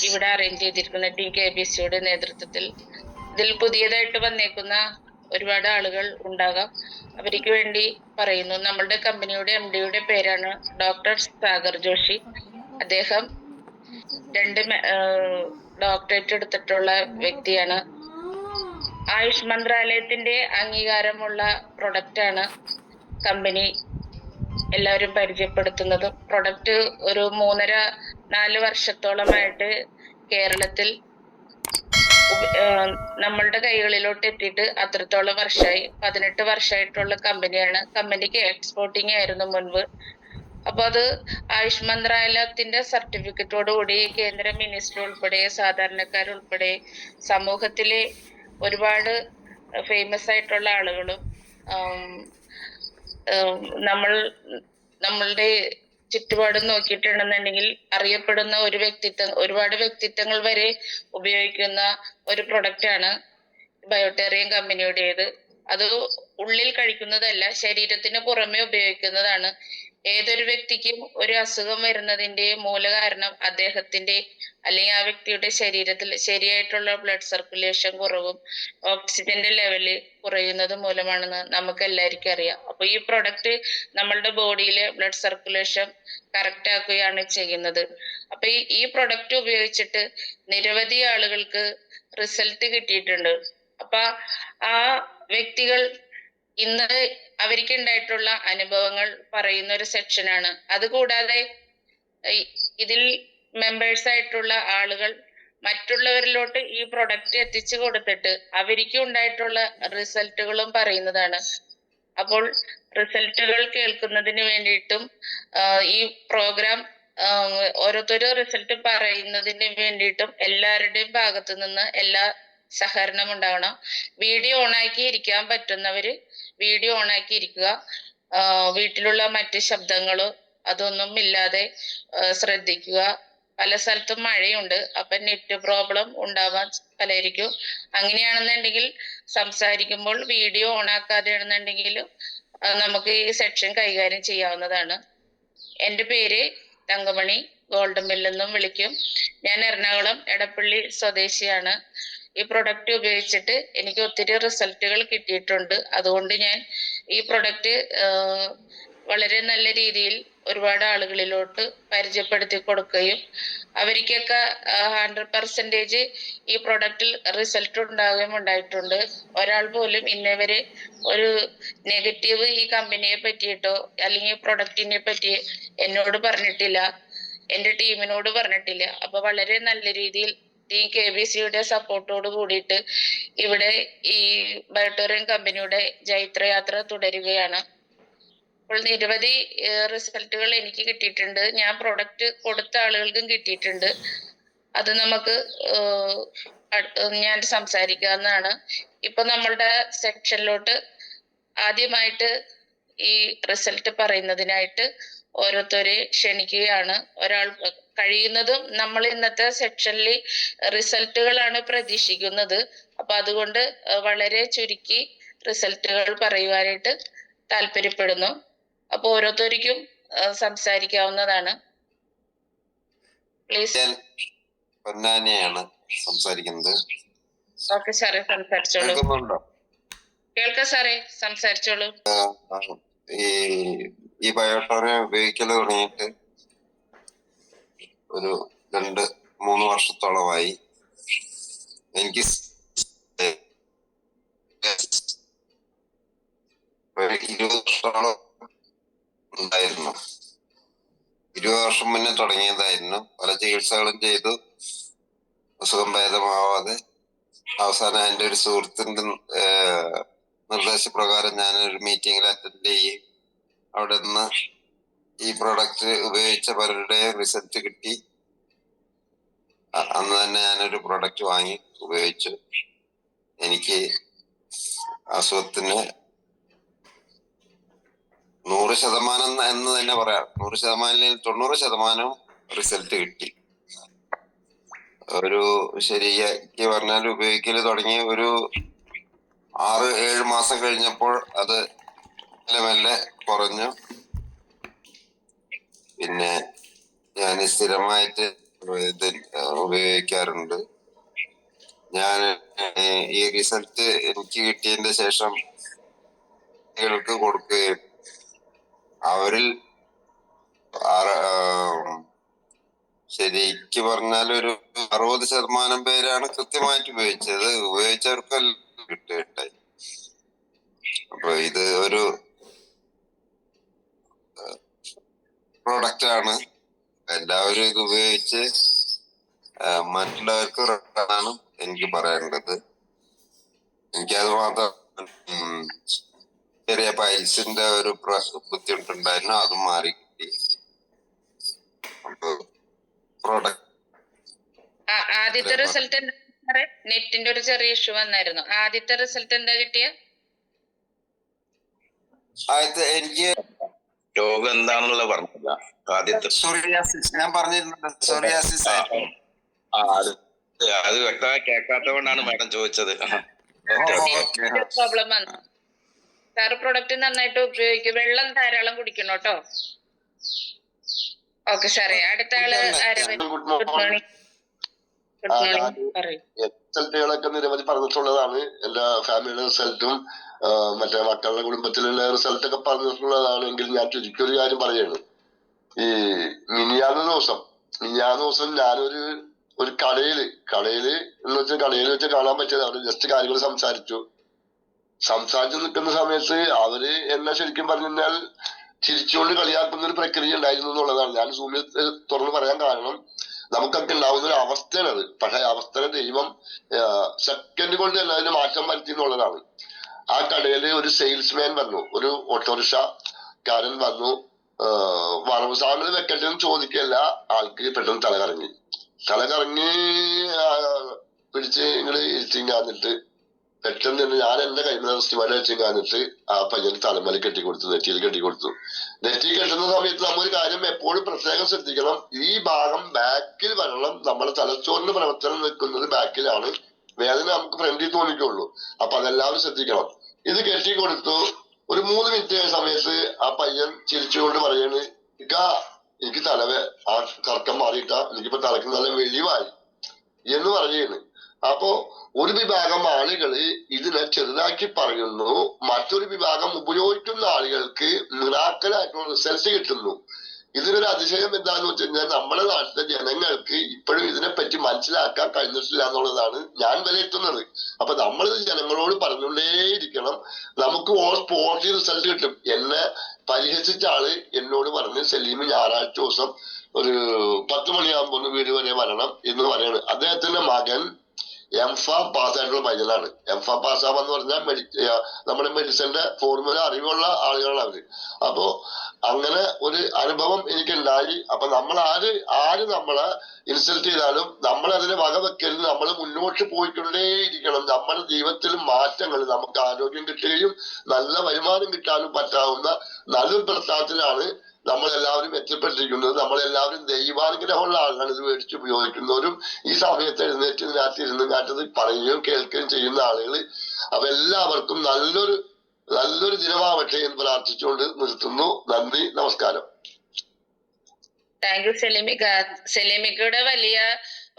ഇവിടെ അറേഞ്ച് ചെയ്തിരിക്കുന്ന TKBCയുടെ നേതൃത്വത്തിൽ ഇതിൽ പുതിയതായിട്ട് വന്നേക്കുന്ന ഒരുപാട് ആളുകൾ ഉണ്ടാകാം. അവർക്ക് വേണ്ടി പറയുന്നു. നമ്മളുടെ കമ്പനിയുടെ MD പേരാണ് ഡോക്ടർ സാഗർ ജോഷി. അദ്ദേഹം 2 ഡോക്ടറേറ്റ് എടുത്തിട്ടുള്ള വ്യക്തിയാണ്. ആയുഷ് മന്ത്രാലയത്തിന്റെ അംഗീകാരമുള്ള പ്രൊഡക്റ്റാണ് കമ്പനി എല്ലാവരും പരിചയപ്പെടുത്തുന്നത്. പ്രൊഡക്റ്റ് ഒരു 3.5-4 വർഷത്തോളമായിട്ട് കേരളത്തിൽ നമ്മളുടെ കൈകളിലോട്ട് എത്തിയിട്ട് അത്രത്തോളം വർഷമായി. 18 വർഷമായിട്ടുള്ള കമ്പനിയാണ്. കമ്പനിക്ക് എക്സ്പോർട്ടിങ് ആയിരുന്നു മുൻപ്. അപ്പൊ അത് ആയുഷ് മന്ത്രാലയത്തിന്റെ സർട്ടിഫിക്കറ്റോടുകൂടി കേന്ദ്ര മിനിസ്റ്റർ ഉൾപ്പെടെ സാധാരണക്കാരുൾപ്പെടെ സമൂഹത്തിലെ ഒരുപാട് ഫേമസ് ആയിട്ടുള്ള ആളുകളും നമ്മളുടെ ചുറ്റുപാട് നോക്കിയിട്ടുണ്ടെന്നുണ്ടെങ്കിൽ അറിയപ്പെടുന്ന ഒരുപാട് വ്യക്തിത്വങ്ങൾ വരെ ഉപയോഗിക്കുന്ന ഒരു പ്രൊഡക്റ്റാണ് ബയോടെറിയം കമ്പനിയുടേത്. അത് ഉള്ളിൽ കഴിക്കുന്നതല്ല, ശരീരത്തിന് പുറമെ ഉപയോഗിക്കുന്നതാണ്. ഏതൊരു വ്യക്തിക്കും ഒരു അസുഖം വരുന്നതിന്റെ മൂലകാരണം അദ്ദേഹത്തിന്റെ അല്ലെങ്കിൽ ആ വ്യക്തിയുടെ ശരീരത്തിൽ ശരിയായിട്ടുള്ള ബ്ലഡ് സർക്കുലേഷൻ കുറവും ഓക്സിജന്റെ ലെവല് കുറയുന്നത് മൂലമാണെന്ന് നമുക്ക് എല്ലാവർക്കും അറിയാം. അപ്പൊ ഈ പ്രൊഡക്റ്റ് നമ്മളുടെ ബോഡിയിലെ ബ്ലഡ് സർക്കുലേഷൻ കറക്റ്റ് ആക്കുകയാണ് ചെയ്യുന്നത്. അപ്പൊ ഈ പ്രൊഡക്റ്റ് ഉപയോഗിച്ചിട്ട് നിരവധി ആളുകൾക്ക് റിസൾട്ട് കിട്ടിയിട്ടുണ്ട്. അപ്പൊ ആ വ്യക്തികൾ ഇന്ന് അവർക്ക് ഉണ്ടായിട്ടുള്ള അനുഭവങ്ങൾ പറയുന്ന ഒരു സെക്ഷനാണ്. അതുകൂടാതെ ഇതിൽ മെമ്പേഴ്സ് ആയിട്ടുള്ള ആളുകൾ മറ്റുള്ളവരിലോട്ട് ഈ പ്രൊഡക്റ്റ് എത്തിച്ചു കൊടുത്തിട്ട് അവർക്ക് ഉണ്ടായിട്ടുള്ള റിസൾട്ടുകളും പറയുന്നതാണ്. അപ്പോൾ റിസൾട്ടുകൾ കേൾക്കുന്നതിന് വേണ്ടിയിട്ടും ഈ പ്രോഗ്രാം ഓരോരുത്തരും റിസൾട്ട് പറയുന്നതിന് വേണ്ടിയിട്ടും എല്ലാവരുടെയും ഭാഗത്തു നിന്ന് എല്ലാ സഹകരണം ഉണ്ടാവണം. വീഡിയോ ഓണാക്കി ഇരിക്കാൻ പറ്റുന്നവര് വീഡിയോ ഓണാക്കി ഇരിക്കുക. വീട്ടിലുള്ള മറ്റ് ശബ്ദങ്ങളോ അതൊന്നും ഇല്ലാതെ ശ്രദ്ധിക്കുക. പല സ്ഥലത്തും മഴയുണ്ട്, അപ്പൊ നെറ്റ് പ്രോബ്ലം ഉണ്ടാവാൻ പലരിക്കും. അങ്ങനെയാണെന്നുണ്ടെങ്കിൽ സംസാരിക്കുമ്പോൾ വീഡിയോ ഓണാക്കാതെ ആണെന്നുണ്ടെങ്കിൽ നമുക്ക് ഈ സെക്ഷൻ കൈകാര്യം ചെയ്യാവുന്നതാണ്. എൻ്റെ പേര് തങ്കമണി, ഗോൾഡൻ മിൽ എന്നും വിളിക്കും. ഞാൻ എറണാകുളം എടപ്പള്ളി സ്വദേശിയാണ്. ഈ പ്രൊഡക്റ്റ് ഉപയോഗിച്ചിട്ട് എനിക്ക് ഒത്തിരി റിസൾട്ടുകൾ കിട്ടിയിട്ടുണ്ട്. അതുകൊണ്ട് ഞാൻ ഈ പ്രൊഡക്റ്റ് വളരെ നല്ല രീതിയിൽ ഒരുപാട് ആളുകളിലോട്ട് പരിചയപ്പെടുത്തി കൊടുക്കുകയും അവർക്കൊക്കെ 100% ഈ പ്രൊഡക്റ്റിൽ റിസൾട്ട് ഉണ്ടാവുകയും ഉണ്ടായിട്ടുണ്ട്. ഒരാൾ പോലും ഇന്നേവരെ ഒരു നെഗറ്റീവ് ഈ കമ്പനിയെ പറ്റിയിട്ടോ അല്ലെങ്കിൽ പ്രൊഡക്റ്റിനെ പറ്റി എന്നോട് പറഞ്ഞിട്ടില്ല, എൻ്റെ ടീമിനോട് പറഞ്ഞിട്ടില്ല. അപ്പൊ വളരെ നല്ല രീതിയിൽ ടീം KBCയുടെ സപ്പോർട്ടോട് കൂടിയിട്ട് ഇവിടെ ഈ ബയോടെറിയം കമ്പനിയുടെ ജൈത്രയാത്ര തുടരുകയാണ്. അപ്പോൾ നിരവധി റിസൾട്ടുകൾ എനിക്ക് കിട്ടിയിട്ടുണ്ട്. ഞാൻ പ്രൊഡക്റ്റ് കൊടുത്ത ആളുകൾക്കും കിട്ടിയിട്ടുണ്ട്. അത് നമുക്ക് ഞാൻ സംസാരിക്കാവുന്നതാണ്. ഇപ്പൊ നമ്മളുടെ സെക്ഷനിലോട്ട് ആദ്യമായിട്ട് ഈ റിസൾട്ട് പറയുന്നതിനായിട്ട് ഓരോരുത്തരെ ക്ഷണിക്കുകയാണ്. ഒരാൾ കഴിയുന്നതും നമ്മൾ ഇന്നത്തെ സെക്ഷനിൽ റിസൾട്ടുകളാണ് പ്രതീക്ഷിക്കുന്നത്. അപ്പൊ അതുകൊണ്ട് വളരെ ചുരുക്കി റിസൾട്ടുകൾ പറയുവാനായിട്ട് താല്പര്യപ്പെടുന്നു. അപ്പൊ ഓരോരുത്തർക്കും സംസാരിക്കാവുന്നതാണ്. പ്ലീസ്. പൊന്നാനിയാണ് സംസാരിക്കുന്നത്. ഓക്കെ സാറേ, സംസാരിച്ചോളൂ. കേൾക്കാം സാറേ, സംസാരിച്ചോളൂ. ഈ ബയോടെറിയം ഉപയോഗിക്കൽ തുടങ്ങിയിട്ട് ഒരു 2-3 വർഷത്തോളമായി. എനിക്ക് 20 വർഷത്തോളം ഉണ്ടായിരുന്നു. 20 വർഷം മുന്നേ തുടങ്ങിയതായിരുന്നു. പല ചികിത്സകളും ചെയ്തു, അസുഖം ഭേദമാവാതെ അവസാനം എൻ്റെ ഒരു സുഹൃത്തിന്റെ നിർദ്ദേശപ്രകാരം ഞാനൊരു മീറ്റിംഗിൽ അറ്റൻഡ് ചെയ്യും. അവിടെ നിന്ന് ഈ പ്രൊഡക്റ്റ് ഉപയോഗിച്ച പലരുടെയും റിസൾട്ട് കിട്ടി. അന്ന് തന്നെ ഞാനൊരു പ്രൊഡക്റ്റ് വാങ്ങി ഉപയോഗിച്ചു. എനിക്ക് അസുഖത്തിന് 100% എന്ന് തന്നെ പറയാം. 100%-ൽ 90% റിസൾട്ട് കിട്ടി. ഒരു ശരിയാക്കി പറഞ്ഞാൽ ഉപയോഗിക്കൽ തുടങ്ങി ഒരു 6-7 മാസം കഴിഞ്ഞപ്പോൾ അത് മെല്ലെ കുറഞ്ഞു. പിന്നെ ഞാൻ സ്ഥിരമായിട്ട് ഇത് ഉപയോഗിക്കാറുണ്ട്. ഞാൻ ഈ റിസൾട്ട് എനിക്ക് കിട്ടിയതിന്റെ ശേഷം കുട്ടികൾക്ക് കൊടുക്കുകയും അവരിൽ ശരിക്ക് പറഞ്ഞാൽ ഒരു 60% പേരാണ് കൃത്യമായിട്ട് ഉപയോഗിച്ചത്. ഉപയോഗിച്ചവർക്കെല്ലാം കിട്ടുകയുണ്ടായി. അപ്പൊ ഇത് ഒരു പ്രൊഡക്റ്റ് ആണ്. എല്ലാവരും ഇത് ഉപയോഗിച്ച് മറ്റുള്ളവർക്ക് ആണ് എനിക്ക് പറയാനുള്ളത്. എനിക്കത് മാത്രം ചെറിയ പൈൽസിന്റെ ഒരു ബുദ്ധിമുട്ടുണ്ടായിരുന്നു, അത് മാറി കിട്ടി. പ്രോഡക്റ്റ് ആദ്യത്തെ റിസൾട്ട് എന്താ? നെറ്റിന്റെ ഒരു ചെറിയ ഇഷ്യൂ വന്നായിരുന്നു. ആദ്യത്തെ റിസൾട്ട് എന്താ കിട്ടിയ? ആദ്യത്തെ എനിക്ക് രോഗം എന്താണെന്നുള്ള പറഞ്ഞില്ല. ആദ്യത്തെ സോറിയാസിസ് ഞാൻ പറഞ്ഞിരുന്നത്. സോറിയാസിസ് അത് വ്യക്തമായി കേൾക്കാത്തതുകൊണ്ടാണ് മാഡം ചോദിച്ചത്. പ്രോബ്ലം വന്നു. സാറ് പ്രൊഡക്റ്റ് നന്നായിട്ട് ഉപയോഗിക്കും. വെള്ളം ധാരാളം കുടിക്കണം കേട്ടോ. ഓക്കെ സാറേ. അടുത്ത ആള് ഗുഡ് മോർണിംഗ്. റിസൾട്ടുകളൊക്കെ നിരവധി പറഞ്ഞിട്ടുള്ളതാണ്. എന്റെ ഫാമിലിയുടെ റിസൾട്ടും മറ്റേ മക്കളുടെ കുടുംബത്തിലുള്ള റിസൾട്ട് ഒക്കെ പറഞ്ഞിട്ടുള്ളതാണെങ്കിൽ ഞാൻ ചുരുക്കി ഒരു കാര്യം പറയാണ്. ഈ മിനിയാന്ന ദിവസം ഞാനൊരു കടയില് എന്ന് വെച്ചാൽ കടയിൽ വെച്ച് കാണാൻ പറ്റിയത്. അവിടെ ജസ്റ്റ് കാര്യങ്ങൾ സംസാരിച്ചു നിൽക്കുന്ന സമയത്ത് അവര് എന്നെ ശരിക്കും പറഞ്ഞു കഴിഞ്ഞാൽ ചിരിച്ചുകൊണ്ട് കളിയാക്കുന്ന ഒരു പ്രക്രിയ ഉണ്ടായിരുന്നു എന്നുള്ളതാണ്. ഞാൻ സൂമിൽ തുറന്ന് പറയാൻ കാരണം നമുക്കൊക്കെ ഉണ്ടാവുന്ന ഒരു അവസ്ഥയാണത്. പക്ഷെ അവസ്ഥയെ ദൈവം സെക്കൻഡ് കൊണ്ട് തന്നെ അതിന് മാറ്റം വരുത്തി എന്നുള്ളതാണ്. ആ കടയില് ഒരു സെയിൽസ്മാൻ വന്നു, ഒരു ഓട്ടോറിക്ഷക്കാരൻ വന്നു. വളവ് സാധനങ്ങൾ വെക്കട്ടെ എന്ന് ചോദിക്കല്ല, ആൾക്ക് പെട്ടെന്ന് തലകറങ്ങി പിടിച്ച് ഇങ്ങനെ ഇരുത്തിങ്ങാന്നിട്ട് പെട്ടെന്ന് തന്നെ ഞാൻ എന്റെ കൈമല റിസ്റ്റുമാരെ വെച്ചിങ്ങാന്നിട്ട് ആ പയ്യന് തലമല കെട്ടിക്കൊടുത്തു, നെറ്റിയിൽ കെട്ടിക്കൊടുത്തു. നെറ്റി കെട്ടുന്ന സമയത്ത് നമ്മൊരു കാര്യം എപ്പോഴും പ്രത്യേകം ശ്രദ്ധിക്കണം. ഈ ഭാഗം ബാക്കിൽ വരണം. നമ്മുടെ തലച്ചോറിന്റെ പ്രവർത്തനം നിൽക്കുന്നത് ബാക്കിലാണ്. വേദന നമുക്ക് ഫ്രണ്ടിൽ തോന്നിക്കുള്ളൂ. അപ്പൊ അതെല്ലാവരും ശ്രദ്ധിക്കണം. ഇത് കെട്ടിക്കൊടുത്തു. ഒരു 3 മിനിറ്റ് സമയത്ത് ആ പയ്യൻ ചിരിച്ചുകൊണ്ട് പറയാണ്, എനിക്ക് ആ കറക്കം മാറിയിട്ടാ, എനിക്കിപ്പോ തലക്ക് നല്ല വെളിവായി എന്ന് പറയുന്നു. അപ്പോ ഒരു വിഭാഗം ആളുകള് ഇതിനെ ചെറുതാക്കി പറയുന്നു, മറ്റൊരു വിഭാഗം ഉപയോഗിക്കുന്ന ആളുകൾക്ക് മിറാക്കലായിട്ടുള്ള റിസൾട്ട് കിട്ടുന്നു. ഇതിനൊരു അതിശയം എന്താന്ന് വെച്ച് കഴിഞ്ഞാൽ നമ്മുടെ നാട്ടിലെ ജനങ്ങൾക്ക് ഇപ്പോഴും ഇതിനെപ്പറ്റി മനസ്സിലാക്കാൻ കഴിഞ്ഞിട്ടില്ല എന്നുള്ളതാണ് ഞാൻ വിലയിരുത്തുന്നത്. അപ്പൊ നമ്മളിത് ജനങ്ങളോട് പറഞ്ഞുകൊണ്ടേയിരിക്കണം. നമുക്ക് സ്പോട്ടിൽ റിസൾട്ട് കിട്ടും. എന്നെ പരിഹസിച്ച ആള് എന്നോട് പറഞ്ഞ്, സലീം ഞായറാഴ്ച ദിവസം ഒരു 10 മണിയാകുമ്പോ ഒന്ന് വീട് വരെ വരണം എന്ന് പറയാണ്. അദ്ദേഹത്തിന്റെ മകൻ എംഫാം പാസ്സായിട്ടുള്ള പയ്യനാണ്. എംഫാം പാസ്സാവാന്ന് പറഞ്ഞാൽ നമ്മുടെ മെഡിസിന്റെ ഫോർമുല അറിവുള്ള ആളുകളാണ് അവര്. അപ്പോ അങ്ങനെ ഒരു അനുഭവം എനിക്കുണ്ടായി. അപ്പൊ നമ്മൾ ആര് നമ്മളെ ഇൻസൾട്ട് ചെയ്താലും നമ്മൾ അതിനെ വകവെക്കരുത്. നമ്മൾ മുന്നോട്ട് പോയിക്കൊണ്ടേയിരിക്കണം. നമ്മുടെ ജീവിതത്തിൽ മാറ്റങ്ങൾ, നമുക്ക് ആരോഗ്യം കിട്ടുകയും നല്ല വരുമാനം കിട്ടാനും പറ്റാവുന്ന നല്ലൊരു പ്രസ്ഥാനത്തിലാണ് നമ്മളെല്ലാവരും എത്തിപ്പെട്ടിരിക്കുന്നത്. നമ്മളെല്ലാവരും ദൈവാനുഗ്രഹമുള്ള ആളുകളാണ്. ഇത് മേടിച്ച് ഉപയോഗിക്കുന്നവരും ഈ സമയത്ത് എഴുന്നേറ്റ് ഇതിനകത്ത് ഇരുന്ന് കാറ്റത് പറയുകയും കേൾക്കുകയും ചെയ്യുന്ന ആളുകൾ. അപ്പൊ എല്ലാവർക്കും നല്ലൊരു ദിനമാവട്ടെ എന്ന് പ്രാർത്ഥിച്ചുകൊണ്ട് നിർത്തുന്നു. നന്ദി, നമസ്കാരം. Thank you സലീമിക. സലീമിക്കയുടെ വലിയ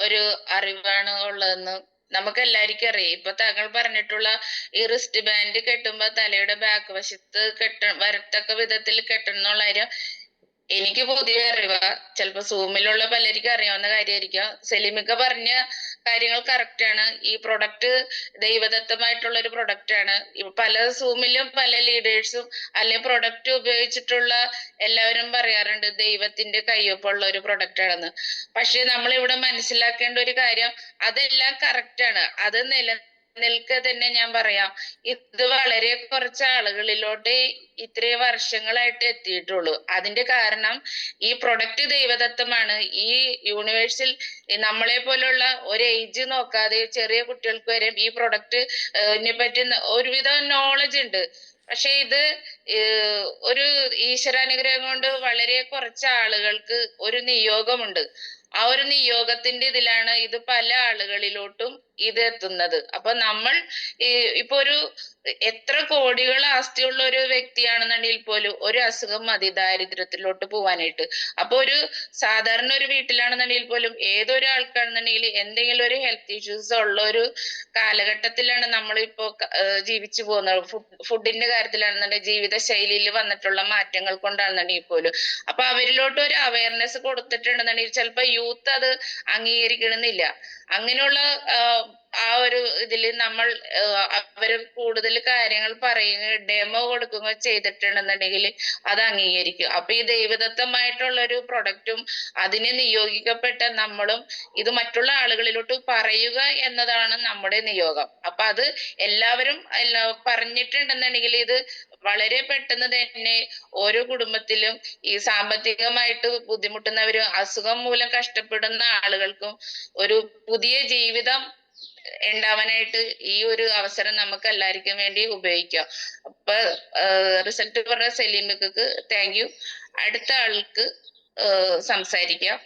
ഒരു അറിവാണ് ഉള്ളതെന്ന് നമുക്ക് എല്ലാവർക്കും അറിയാം. ഇപ്പൊ താങ്കൾ പറഞ്ഞിട്ടുള്ള ഈ റിസ്റ്റ് ബാൻഡ് കെട്ടുമ്പോ തലയുടെ ബാക്ക് വശത്ത് വരത്തക്ക വിധത്തിൽ കെട്ടണം എന്നുള്ള കാര്യം എനിക്ക് പുതിയ അറിവാ. ചിലപ്പോ സൂമിലുള്ള പലർക്കും അറിയാവുന്ന കാര്യമായിരിക്കാം. സലീമിക്ക പറഞ്ഞ കാര്യങ്ങൾ കറക്റ്റ് ആണ്. ഈ പ്രൊഡക്റ്റ് ദൈവദത്തമായിട്ടുള്ള ഒരു പ്രൊഡക്റ്റ് ആണ്. പല സൂമിലും പല ലീഡേഴ്സും അല്ലെങ്കിൽ പ്രൊഡക്റ്റ് ഉപയോഗിച്ചിട്ടുള്ള എല്ലാവരും പറയാറുണ്ട് ദൈവത്തിന്റെ കയ്യൊപ്പുള്ള ഒരു പ്രൊഡക്റ്റ് ആണെന്ന്. പക്ഷെ നമ്മൾ ഇവിടെ മനസ്സിലാക്കേണ്ട ഒരു കാര്യം, അതെല്ലാം കറക്റ്റ് ആണ്. അത് നിൽക്കെ തന്നെ ഞാൻ പറയാം, ഇത് വളരെ കുറച്ച് ആളുകളിലോട്ട് ഇത്രയും വർഷങ്ങളായിട്ട് എത്തിയിട്ടുള്ളൂ. അതിന്റെ കാരണം ഈ പ്രൊഡക്റ്റ് ദൈവദത്തമാണ്. ഈ യൂണിവേഴ്സിൽ നമ്മളെ പോലുള്ള ഒരു ഏജ് നോക്കാതെ ചെറിയ കുട്ടികൾക്ക് വരെ ഈ പ്രൊഡക്റ്റിനെ പറ്റി ഒരുവിധം നോളജ് ഉണ്ട്. പക്ഷെ ഇത് ഒരു ഈശ്വരാനുഗ്രഹം കൊണ്ട് വളരെ കുറച്ച് ആളുകൾക്ക് ഒരു നിയോഗമുണ്ട്. ആ ഒരു നിയോഗത്തിന്റെ ഇതിലാണ് ഇത് പല ആളുകളിലോട്ടും ഇത് എത്തുന്നത്. അപ്പൊ നമ്മൾ ഇപ്പൊ ഒരു എത്ര കോടികൾ ആസ്തിയുള്ള ഒരു വ്യക്തിയാണെന്നുണ്ടെങ്കിൽ പോലും ഒരു അസുഖം മതി ദാരിദ്ര്യത്തിലോട്ട് പോവാനായിട്ട്. അപ്പൊ ഒരു സാധാരണ ഒരു വീട്ടിലാണെന്നുണ്ടെങ്കിൽ പോലും ഏതൊരു ആൾക്കാണെന്നുണ്ടെങ്കിൽ എന്തെങ്കിലും ഒരു ഹെൽത്ത് ഇഷ്യൂസ് ഉള്ള ഒരു കാലഘട്ടത്തിലാണ് നമ്മളിപ്പോ ജീവിച്ചു പോകുന്നത്. ഫുഡിന്റെ കാര്യത്തിലാണെന്നുണ്ടെങ്കിൽ ജീവിത ശൈലിയിൽ വന്നിട്ടുള്ള മാറ്റങ്ങൾ കൊണ്ടാണെന്നുണ്ടെങ്കിൽ പോലും. അപ്പൊ അവരിലോട്ട് ഒരു അവയർനെസ് കൊടുത്തിട്ടുണ്ടെന്നുണ്ടെങ്കിൽ ചിലപ്പോ യൂത്ത് അത് അംഗീകരിക്കണമെന്നില്ല. അങ്ങനെയുള്ള ആ ഒരു ഇതില് നമ്മൾ അവര് കൂടുതൽ കാര്യങ്ങൾ പറയുകയോ ഡെമോ കൊടുക്കുകയോ ചെയ്തിട്ടുണ്ടെന്നുണ്ടെങ്കിൽ അത് അംഗീകരിക്കും. അപ്പൊ ഈ ദൈവദത്തമായിട്ടുള്ള ഒരു പ്രൊഡക്റ്റും അതിനെ നിയോഗിക്കപ്പെട്ട നമ്മളും ഇത് മറ്റുള്ള ആളുകളിലോട്ട് പറയുക എന്നതാണ് നമ്മുടെ നിയോഗം. അപ്പൊ അത് എല്ലാവരും പറഞ്ഞിട്ടുണ്ടെന്നുണ്ടെങ്കിൽ ഇത് വളരെ പെട്ടെന്ന് തന്നെ ഓരോ കുടുംബത്തിലും ഈ സാമ്പത്തികമായിട്ട് ബുദ്ധിമുട്ടുന്നവരും അസുഖം മൂലം കഷ്ടപ്പെടുന്ന ആളുകൾക്കും ഒരു പുതിയ ജീവിതം ഉണ്ടാവാനായിട്ട് ഈ ഒരു അവസരം നമുക്ക് എല്ലാവർക്കും വേണ്ടി ഉപയോഗിക്കാം. അപ്പൊ റിസൾട്ട് പറഞ്ഞ സലീമക്ക് താങ്ക് യു. അടുത്ത ആൾക്ക് സംസാരിക്കാം.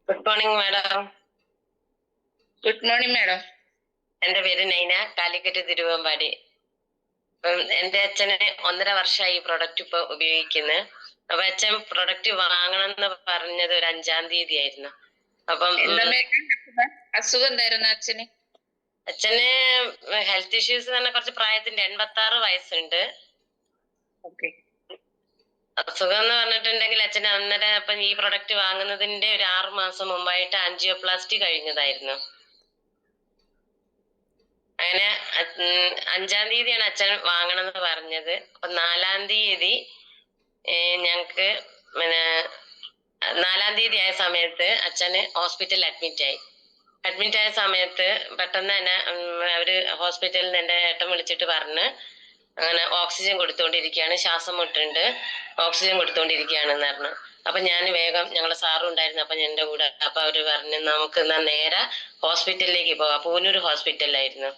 Good morning madam. Good morning madam. എന്റെ പേര് നൈന, കാലിക്കറ്റ് തിരുവമ്പാടി. എന്റെ അച്ഛന് 1.5 വർഷമായി ഈ പ്രൊഡക്റ്റ് ഇപ്പൊ ഉപയോഗിക്കുന്നത്. അപ്പൊ അച്ഛൻ പ്രൊഡക്റ്റ് വാങ്ങണം എന്ന് പറഞ്ഞത് ഒരു 5-ാം തീയതി ആയിരുന്നു. അപ്പം അസുഖം എന്തായിരുന്നു അച്ഛന്? അച്ഛന് ഹെൽത്ത് ഇഷ്യൂസ് തന്നെ കുറച്ച് പ്രായത്തിന്റെ 86 വയസ്സുണ്ട്. അസുഖം എന്ന് പറഞ്ഞിട്ടുണ്ടെങ്കിൽ അച്ഛന് അന്നേരം അപ്പം ഈ പ്രൊഡക്റ്റ് വാങ്ങുന്നതിന്റെ ഒരു 6 മാസം മുമ്പായിട്ട് ആൻജിയോപ്ലാസ്റ്റി കഴിഞ്ഞതായിരുന്നു. അങ്ങനെ 5-ാം തീയതിയാണ് അച്ഛൻ വാങ്ങണം എന്ന് പറഞ്ഞത്. അപ്പൊ 4-ാം തീയതി ഞങ്ങക്ക് 4-ാം തീയതി ആയ സമയത്ത് അച്ഛന് ഹോസ്പിറ്റലിൽ അഡ്മിറ്റ് ആയ സമയത്ത് പെട്ടെന്ന് തന്നെ അവര് ഹോസ്പിറ്റലിൽ നിന്ന് എന്റെ ഏട്ടൻ വിളിച്ചിട്ട് പറഞ്ഞ് അങ്ങനെ ഓക്സിജൻ കൊടുത്തോണ്ടിരിക്കുകയാണ്, ശ്വാസം മുട്ടുണ്ട്, ഓക്സിജൻ കൊടുത്തോണ്ടിരിക്കുകയാണെന്ന് പറഞ്ഞു. അപ്പൊ ഞാൻ വേഗം, ഞങ്ങളെ സാറും ഉണ്ടായിരുന്നു അപ്പൊ എന്റെ കൂടെ. അപ്പൊ അവര് പറഞ്ഞു നമുക്ക് എന്നാ നേരെ ഹോസ്പിറ്റലിലേക്ക് പോകാം. പൂനൂർ ഹോസ്പിറ്റലിലായിരുന്നു.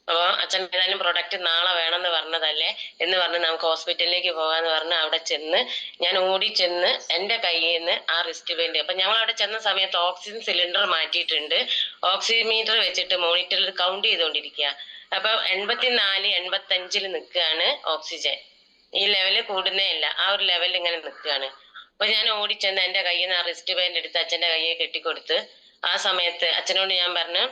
അപ്പൊ അച്ഛൻ ഏതായാലും പ്രൊഡക്റ്റ് നാളെ വേണമെന്ന് പറഞ്ഞതല്ലേ എന്ന് പറഞ്ഞ് നമുക്ക് ഹോസ്പിറ്റലിലേക്ക് പോകാന്ന് പറഞ്ഞ് അവിടെ ചെന്ന് ഞാൻ ഓടി ചെന്ന് എന്റെ കയ്യിൽ നിന്ന് ആ റിസ്റ്റ് ബാൻഡ്, അപ്പൊ ഞങ്ങൾ അവിടെ ചെന്ന സമയത്ത് ഓക്സിജൻ സിലിണ്ടർ മാറ്റിയിട്ടുണ്ട്. ഓക്സിമീറ്റർ വെച്ചിട്ട് മോണിറ്ററിൽ കൗണ്ട് ചെയ്തുകൊണ്ടിരിക്കുക. അപ്പൊ 84-85 നിൽക്കുകയാണ് ഓക്സിജൻ. ഈ ലെവല് കൂടുന്നേ ഇല്ല, ആ ഒരു ലെവലിൽ ഇങ്ങനെ നിൽക്കുകയാണ്. അപ്പൊ ഞാൻ ഓടിച്ചെന്ന് എന്റെ കയ്യിൽ നിന്ന് ആ റിസ്റ്റ് ബാൻഡ് എടുത്ത് അച്ഛന്റെ കയ്യെ കെട്ടിക്കൊടുത്ത് ആ സമയത്ത് അച്ഛനോട് ഞാൻ പറഞ്ഞു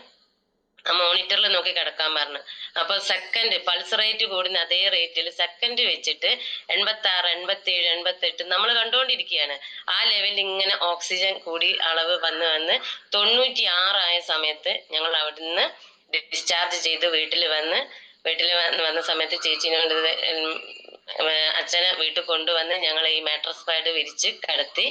ആ മോണിറ്ററിൽ നോക്കി കിടക്കാൻ പറഞ്ഞു. അപ്പൊ സെക്കൻഡ് പൾസ് റേറ്റ് കൂടുന്ന അതേ റേറ്റിൽ സെക്കൻഡ് വെച്ചിട്ട് 86, 87, 88 നമ്മൾ കണ്ടുകൊണ്ടിരിക്കുകയാണ്. ആ ലെവലിൽ ഇങ്ങനെ ഓക്സിജൻ കൂടി അളവ് വന്ന് 96 ആയ സമയത്ത് ഞങ്ങൾ അവിടുന്ന് ഡിസ്ചാർജ് ചെയ്ത് വീട്ടിൽ വന്ന സമയത്ത് ചേച്ചിനോട് അച്ഛനെ വീട്ടിൽ കൊണ്ടുവന്ന് ഞങ്ങൾ ഈ മാട്രസ് പാഡ് വിരിച്ച് കിടത്തി.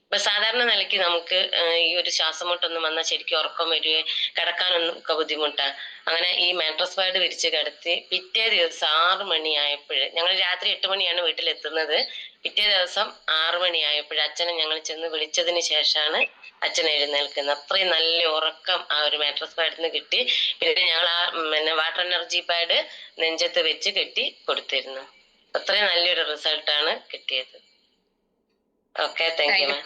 ഇപ്പൊ സാധാരണ നിലയ്ക്ക് നമുക്ക് ഈ ഒരു ശ്വാസമുട്ടൊന്നും വന്നാൽ ശരിക്കും ഉറക്കം വരികയോ കിടക്കാനൊന്നും ഒക്കെ ബുദ്ധിമുട്ടാണ്. അങ്ങനെ ഈ മാട്രസ് പാഡ് വിരിച്ച് കിടത്തി പിറ്റേ ദിവസം 6 മണിയായപ്പോഴ്, ഞങ്ങൾ രാത്രി 8 മണിയാണ് വീട്ടിലെത്തുന്നത്. പിറ്റേ ദിവസം 6 മണിയായപ്പോഴ് അച്ഛനെ ഞങ്ങൾ ചെന്ന് വിളിച്ചതിന് ശേഷമാണ് അച്ഛൻ എഴുന്നേൽക്കുന്നത്. അത്രയും നല്ല ഉറക്കം ആ ഒരു മാട്രസ് പാഡിന് കിട്ടി. പിന്നെ ഞങ്ങൾ ആ വാട്ടർ എനർജി പാഡ് നെഞ്ചത്ത് വെച്ച് കെട്ടി കൊടുത്തിരുന്നു. അത്രയും നല്ലൊരു റിസൾട്ടാണ് കിട്ടിയത്. Okay, thank you ma'am.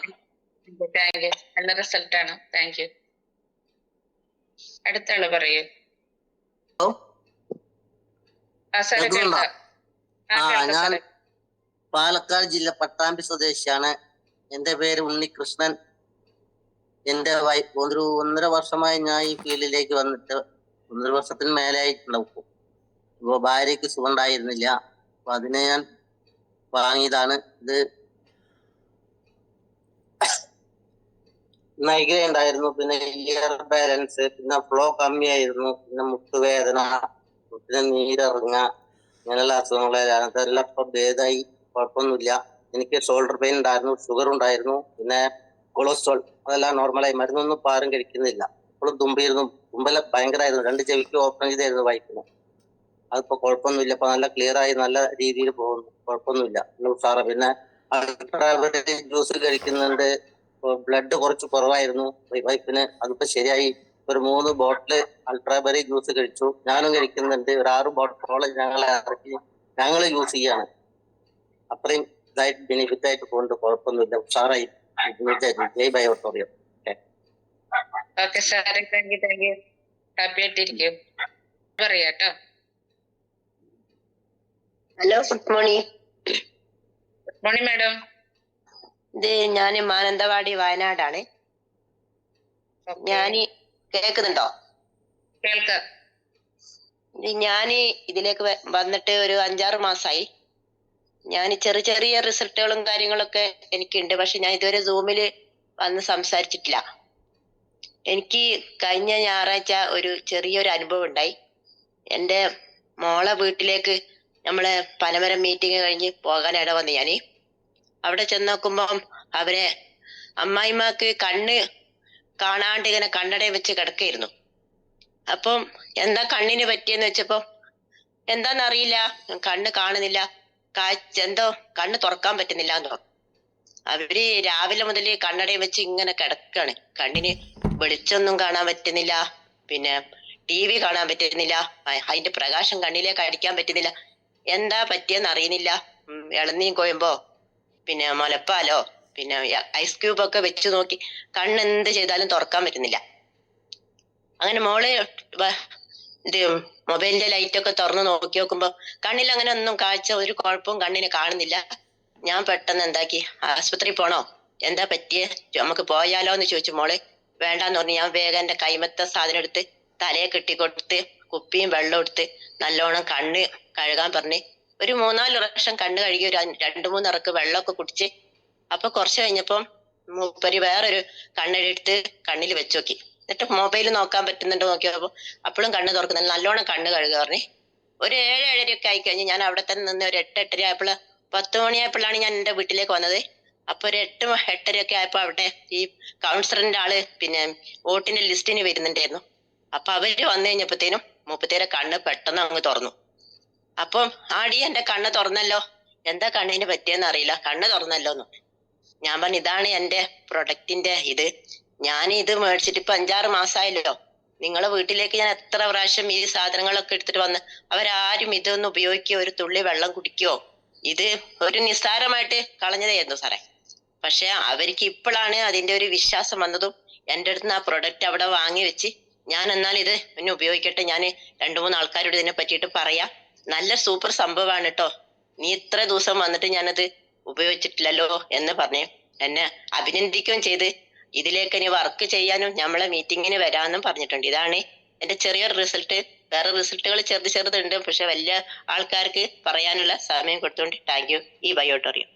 Thank U. നല്ല റിസൾട്ടാണ്. Thank you. അടുത്ത ആള് പറയൂ. ഞാൻ പാലക്കാട് ജില്ല പട്ടാമ്പി സ്വദേശിയാണ്. എന്റെ പേര് ഉണ്ണികൃഷ്ണൻ. എന്റെ വൈഫ് ഒരു 1.5 വർഷമായി ഞാൻ ഈ ഫീൽഡിലേക്ക് വന്നിട്ട് 1.5 വർഷത്തിന് മേലെയായിട്ടുണ്ടാവും. ഇപ്പൊ ഭാര്യക്ക് സുഖം ഉണ്ടായിരുന്നില്ല. അപ്പൊ അതിനെ ഞാൻ വാങ്ങിയതാണ്. ഇത് മൈഗ്രൈൻ ഉണ്ടായിരുന്നു, പിന്നെ ഇയർ ബാലൻസ്, പിന്നെ ഫ്ലോ കമ്മിയായിരുന്നു, പിന്നെ മുട്ടുവേദന, മുട്ടിന് നീരിറങ്ങുക, അങ്ങനെയുള്ള അസുഖങ്ങളെല്ലാം അതെല്ലാം ഇപ്പൊ ഭേദമായി, കുഴപ്പമൊന്നുമില്ല. എനിക്ക് ഷോൾഡർ പെയിൻ ഉണ്ടായിരുന്നു, ഷുഗർ ഉണ്ടായിരുന്നു, പിന്നെ കൊളസ്ട്രോൾ, അതെല്ലാം നോർമലായി. മരുന്നൊന്നും പാരം കഴിക്കുന്നില്ല. ഇപ്പോഴും തുമ്പല ഭയങ്കരമായിരുന്നു. 2 ചെവിക്ക് ഓപ്പൺ ചെയ്തായിരുന്നു വൈക്കിന്. അതിപ്പോ കുഴപ്പമൊന്നുമില്ല. ഇപ്പൊ നല്ല ക്ലിയർ ആയി, നല്ല രീതിയിൽ പോകുന്നു, കുഴപ്പമൊന്നുമില്ല. ഉഷാറ. പിന്നെ ജ്യൂസ് കഴിക്കുന്നുണ്ട്. ബ്ലഡ് കുറച്ച് കുറവായിരുന്നു വൈഫിന്, അതിപ്പോ ശരിയായി. ഒരു 3 ബോട്ടില് അൾട്രാബെറി ജ്യൂസ് കഴിച്ചു. ഞാനും കഴിക്കുന്നുണ്ട്. ഒരു 6 ബോട്ടിലോളം ഞങ്ങൾ യൂസ് ചെയ്യാണ്. അത്രയും ഇതായിട്ട് ബെനിഫിറ്റ് ആയിട്ട് പോകുന്നുണ്ട്, കുഴപ്പമൊന്നുമില്ല, ഉഷാറായി. ജയ് ബയോട്ടോറിയം. ഓക്കെ സാറേ, താങ്ക് യു. ഹാപ്പി ആയിട്ടിരിക്കും. പറയാട്ടോ. Hello, good morning. Good morning madam. ഇത് ഞാൻ മാനന്തവാടി, വയനാടാണ്. ഞാന് കേക്കുന്നുണ്ടോ? കേൾക്കാം. ഞാൻ ഇതിലേക്ക് വന്നിട്ട് ഒരു 5-6 മാസമായി. ഞാൻ ചെറിയ ചെറിയ റിസൾട്ടുകളും കാര്യങ്ങളൊക്കെ എനിക്കുണ്ട്. പക്ഷെ ഞാൻ ഇതുവരെ സൂമിൽ വന്ന് സംസാരിച്ചിട്ടില്ല. എനിക്ക് കഴിഞ്ഞ ഞായറാഴ്ച ഒരു ചെറിയൊരു അനുഭവം ഉണ്ടായി. എൻ്റെ മോളെ വീട്ടിലേക്ക് നമ്മളെ പനമരം മീറ്റിംഗ് കഴിഞ്ഞ് പോകാൻ ഇട വന്നു. ഞാൻ അവിടെ ചെന്ന് നോക്കുമ്പം അവരെ അമ്മായിമാക്ക് കണ്ണ് കാണാണ്ട് ഇങ്ങനെ കണ്ണടയും വെച്ച് കിടക്കായിരുന്നു. അപ്പം എന്താ കണ്ണിന് പറ്റിയെന്ന് വെച്ചപ്പോ എന്താന്നറിയില്ല, കണ്ണ് കാണുന്നില്ല, എന്തോ കണ്ണ് തുറക്കാൻ പറ്റുന്നില്ല എന്നോ. അവര് രാവിലെ മുതൽ കണ്ണടയും വെച്ച് ഇങ്ങനെ കിടക്കാണ്. കണ്ണിന് വെളിച്ചൊന്നും കാണാൻ പറ്റുന്നില്ല, പിന്നെ TV കാണാൻ പറ്റുന്നില്ല, അതിന്റെ പ്രകാശം കണ്ണിലേക്ക് അടിക്കാൻ പറ്റുന്നില്ല. എന്താ പറ്റിയെന്ന് അറിയുന്നില്ല. ഇളനീം കോയുമ്പോ പിന്നെ മുലപ്പാലോ പിന്നെ ഐസ് ക്യൂബ് ഒക്കെ വെച്ച് നോക്കി കണ്ണ് എന്ത് ചെയ്താലും തുറക്കാൻ പറ്റുന്നില്ല. അങ്ങനെ മോള് ഇത് മൊബൈലിന്റെ ലൈറ്റ് ഒക്കെ തുറന്ന് നോക്കി നോക്കുമ്പോ കണ്ണിൽ അങ്ങനെ ഒന്നും കാഴ്ച ഒരു കുഴപ്പവും കണ്ണിന് കാണുന്നില്ല. ഞാൻ പെട്ടെന്ന് എന്താക്കി, ആശുപത്രി പോണോ, എന്താ പറ്റിയേ, നമുക്ക് പോയാലോ എന്ന് ചോദിച്ചു. മോള് വേണ്ടാന്ന് പറഞ്ഞു. ഞാൻ വേഗം എന്റെ കൈമത്തെ സാധനം എടുത്ത് തലയെ കെട്ടിക്കൊടുത്ത് കുപ്പിയും വെള്ളം എടുത്ത് നല്ലോണം കണ്ണ് കഴുകാൻ പറഞ്ഞ് ഒരു 3-4 പ്രാവശ്യം കണ്ണ് കഴുകി ഒരു 2-3 ഇറക്ക് വെള്ളമൊക്കെ കുടിച്ച്. അപ്പൊ കുറച്ച് കഴിഞ്ഞപ്പം മൂപ്പര് വേറൊരു കണ്ണട എടുത്ത് കണ്ണിൽ വെച്ച് നോക്കി. എന്നിട്ട് മൊബൈൽ നോക്കാൻ പറ്റുന്നുണ്ടോ നോക്കിയപ്പോ അപ്പോഴും കണ്ണ് തുറക്കുന്നില്ല. നല്ലോണം കണ്ണ് കഴുകുക പറഞ്ഞ് ഒരു 7-7:30 ഒക്കെ ആയിക്കഴിഞ്ഞ് ഞാൻ അവിടെ തന്നെ നിന്ന് ഒരു 8-8:30 ആയപ്പോൾ 10 മണിയായപ്പോഴാണ് ഞാൻ എൻ്റെ വീട്ടിലേക്ക് വന്നത്. അപ്പൊ ഒരു 8-8:30 ഒക്കെ ആയപ്പോ അവിടെ ഈ കൗൺസിലറിന്റെ ആള് പിന്നെ വോട്ടിന്റെ ലിസ്റ്റിന് വരുന്നുണ്ടായിരുന്നു. അപ്പൊ അവര് വന്നു കഴിഞ്ഞപ്പോഴത്തേനും മുപ്പത്തേരെ കണ്ണ് പെട്ടെന്ന് അങ്ങ് തുറന്നു. അപ്പം ആടി എന്റെ കണ്ണ് തുറന്നല്ലോ, എന്താ കണ്ണിന് പറ്റിയെന്ന് അറിയില്ല, കണ്ണ് തുറന്നല്ലോന്ന്. ഞാൻ പറഞ്ഞു ഇതാണ് എന്റെ പ്രൊഡക്റ്റിന്റെ ഇത്, ഞാൻ ഇത് മേടിച്ചിട്ട് ഇപ്പൊ 5-6 മാസമായല്ലോ. നിങ്ങളെ വീട്ടിലേക്ക് ഞാൻ എത്ര പ്രാവശ്യം ഈ സാധനങ്ങളൊക്കെ എടുത്തിട്ട് വന്ന് അവരാരും ഇതൊന്നും ഉപയോഗിക്കുകയോ ഒരു തുള്ളി വെള്ളം കുടിക്കുകയോ ഇത് ഒരു നിസ്സാരമായിട്ട് കളഞ്ഞതായിരുന്നു സാറേ. പക്ഷെ അവർക്ക് ഇപ്പോഴാണ് അതിന്റെ ഒരു വിശ്വാസം വന്നതും എൻ്റെ അടുത്ത് ആ പ്രൊഡക്റ്റ് അവിടെ വാങ്ങി വെച്ച് ഞാൻ എന്നാൽ ഇത് പിന്നെ ഉപയോഗിക്കട്ടെ, ഞാൻ 2-3 ആൾക്കാരോട് ഇതിനെ പറ്റിയിട്ട് പറയാം, നല്ല സൂപ്പർ സംഭവമാണ് കേട്ടോ, നീ ഇത്ര ദിവസം വന്നിട്ട് ഞാനത് ഉപയോഗിച്ചിട്ടില്ലല്ലോ എന്ന് പറഞ്ഞ് എന്നെ അഭിനന്ദിക്കുകയും ചെയ്ത് ഇതിലേക്ക് ഇനി വർക്ക് ചെയ്യാനും നമ്മളെ മീറ്റിങ്ങിന് വരാമെന്നും പറഞ്ഞിട്ടുണ്ട്. ഇതാണ് എന്റെ ചെറിയൊരു റിസൾട്ട്. വേറെ റിസൾട്ടുകൾ ചെറുതുണ്ട്, പക്ഷെ വലിയ ആൾക്കാർക്ക് പറയാനുള്ള സമയം കൊടുത്തുകൊണ്ട് താങ്ക് യു. ഈ ബയോട്ടോറിയം.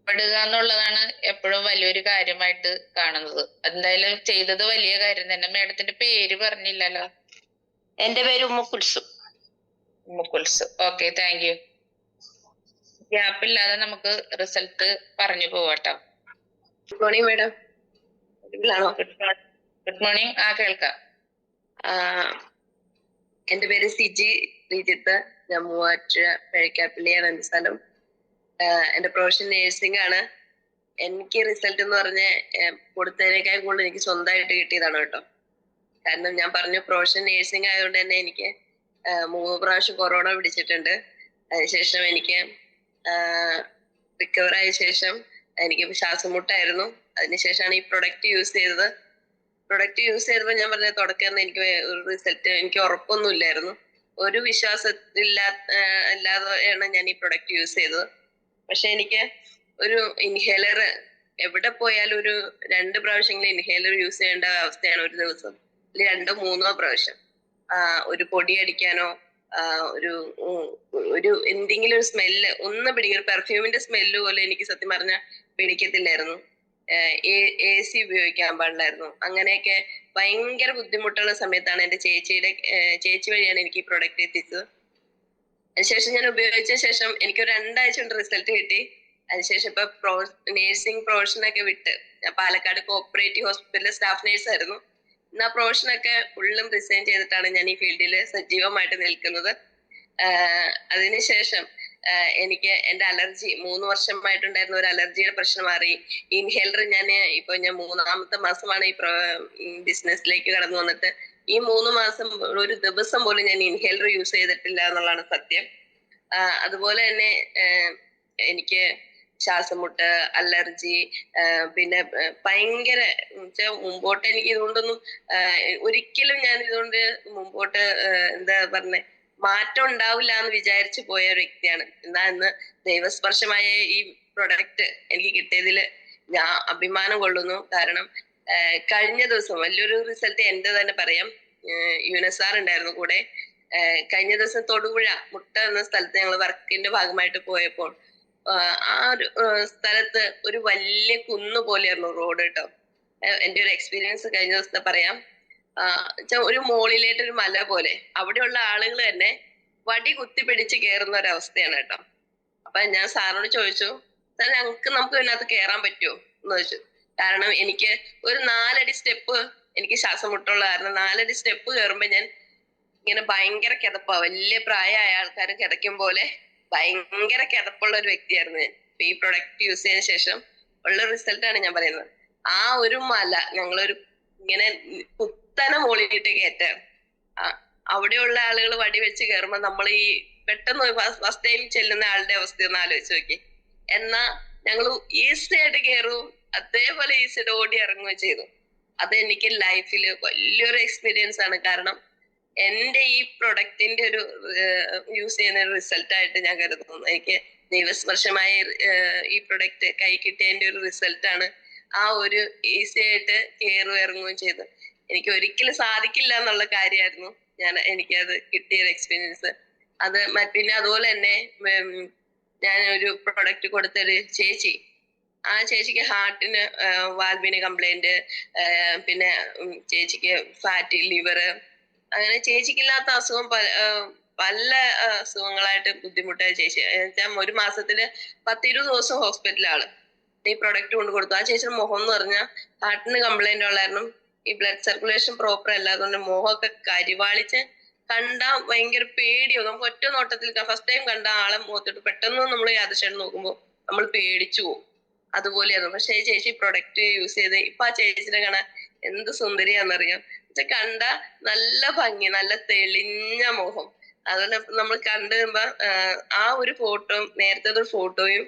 പെടുക എന്നുള്ളതാണ് എപ്പോഴും വലിയൊരു കാര്യമായിട്ട് കാണുന്നത്. എന്തായാലും ചെയ്തത് വലിയ കാര്യം തന്നെ. മേഡത്തിന്റെ പേര് പറഞ്ഞില്ലല്ലോ. എന്റെ പേര് Ummukulsu. Ummukulsu. Okay, thank you. ഗ്യാപ്പില്ലാതെ നമുക്ക് റിസൾട്ട് പറഞ്ഞു പോവാട്ടോ. Good morning madam. ആണോ? Good morning. കേൾക്കാം. എന്റെ പേര് സിജി ശ്രീജിത്ത്. ഞാൻ മൂവാറ്റുപുഴ പഴക്കാപ്പള്ളിയാണ് എന്റെ സ്ഥലം. എന്റെ പ്രൊഫഷൻ നേഴ്സിംഗ് ആണ്. എനിക്ക് റിസൾട്ട് എന്ന് പറഞ്ഞ കൊടുത്തതിനേക്കാൾ കൂടുതൽ എനിക്ക് സ്വന്തമായിട്ട് കിട്ടിയതാണ് കേട്ടോ. കാരണം ഞാൻ പറഞ്ഞു പ്രൊഫഷൻ നേഴ്സിംഗ് ആയതുകൊണ്ട് തന്നെ എനിക്ക് 3 പ്രാവശ്യം കൊറോണ പിടിച്ചിട്ടുണ്ട്. അതിനുശേഷം എനിക്ക് റിക്കവർ ആയ ശേഷം എനിക്ക് ശ്വാസമുട്ടായിരുന്നു. അതിനുശേഷമാണ് ഈ പ്രൊഡക്റ്റ് യൂസ് ചെയ്തത്. പ്രൊഡക്റ്റ് യൂസ് ചെയ്തപ്പോൾ ഞാൻ പറഞ്ഞ തുടക്കം എനിക്ക് ഒരു റിസൾട്ട് എനിക്ക് ഉറപ്പൊന്നും ഇല്ലായിരുന്നു. ഒരു അല്ലാതെയാണ് ഞാൻ ഈ പ്രൊഡക്റ്റ് യൂസ് ചെയ്തത്. പക്ഷെ എനിക്ക് ഒരു ഇൻഹേലർ എവിടെ പോയാലും ഒരു 2 പ്രാവശ്യമെങ്കിലും ഇൻഹേലർ യൂസ് ചെയ്യേണ്ട അവസ്ഥയാണ് ഒരു ദിവസം, അല്ലെങ്കിൽ 2-3 പ്രാവശ്യം. ഒരു പൊടി അടിക്കാനോ ഒരു എന്തെങ്കിലും ഒരു സ്മെല്ല് ഒന്ന് പിടിക്കും, ഒരു പെർഫ്യൂമിന്റെ സ്മെല്ല് പോലെ എനിക്ക് സത്യം പറഞ്ഞാൽ പിടിക്കത്തില്ലായിരുന്നു. AC ഉപയോഗിക്കാൻ പാടില്ലായിരുന്നു. അങ്ങനെയൊക്കെ ഭയങ്കര ബുദ്ധിമുട്ടുള്ള സമയത്താണ് എന്റെ ചേച്ചി വഴിയാണ് എനിക്ക് ഈ പ്രൊഡക്റ്റ് എത്തിച്ചത്. അതിനുശേഷം ഞാൻ ഉപയോഗിച്ച ശേഷം എനിക്കൊരു 2 ആഴ്ച കൊണ്ട് റിസൾട്ട് കിട്ടി. അതിനുശേഷം ഇപ്പൊ നേഴ്സിംഗ് പ്രൊഫഷനൊക്കെ വിട്ട് ഞാൻ പാലക്കാട് കോപ്പറേറ്റീവ് ഹോസ്പിറ്റലിലെ സ്റ്റാഫ് നേഴ്സ് ആയിരുന്നു. ഇന്ന് ആ പ്രൊഫഷനൊക്കെ ഫുള്ളും റിസൈൻ ചെയ്തിട്ടാണ് ഞാൻ ഈ ഫീൽഡിൽ സജീവമായിട്ട് നിൽക്കുന്നത്. അതിനുശേഷം എനിക്ക് എന്റെ അലർജി 3 വർഷമായിട്ടുണ്ടായിരുന്ന ഒരു അലർജിയുടെ പ്രശ്നം മാറി. ഇൻഹേലർ ഞാൻ 3-ാമത്തെ മാസമാണ് ഈ ബിസിനസ്സിലേക്ക് കടന്നു വന്നിട്ട്. ഈ 3 മാസം ഒരു ദിവസം പോലും ഞാൻ ഇൻഹേലർ യൂസ് ചെയ്തിട്ടില്ല എന്നുള്ളതാണ് സത്യം. അതുപോലെ തന്നെ എനിക്ക് ശ്വാസം മുട്ട്, അലർജി, പിന്നെ ഭയങ്കര മുമ്പോട്ട് എനിക്ക് ഇതുകൊണ്ടൊന്നും ഒരിക്കലും ഞാൻ ഇതുകൊണ്ട് മുമ്പോട്ട് എന്താ പറഞ്ഞേ മാറ്റം ഉണ്ടാവില്ല എന്ന് വിചാരിച്ചു പോയ ഒരു വ്യക്തിയാണ്. എന്നാ ഇന്ന് ദൈവസ്പർശമായ ഈ പ്രൊഡക്റ്റ് എനിക്ക് കിട്ടിയതിൽ ഞാൻ അഭിമാനം കൊള്ളുന്നു. കാരണം കഴിഞ്ഞ ദിവസം വലിയൊരു റിസൾട്ട് എന്റെ തന്നെ പറയാം. യുനസാർ ഉണ്ടായിരുന്നു കൂടെ. കഴിഞ്ഞ ദിവസം തൊടുപുഴ മുട്ട എന്ന സ്ഥലത്ത് ഞങ്ങൾ വർക്കിന്റെ ഭാഗമായിട്ട് പോയപ്പോൾ ആ ഒരു സ്ഥലത്ത് ഒരു വലിയ കുന്നു പോലെയായിരുന്നു റോഡ് കേട്ടോ. എന്റെ ഒരു എക്സ്പീരിയൻസ് കഴിഞ്ഞ ദിവസത്തെ പറയാം. ഒരു മോളിലേട്ട് ഒരു മല പോലെ, അവിടെയുള്ള ആളുകൾ തന്നെ വടി കുത്തിപ്പിടിച്ച് കയറുന്ന ഒരവസ്ഥയാണ് കേട്ടോ. അപ്പൊ ഞാൻ സാറിനോട് ചോദിച്ചു, സാർ നമുക്ക് ഇതിനകത്ത് കയറാൻ പറ്റുമോ എന്ന് ചോദിച്ചു. കാരണം എനിക്ക് ഒരു 4 അടി സ്റ്റെപ്പ് എനിക്ക് ശ്വാസം മുട്ടുള്ള കാരണം 4 അടി സ്റ്റെപ്പ് കയറുമ്പോ ഞാൻ ഇങ്ങനെ ഭയങ്കര കിതപ്പാ. വലിയ പ്രായമായ ആൾക്കാർ കിതയ്ക്കും പോലെ ഭയങ്കര കിതപ്പുള്ള ഒരു വ്യക്തിയായിരുന്നു ഞാൻ. ഈ പ്രൊഡക്റ്റ് യൂസ് ചെയ്തതിനു ശേഷം ഉള്ള റിസൾട്ടാണ് ഞാൻ പറയുന്നത്. ആ ഒരു മല ഞങ്ങളൊരു ഇങ്ങനെ കുത്തനെ മോളിലിട്ട് കയറ്റാണ്. അവിടെയുള്ള ആളുകൾ വടി വെച്ച് കയറുമ്പോ നമ്മൾ ഈ പെട്ടെന്ന് ഫസ്റ്റ് ടൈം ചെല്ലുന്ന ആളുടെ അവസ്ഥ ഒന്ന് ആലോചിച്ച് നോക്കി. എന്നാ ഞങ്ങൾ ഈസി ആയിട്ട് കയറും, അതേപോലെ ഈസി ആയിട്ട് ഓടി ഇറങ്ങുകയും ചെയ്തു. അത് എനിക്ക് ലൈഫിൽ വലിയൊരു എക്സ്പീരിയൻസ് ആണ്. കാരണം എന്റെ ഈ പ്രൊഡക്റ്റിന്റെ ഒരു യൂസ് ചെയ്യുന്ന ഒരു റിസൾട്ട് ആയിട്ട് ഞാൻ കരുതുന്നു. എനിക്ക് ദൈവസ്പർശമായ ഈ പ്രൊഡക്റ്റ് കൈ കിട്ടിയതിന്റെ ഒരു റിസൾട്ടാണ്. ആ ഒരു ഈസി ആയിട്ട് കയറുകയും ഇറങ്ങുകയും ചെയ്തു. എനിക്ക് ഒരിക്കലും സാധിക്കില്ല എന്നുള്ള കാര്യമായിരുന്നു എനിക്കത് കിട്ടിയൊരു എക്സ്പീരിയൻസ്. അത് പിന്നെ അതുപോലെ തന്നെ ഞാൻ ഒരു പ്രൊഡക്റ്റ് കൊടുത്തൊരു ചേച്ചി, ആ ചേച്ചിക്ക് ഹാർട്ടിന് വാൽവിന് കംപ്ലൈന്റ്, പിന്നെ ചേച്ചിക്ക് ഫാറ്റി ലിവർ, അങ്ങനെ ചേച്ചിക്കില്ലാത്ത അസുഖം പല അസുഖങ്ങളായിട്ട് ബുദ്ധിമുട്ടായ ചേച്ചി. ഒരു മാസത്തില് 10-20 ദിവസം ഹോസ്പിറ്റലാണ്. ഈ പ്രൊഡക്റ്റ് കൊണ്ട് കൊടുത്തു. ആ ചേച്ചിയുടെ മുഖം എന്ന് പറഞ്ഞാൽ ഹാർട്ടിന് കംപ്ലൈന്റ് ഉള്ളായിരുന്നു. ഈ ബ്ലഡ് സർക്കുലേഷൻ പ്രോപ്പർ അല്ലാതുകൊണ്ട് മുഖമൊക്കെ കരിവാളിച്ച് കണ്ടാ ഭയങ്കര പേടിയോ. നമുക്ക് ഒറ്റ നോട്ടത്തിൽ ഫസ്റ്റ് ടൈം കണ്ട ആളെ മുഖത്തിട്ട് പെട്ടെന്ന് നമ്മൾ യാദൃശ്യം നോക്കുമ്പോൾ നമ്മൾ പേടിച്ചു പോകും. അതുപോലെയായിരുന്നു. പക്ഷെ ഈ ചേച്ചി പ്രൊഡക്റ്റ് യൂസ് ചെയ്ത് ഇപ്പൊ ആ ചേച്ചിനെ കാണാൻ എന്ത് സുന്ദരിയാന്നറിയാം. കണ്ട നല്ല ഭംഗി, നല്ല തെളിഞ്ഞ മുഖം. അതുപോലെ നമ്മൾ കണ്ടുമ്പോ ആ ഒരു ഫോട്ടോ, നേരത്തെ ഒരു ഫോട്ടോയും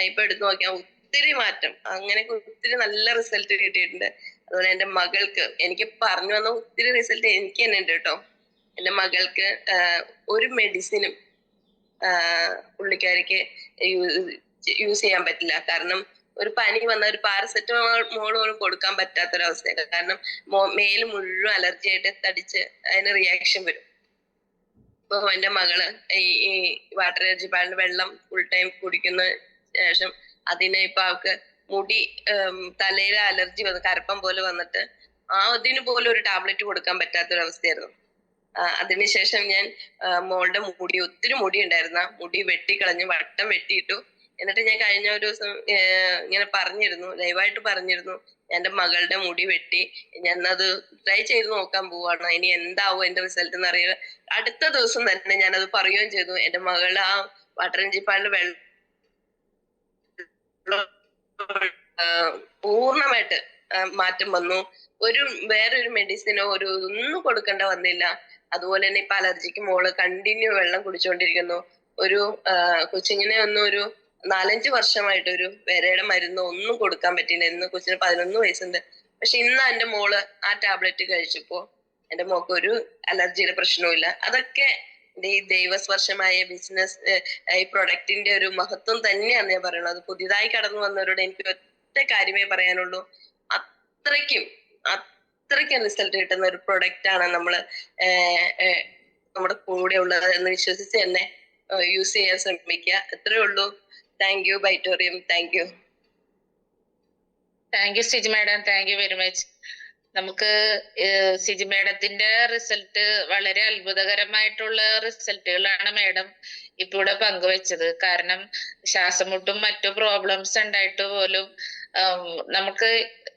ഇപ്പൊ എടുത്തു നോക്കിയാൽ ഒത്തിരി മാറ്റം, അങ്ങനെയൊക്കെ ഒത്തിരി നല്ല റിസൾട്ട് കിട്ടിയിട്ടുണ്ട്. അതുപോലെ എന്റെ മകൾക്ക് എനിക്ക് പറഞ്ഞു വന്ന ഒത്തിരി റിസൾട്ട് എനിക്ക് തന്നെ ഉണ്ട് കേട്ടോ. എന്റെ മകൾക്ക് ഒരു മെഡിസിനും പുള്ളിക്കാരിക്ക് യൂസ് ചെയ്യാൻ പറ്റില്ല. കാരണം ഒരു പനി വന്ന ഒരു പാരസെറ്റമോൾ പോലും കൊടുക്കാൻ പറ്റാത്തൊരവസ്ഥയാണ്. കാരണം മേല് മുഴുവൻ അലർജി ആയിട്ട് തടിച്ച് അതിന് റിയാക്ഷൻ വരും. ഇപ്പൊ എന്റെ മകള് ഈ വാട്ടർ എനർജി പാലിന്റെ വെള്ളം ഫുൾ ടൈം കുടിക്കുന്ന ശേഷം അതിനെ ഇപ്പൊ അവൾക്ക് മുടി തലയിലെ അലർജി വന്ന് കരപ്പം പോലെ വന്നിട്ട് അതിന് പോലും ഒരു ടാബ്ലറ്റ് കൊടുക്കാൻ പറ്റാത്തൊരവസ്ഥയായിരുന്നു. അതിനുശേഷം ഞാൻ മോളുടെ മുടി, ഒത്തിരി മുടി ഉണ്ടായിരുന്ന മുടി വെട്ടിക്കളഞ്ഞു, വട്ടം വെട്ടിയിട്ടു. എന്നിട്ട് ഞാൻ കഴിഞ്ഞ ഒരു ദിവസം ഇങ്ങനെ പറഞ്ഞിരുന്നു, ലൈവായിട്ട് പറഞ്ഞിരുന്നു, എന്റെ മകളുടെ മുടി വെട്ടി ഞാനത് ട്രൈ ചെയ്ത് നോക്കാൻ പോവാണ്, ഇനി എന്താവും എന്റെ റിസൾട്ട് എന്ന് അറിയുക. അടുത്ത ദിവസം തന്നെ ഞാനത് പറയുകയും ചെയ്തു. എന്റെ മകളുടെ ആ വാട്ടർ എനർജി പാലിന്റെ വെള്ളം പൂർണ്ണമായിട്ട് മാറ്റം വന്നു. വേറൊരു മെഡിസിനോ ഒന്നും കൊടുക്കേണ്ട വന്നില്ല. അതുപോലെ തന്നെ ഇപ്പൊ അലർജിക്ക് മോള് കണ്ടിന്യൂ വെള്ളം കുടിച്ചുകൊണ്ടിരിക്കുന്നു. ഒരു കൊച്ചിങ്ങനെ ഒരു 4-5 വർഷമായിട്ട് ഒരു വിരയുടെ മരുന്ന് ഒന്നും കൊടുക്കാൻ പറ്റില്ല. ഇന്ന് കൊച്ചിന് 11 വയസ്സുണ്ട്. പക്ഷെ ഇന്ന് എന്റെ മോള് ആ ടാബ്ലറ്റ് കഴിച്ചപ്പോ എന്റെ മോൾക്ക് ഒരു അലർജിയുടെ പ്രശ്നവും ഇല്ല. അതൊക്കെ ഈ ദൈവസ്പർശമായ ബിസിനസ് ഈ പ്രൊഡക്റ്റിന്റെ ഒരു മഹത്വം തന്നെയാണ് ഞാൻ പറയുന്നത്. അത് പുതിയതായി കടന്നു വന്നവരോട് എനിക്ക് ഒറ്റ കാര്യമേ പറയാനുള്ളൂ, അത്രയ്ക്കും റിസൾട്ട് കിട്ടുന്ന ഒരു പ്രൊഡക്റ്റ് ആണ് നമ്മുടെ കൂടെ ഉള്ളത് എന്ന് വിശ്വസിച്ച് തന്നെ യൂസ് ചെയ്യാൻ ശ്രമിക്കുക. അത്രേ ഉള്ളൂ. Thank you Biotorium. Thank you. Thank you Siji madam. Thank you very much. നമുക്ക് സിജി മാഡത്തിന്റെ റിസൾട്ട് വളരെ അത്ഭുതകരമായിട്ടുള്ള റിസൾട്ടുകളാണ് മാഡം ഇപ്പൊ ഇവിടെ പങ്കുവെച്ചത്. കാരണം ശ്വാസമുട്ടും മറ്റു പ്രോബ്ലംസ് ഉണ്ടായിട്ട് പോലും നമുക്ക്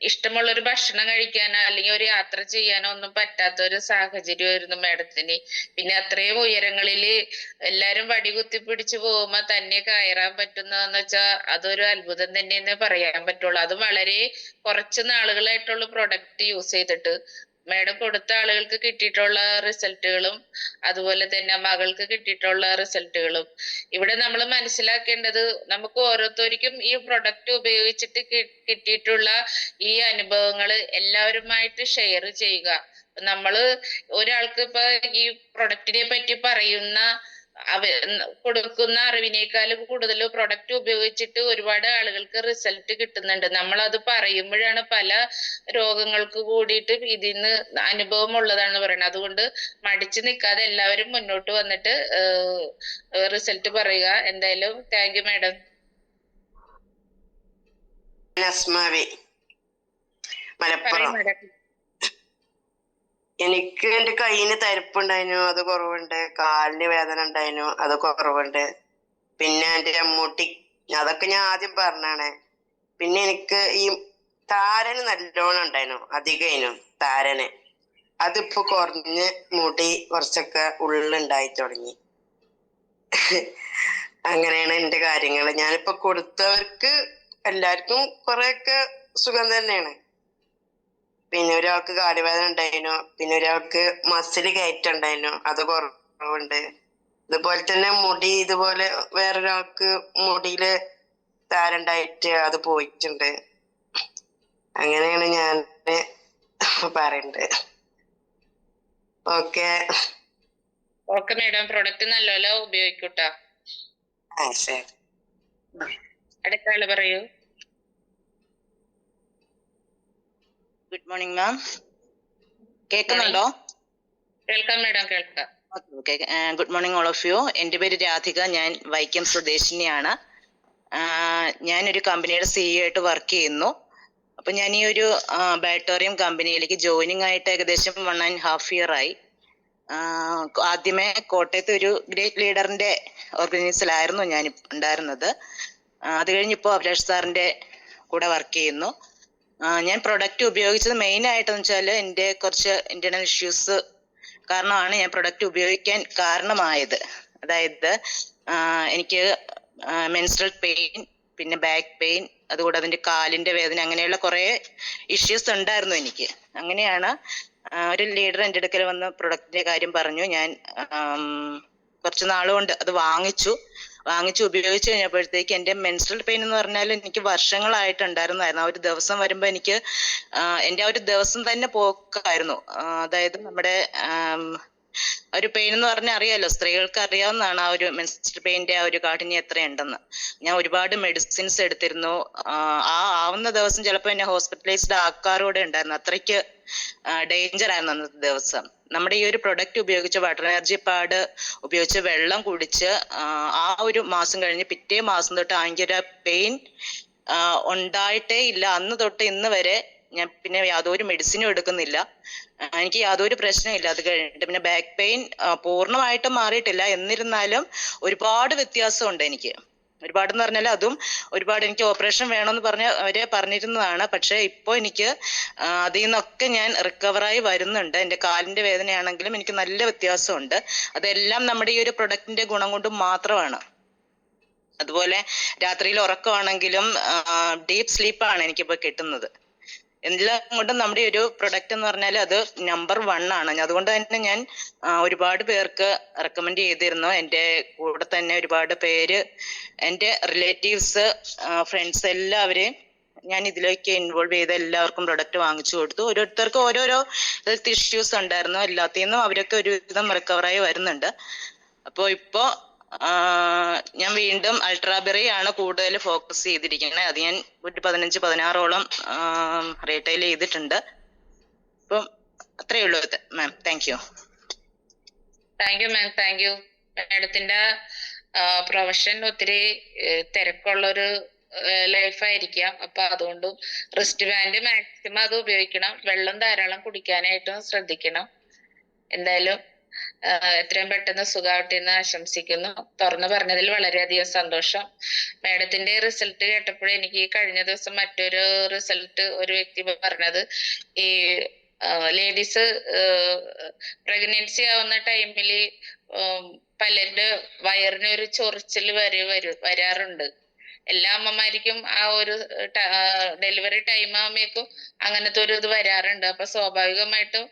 ഇഷ്ടമുള്ള ഒരു ഭക്ഷണം കഴിക്കാനോ അല്ലെങ്കിൽ ഒരു യാത്ര ചെയ്യാനോ ഒന്നും പറ്റാത്ത ഒരു സാഹചര്യമായിരുന്നു മാഡത്തിന്. പിന്നെ അത്രയും ഉയരങ്ങളില് എല്ലാരും വടി കുത്തിപ്പിടിച്ച് പോകുമ്പോ തന്നെ കയറാൻ പറ്റുന്നതെന്ന് വെച്ചാൽ അതൊരു അത്ഭുതം തന്നെയെന്ന് പറയാൻ പറ്റുള്ളൂ. അതും വളരെ കുറച്ച് നാളുകളായിട്ടുള്ള പ്രൊഡക്റ്റ് യൂസ് ചെയ്തിട്ട് മാഡം കൊടുത്ത ആളുകൾക്ക് കിട്ടിയിട്ടുള്ള റിസൾട്ടുകളും അതുപോലെ തന്നെ മകൾക്ക് കിട്ടിയിട്ടുള്ള റിസൾട്ടുകളും. ഇവിടെ നമ്മൾ മനസ്സിലാക്കേണ്ടത് നമുക്ക് ഓരോരുത്തർക്കും ഈ പ്രൊഡക്റ്റ് ഉപയോഗിച്ചിട്ട് കിട്ടിയിട്ടുള്ള ഈ അനുഭവങ്ങൾ എല്ലാവരുമായിട്ട് ഷെയർ ചെയ്യുക. നമ്മള് ഒരാൾക്ക് ഇപ്പൊ ഈ പ്രൊഡക്റ്റിനെ പറ്റി കൊടുക്കുന്ന അറിവിനേക്കാളും കൂടുതൽ പ്രൊഡക്റ്റ് ഉപയോഗിച്ചിട്ട് ഒരുപാട് ആളുകൾക്ക് റിസൾട്ട് കിട്ടുന്നുണ്ട്. നമ്മൾ അത് പറയുമ്പോഴാണ് പല രോഗങ്ങൾക്ക് കൂടിയിട്ട് ഇതിന്ന് അനുഭവം ഉള്ളതാണ് പറയുന്നത്. അതുകൊണ്ട് മടിച്ചു നിൽക്കാതെ എല്ലാവരും മുന്നോട്ട് വന്നിട്ട് റിസൾട്ട് പറയുക. എന്തായാലും thank you madam. Asmabi, Malappuram. എനിക്ക് എന്റെ കയ്യിന് തരിപ്പുണ്ടായിരുന്നു, അത് കുറവുണ്ട്. കാലിന് വേദന ഉണ്ടായിരുന്നു, അത് കുറവുണ്ട്. പിന്നെ എന്റെ അമ്മൂട്ടി, അതൊക്കെ ഞാൻ ആദ്യം പറഞ്ഞാണ്. പിന്നെ എനിക്ക് ഈ താരന് നല്ലോണം ഉണ്ടായിരുന്നു, അധികം താരന്. അതിപ്പോ കുറഞ്ഞ് മുടി കുറച്ചൊക്കെ ഉള്ളുണ്ടായി തുടങ്ങി. അങ്ങനെയാണ് എന്റെ കാര്യങ്ങൾ. ഞാനിപ്പോ കൊടുത്തവർക്ക് എല്ലാവർക്കും കുറെയൊക്കെ സുഖം തന്നെയാണ്. പിന്നെ ഒരാൾക്ക് കാലുവേദന ഉണ്ടായിരുന്നു, പിന്നെ ഒരാൾക്ക് മസിൽ കയറ്റുണ്ടായിരുന്നു, അത് കുറവുണ്ട്. ഇതുപോലെ തന്നെ മുടി, ഇതുപോലെ വേറൊരാൾക്ക് മുടിയില് താരണ്ടായിട്ട് അത് പോയിട്ടുണ്ട്. അങ്ങനെയാണ് ഞാൻ പറയണ്ടത്. ഓക്കെ ഓക്കെ മാഡം, പ്രൊഡക്റ്റ് നല്ലപോലെ ഉപയോഗിക്കൂട്ടാ. ശരി. അടുത്ത ആള് പറയൂ. ഗുഡ് മോർണിംഗ് മാം, കേൾക്കുന്നുണ്ടോ? കേൾക്കാം മാഡം, കേൾക്കാം. Okay, good morning all of you. എൻ്റെ പേര് രാധിക, ഞാൻ വൈക്കം സ്വദേശിനിയാണ്. ഞാനൊരു കമ്പനിയുടെ CEO ആയിട്ട് വർക്ക് ചെയ്യുന്നു. അപ്പൊ ഞാൻ ഈ ഒരു ബാറ്റോറിയം കമ്പനിയിലേക്ക് ജോയിനിങ് ആയിട്ട് ഏകദേശം 1.5 year ആയി. ആദ്യമേ കോട്ടയത്തെ ഒരു ഗ്രേറ്റ് ലീഡറിന്റെ ഓർഗനൈസേഷനിലായിരുന്നു ഞാൻ ഉണ്ടായിരുന്നത്. അത് കഴിഞ്ഞിപ്പോൾ അഭിലാഷ് സാറിന്റെ കൂടെ വർക്ക് ചെയ്യുന്നു. ഞാൻ പ്രൊഡക്റ്റ് ഉപയോഗിച്ചത് മെയിൻ ആയിട്ടെന്ന് വെച്ചാൽ എൻ്റെ കുറച്ച് ഇന്റേണൽ ഇഷ്യൂസ് കാരണമാണ് ഞാൻ പ്രൊഡക്റ്റ് ഉപയോഗിക്കാൻ കാരണമായത്. അതായത് എനിക്ക് മെൻസ്ട്രൽ പെയിൻ, പിന്നെ ബാക്ക് പെയിൻ, അതുകൂടെ അതിന്റെ കാലിന്റെ വേദന, അങ്ങനെയുള്ള കുറെ ഇഷ്യൂസ് ഉണ്ടായിരുന്നു എനിക്ക്. അങ്ങനെയാണ് ഒരു ലീഡർ എൻ്റെ അടുക്കൽ വന്ന് പ്രൊഡക്റ്റിന്റെ കാര്യം പറഞ്ഞു. ഞാൻ കുറച്ച് നാളുകൊണ്ട് അത് വാങ്ങിച്ചു ഉപയോഗിച്ച് കഴിഞ്ഞപ്പോഴത്തേക്ക് എൻ്റെ മെൻസ്ട്രൽ പെയിൻ എന്ന് പറഞ്ഞാൽ എനിക്ക് വർഷങ്ങളായിട്ടുണ്ടായിരുന്നായിരുന്നു. ആ ഒരു ദിവസം വരുമ്പോൾ എനിക്ക് എൻ്റെ ആ ഒരു ദിവസം തന്നെ പോക്കായിരുന്നു. അതായത് നമ്മുടെ ഒരു പെയിൻ എന്ന് പറഞ്ഞാൽ അറിയാലോ, സ്ത്രീകൾക്ക് അറിയാവുന്നതാണ് ആ ഒരു മെൻസ്ട്രൽ പെയിന്റെ ആ ഒരു കാഠിന്യം എത്രയുണ്ടെന്ന്. ഞാൻ ഒരുപാട് മെഡിസിൻസ് എടുത്തിരുന്നു. ആവുന്ന ദിവസം ചിലപ്പോൾ എന്നെ ഹോസ്പിറ്റലൈസ്ഡ് ആക്കാറൂടെ ഉണ്ടായിരുന്നു. അത്രയ്ക്ക് ഡേഞ്ചർ ആയിരുന്നു അന്നത്തെ ദിവസം. നമ്മുടെ ഈ ഒരു പ്രൊഡക്റ്റ് ഉപയോഗിച്ച് വാട്ടർ എനർജി പാഡ് ഉപയോഗിച്ച് വെള്ളം കുടിച്ച് ആ ഒരു മാസം കഴിഞ്ഞ് പിറ്റേ മാസം തൊട്ട് ഭയങ്കര പെയിൻ ഉണ്ടായിട്ടേ ഇല്ല. അന്ന് തൊട്ട് ഇന്ന് വരെ ഞാൻ പിന്നെ യാതൊരു മെഡിസിനും എടുക്കുന്നില്ല. എനിക്ക് യാതൊരു പ്രശ്നമില്ല. അത് കഴിഞ്ഞിട്ട് പിന്നെ ബാക്ക് പെയിൻ പൂർണ്ണമായിട്ടും മാറിയിട്ടില്ല, എന്നിരുന്നാലും ഒരുപാട് വ്യത്യാസമുണ്ട് എനിക്ക്. ഒരുപാടെന്ന് പറഞ്ഞാൽ അതും ഒരുപാട് എനിക്ക് ഓപ്പറേഷൻ വേണമെന്ന് അവരെ പറഞ്ഞിരുന്നതാണ്. പക്ഷെ ഇപ്പോൾ എനിക്ക് അതിൽ നിന്നൊക്കെ ഞാൻ റിക്കവറായി വരുന്നുണ്ട്. എൻ്റെ കാലിന്റെ വേദനയാണെങ്കിലും എനിക്ക് നല്ല വ്യത്യാസമുണ്ട്. അതെല്ലാം നമ്മുടെ ഈ ഒരു പ്രൊഡക്റ്റിന്റെ ഗുണം കൊണ്ട് മാത്രമാണ്. അതുപോലെ രാത്രിയിൽ ഉറക്കമാണെങ്കിലും ഡീപ്പ് സ്ലീപ്പാണ് എനിക്കിപ്പോൾ കിട്ടുന്നത്. എല്ലാം കൊണ്ടും നമ്മുടെ ഒരു പ്രൊഡക്റ്റ് എന്ന് പറഞ്ഞാൽ അത് നമ്പർ 1 ആണ്. അതുകൊണ്ട് തന്നെ ഞാൻ ഒരുപാട് പേർക്ക് റെക്കമെൻഡ് ചെയ്തിരുന്നു. എൻ്റെ കൂടെ തന്നെ ഒരുപാട് പേര്, എൻ്റെ റിലേറ്റീവ്സ്, ഫ്രണ്ട്സ് എല്ലാവരെയും ഞാൻ ഇതിലേക്ക് ഇൻവോൾവ് ചെയ്ത് എല്ലാവർക്കും പ്രൊഡക്റ്റ് വാങ്ങിച്ചു കൊടുത്തു. ഓരോരുത്തർക്കും ഓരോരോ ഹെൽത്ത് ഇഷ്യൂസ് ഉണ്ടായിരുന്നു. എല്ലാത്തിൽ നിന്നും അവരൊക്കെ ഒരുവിധം റിക്കവറായി വരുന്നുണ്ട്. അപ്പോൾ ഇപ്പോൾ ഞാൻ വീണ്ടും അൾട്രാബെറി ആണ് കൂടുതൽ ഫോക്കസ് ചെയ്തിരിക്കുന്നത്. അത് ഞാൻ ഒരു 15-16ഓളം റീറ്റെയിൽ ചെയ്തിട്ടുണ്ട്. അപ്പം അത്രയേ ഉള്ളൂ ma'am. Thank you. Thank you ma'am, thank you. മാഡത്തിന്റെ പ്രൊഫഷൻ ഒത്തിരി തിരക്കുള്ളൊരു ലൈഫായിരിക്കാം. അപ്പൊ അതുകൊണ്ടും റിസ്റ്റ് ബാൻഡ് മാക്സിമം അത് ഉപയോഗിക്കണം. വെള്ളം ധാരാളം കുടിക്കാനായിട്ടും ശ്രദ്ധിക്കണം. എന്തായാലും എത്രയും പെട്ടെന്ന് സുഖമാവട്ടെ എന്ന് ആശംസിക്കുന്നു. തുറന്നു പറഞ്ഞതിൽ വളരെയധികം സന്തോഷം. മാഡത്തിന്റെ റിസൾട്ട് കേട്ടപ്പോഴേ എനിക്ക് കഴിഞ്ഞ ദിവസം മറ്റൊരു റിസൾട്ട് ഒരു വ്യക്തി പറഞ്ഞത്, ഈ ലേഡീസ് പ്രഗ്നൻസി ആവുന്ന ടൈമില് പലരുടെ വയറിന് ഒരു ചൊറിച്ചിൽ വരാറുണ്ട്. എല്ലാ അമ്മമാർക്കും ആ ഒരു ഡെലിവറി ടൈം ആകുമ്പോഴേക്കും അങ്ങനത്തെ ഒരു ഇത് വരാറുണ്ട്. അപ്പൊ സ്വാഭാവികമായിട്ടും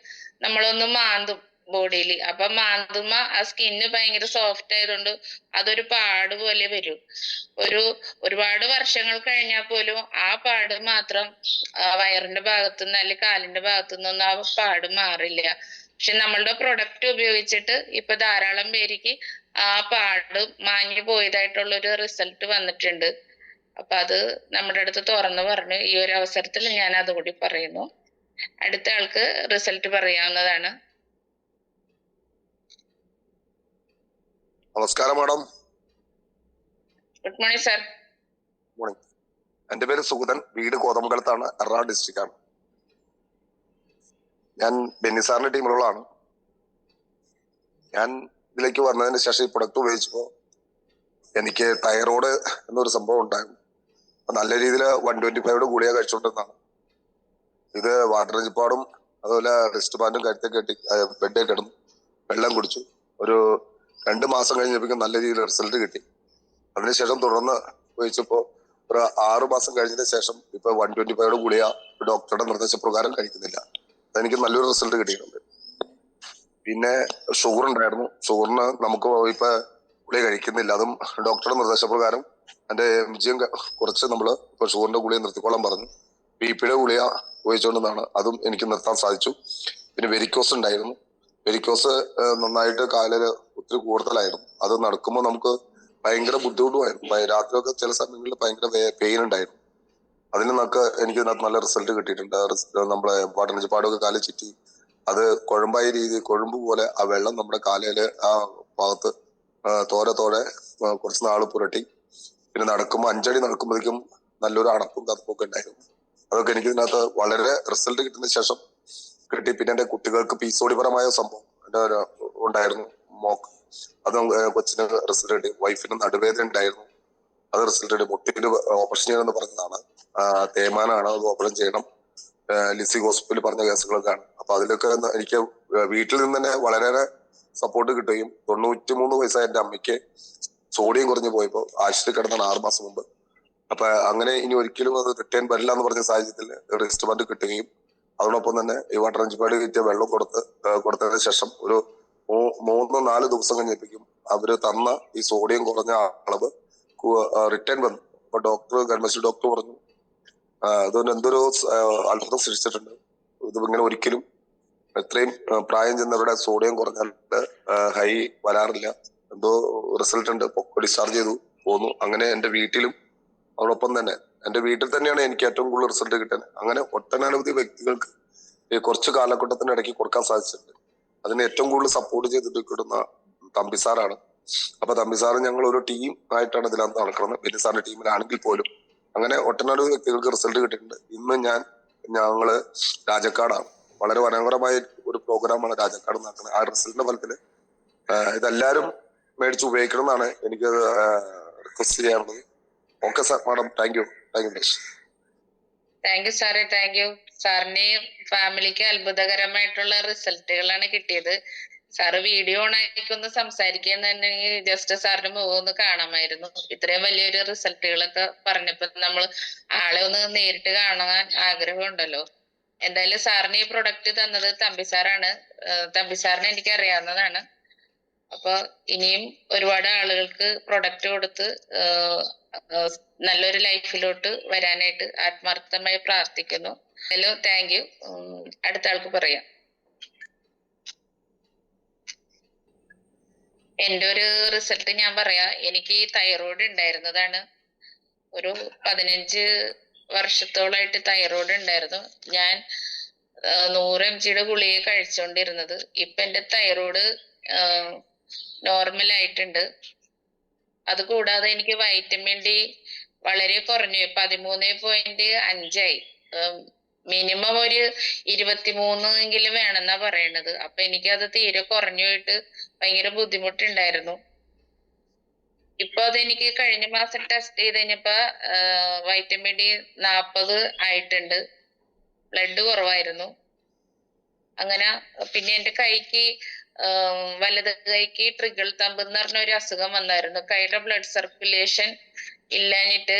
നമ്മളൊന്ന് മാന്തും ബോഡിയിൽ. അപ്പൊ മാന്തുമ്പോ ആ സ്കിന്ന് ഭയങ്കര സോഫ്റ്റ് ആയതുകൊണ്ട് അതൊരു പാട് പോലെ വരും. ഒരുപാട് വർഷങ്ങൾ കഴിഞ്ഞാൽ പോലും ആ പാട് മാത്രം വയറിന്റെ ഭാഗത്തുനിന്ന് അല്ലെങ്കിൽ കാലിന്റെ ഭാഗത്തുനിന്നൊന്നും ആ പാട് മാറില്ല. പക്ഷെ നമ്മളുടെ പ്രൊഡക്റ്റ് ഉപയോഗിച്ചിട്ട് ഇപ്പൊ ധാരാളം പേർക്ക് ആ പാട് മാഞ്ഞു പോയതായിട്ടുള്ള ഒരു റിസൾട്ട് വന്നിട്ടുണ്ട്. അപ്പൊ അത് നമ്മുടെ അടുത്ത് തുറന്നു പറഞ്ഞു. ഈ ഒരു അവസരത്തിൽ ഞാൻ അതുകൂടി പറയുന്നു. അടുത്ത ആൾക്ക് റിസൾട്ട് പറയാവുന്നതാണ്. നമസ്കാരം madam. Good morning sir. Morning. എന്റെ പേര് സുഗതൻ, വീട് കോതമംഗലത്താണ്, എറണാകുളം ഡിസ്ട്രിക്റ്റ് ആണ്. ഞാൻ ബെന്നി സാറിന്റെ ടീമിലുള്ളതാണ്. ഞാൻ ഇതിലേക്ക് വന്നതിന് ശേഷം ഈ പ്രൊഡക്റ്റ് ഉപയോഗിച്ചപ്പോ എനിക്ക് തൈറോയ്ഡ് എന്നൊരു സംഭവം ഉണ്ടായിരുന്നു. നല്ല രീതിയിൽ 125 ഗുളിക കഴിച്ചുകൊണ്ടിരുന്നതാണ്. ഇത് വാട്ടർ ജിപ്പാടും അതുപോലെ റിസ്റ്റ് ബാൻഡും കഴുത്തെ കെട്ടി ബെഡേ കിടന്നു, വെള്ളം കുടിച്ചു. ഒരു 2 മാസം കഴിഞ്ഞപ്പോഴേക്കും നല്ല രീതിയിൽ റിസൾട്ട് കിട്ടി. അതിനുശേഷം തുടർന്ന് ഉപയോഗിച്ചപ്പോ ഒരു 6 മാസം കഴിഞ്ഞതിന് ശേഷം ഇപ്പൊ 125 ഗുളിക ഡോക്ടറുടെ നിർദ്ദേശപ്രകാരം കഴിക്കുന്നില്ല. അതെനിക്ക് നല്ലൊരു റിസൾട്ട് കിട്ടിയിട്ടുണ്ട്. പിന്നെ ഷുഗർ ഉണ്ടായിരുന്നു. ഷുഗറിന് നമുക്ക് ഇപ്പൊ ഗുളിക കഴിക്കുന്നില്ല. അതും ഡോക്ടറുടെ നിർദ്ദേശപ്രകാരം എന്റെ വിജയം കുറച്ച് നമ്മള് ഇപ്പൊ ഷുഗറിന്റെ ഗുളിക നിർത്തിക്കോളാൻ പറഞ്ഞു. ബിപിയുടെ ഗുളിക ഉപയോഗിച്ചുകൊണ്ടെന്നാണ്, അതും എനിക്ക് നിർത്താൻ സാധിച്ചു. പിന്നെ വെരിക്കോസ് ഉണ്ടായിരുന്നു. വെരിക്കോസ് നന്നായിട്ട് കാലില് ഒത്തിരി കൂടുതലായിരുന്നു. അത് നടക്കുമ്പോൾ നമുക്ക് ഭയങ്കര ബുദ്ധിമുട്ടുമായിരുന്നു. രാത്രിയൊക്കെ ചില സമയങ്ങളിൽ ഭയങ്കര പെയിൻ ഉണ്ടായിരുന്നു. അതിൽ നിന്നൊക്കെ എനിക്ക് നല്ല റിസൾട്ട് കിട്ടിയിട്ടുണ്ട്. നമ്മളെ വാട്ടർ പാടൊക്കെ കാലിൽ ചുറ്റി അത് കുഴമ്പായ രീതി, കൊഴുമ്പ് പോലെ ആ വെള്ളം നമ്മുടെ കാലയില് ആ ഭാഗത്ത് തോരെ കുറച്ച് നാള് പുരട്ടി. പിന്നെ നടക്കുമ്പോൾ 5 അടി നടക്കുമ്പോഴേക്കും നല്ലൊരു അടപ്പും കതപ്പൊക്കെ ഉണ്ടായിരുന്നു. അതൊക്കെ എനിക്ക് ഇതിനകത്ത് വളരെ റിസൾട്ട് കിട്ടുന്ന ശേഷം കിട്ടി. പിന്നെ എന്റെ കുട്ടികൾക്ക് പീസോടിപരമായ സംഭവം ഉണ്ടായിരുന്നു, മോക്ക്. അത് കൊച്ചിന് റിസൾട്ട് കിട്ടി. വൈഫിന് നടുവേദന ഉണ്ടായിരുന്നു, അത് റിസൾട്ട് കിട്ടി. മുട്ടിന് ഓപ്പറേഷൻ ചെയ്യണമെന്ന് പറഞ്ഞതാണ്. തേയ്മാനാണ്, അത് ഓപ്പറേഷൻ ചെയ്യണം. ലിസി ഹോസ്പിറ്റലിൽ പറഞ്ഞ കേസുകളൊക്കെയാണ്. അപ്പൊ അതിലൊക്കെ എനിക്ക് വീട്ടിൽ നിന്ന് തന്നെ വളരെയേറെ സപ്പോർട്ട് കിട്ടുകയും 93 വയസ്സായ എന്റെ അമ്മയ്ക്ക് സോഡിയം കുറഞ്ഞു പോയപ്പോ ആശുപത്രി കിടന്നാണ് 6 മാസം മുമ്പ്. അപ്പൊ അങ്ങനെ ഇനി ഒരിക്കലും അത് റിട്ടേൺ വരില്ല എന്ന് പറഞ്ഞ സാഹചര്യത്തിൽ റിസ്റ്റ് ബാൻഡ് കിട്ടുകയും അതോടൊപ്പം തന്നെ ഈ വാട്ടർ അഞ്ചുപാട് കിട്ടിയ വെള്ളം കൊടുത്തതിന് ശേഷം ഒരു 3-4 ദിവസം കഴിഞ്ഞപ്പോഴേക്കും അവര് തന്ന ഈ സോഡിയം കുറഞ്ഞ അളവ് റിട്ടേൺ വന്നു. അപ്പൊ ഗവൺമെന്റ് ഡോക്ടർ പറഞ്ഞു അതുകൊണ്ട് എന്തൊരു അത്ഭുതം സൃഷ്ടിച്ചിട്ടുണ്ട്. ഇത് ഇങ്ങനെ ഒരിക്കലും എത്രയും പ്രായം ചെന്നവരുടെ സോഡിയം കുറഞ്ഞാൽ ഹൈ വരാറില്ല, എന്തോ റിസൾട്ട് ഉണ്ട്. ഡിസ്ചാർജ് ചെയ്തു പോന്നു. അങ്ങനെ എന്റെ വീട്ടിലും അതോടൊപ്പം തന്നെ എന്റെ വീട്ടിൽ തന്നെയാണ് എനിക്ക് ഏറ്റവും കൂടുതൽ റിസൾട്ട് കിട്ടാൻ. അങ്ങനെ ഒട്ടനവധി വ്യക്തികൾക്ക് ഈ കുറച്ച് കാലഘട്ടത്തിന് ഇടയ്ക്ക് കൊടുക്കാൻ സാധിച്ചിട്ടുണ്ട്. അതിന് ഏറ്റവും കൂടുതൽ സപ്പോർട്ട് ചെയ്തിട്ട് കിട്ടുന്ന തമ്പിസാറാണ്. അപ്പൊ തമ്പിസാറ് ഞങ്ങൾ ഒരു ടീം ആയിട്ടാണ് ഇതിനകത്ത് നടക്കുന്നത്. ബെന്നി സാറിന്റെ ടീമിലാണെങ്കിൽ പോലും അങ്ങനെ ഒട്ടനവധി വ്യക്തികൾക്ക് റിസൾട്ട് കിട്ടിയിട്ടുണ്ട്. ഇന്ന് ഞങ്ങള് രാജക്കാടാണ്. വളരെ മനോഹരമായ ഒരു പ്രോഗ്രാമാണ് രാജക്കാട് നടക്കുന്നത്. ആ റിസൾട്ടിന്റെ ഫലത്തില് ഇതെല്ലാരും മേടിച്ച് ഉപയോഗിക്കണം എന്നാണ് എനിക്ക് റിക്വസ്റ്റ് ചെയ്യാറുള്ളത്. Okay sir, madam, thank you. Thank you സാറേ, താങ്ക് യു. സാറിന്റെയും ഫാമിലിക്ക് അത്ഭുതകരമായിട്ടുള്ള റിസൾട്ടുകളാണ് കിട്ടിയത്. സാറ് വീഡിയോ ഓൺ ആയിക്കൊന്ന് സംസാരിക്കുന്നുണ്ടെങ്കിൽ ജസ്റ്റ് സാറിന്റെ മുഖം ഒന്ന് കാണാമായിരുന്നു. ഇത്രയും വലിയൊരു റിസൾട്ടുകളൊക്കെ പറഞ്ഞപ്പോ നമ്മൾ ആളെ ഒന്ന് നേരിട്ട് കാണാൻ ആഗ്രഹമുണ്ടല്ലോ. എന്തായാലും സാറിന് ഈ പ്രൊഡക്റ്റ് തന്നത് തമ്പിസാറാണ്. തമ്പിസാറിനെ എനിക്ക് അറിയാവുന്നതാണ്. അപ്പൊ ഇനിയും ഒരുപാട് ആളുകൾക്ക് പ്രൊഡക്റ്റ് കൊടുത്ത് നല്ലൊരു ലൈഫിലോട്ട് വരാനായിട്ട് ആത്മാർത്ഥമായി പ്രാർത്ഥിക്കുന്നു. Hello, thank you. അടുത്ത ആൾക്ക് പറയാം. എന്റെ ഒരു റിസൾട്ട് ഞാൻ പറയാം. എനിക്ക് തൈറോയ്ഡ് ഉണ്ടായിരുന്നതാണ്. ഒരു 15 വർഷത്തോളായിട്ട് തൈറോയ്ഡ് ഉണ്ടായിരുന്നു. ഞാൻ 100 mg ഗുളിക കഴിച്ചുകൊണ്ടിരുന്നത്. ഇപ്പൊ എന്റെ തൈറോയ്ഡ് നോർമൽ ആയിട്ടുണ്ട്. അത് കൂടാതെ എനിക്ക് വൈറ്റമിൻ ഡി വളരെ കുറഞ്ഞു, 13.5 ആയി. മിനിമം ഒരു 23 എങ്കിലും വേണമെന്നാ പറയണത്. അപ്പൊ എനിക്കത് തീരെ കുറഞ്ഞു പോയിട്ട് ഭയങ്കര ബുദ്ധിമുട്ടുണ്ടായിരുന്നു. ഇപ്പൊ അതെനിക്ക് കഴിഞ്ഞ മാസം ടെസ്റ്റ് ചെയ്ത് കഴിഞ്ഞപ്പോ വൈറ്റമിൻ ഡി 40 ആയിട്ടുണ്ട്. ബ്ലഡ് കുറവായിരുന്നു. അങ്ങനെ പിന്നെ എന്റെ കൈക്ക് വലത് കൈക്ക് ട്രിഗിൾ തമ്പ് എന്ന് പറഞ്ഞ ഒരു അസുഖം വന്നായിരുന്നു. കൈയുടെ ബ്ലഡ് സർക്കുലേഷൻ ഇല്ലാഞ്ഞിട്ട്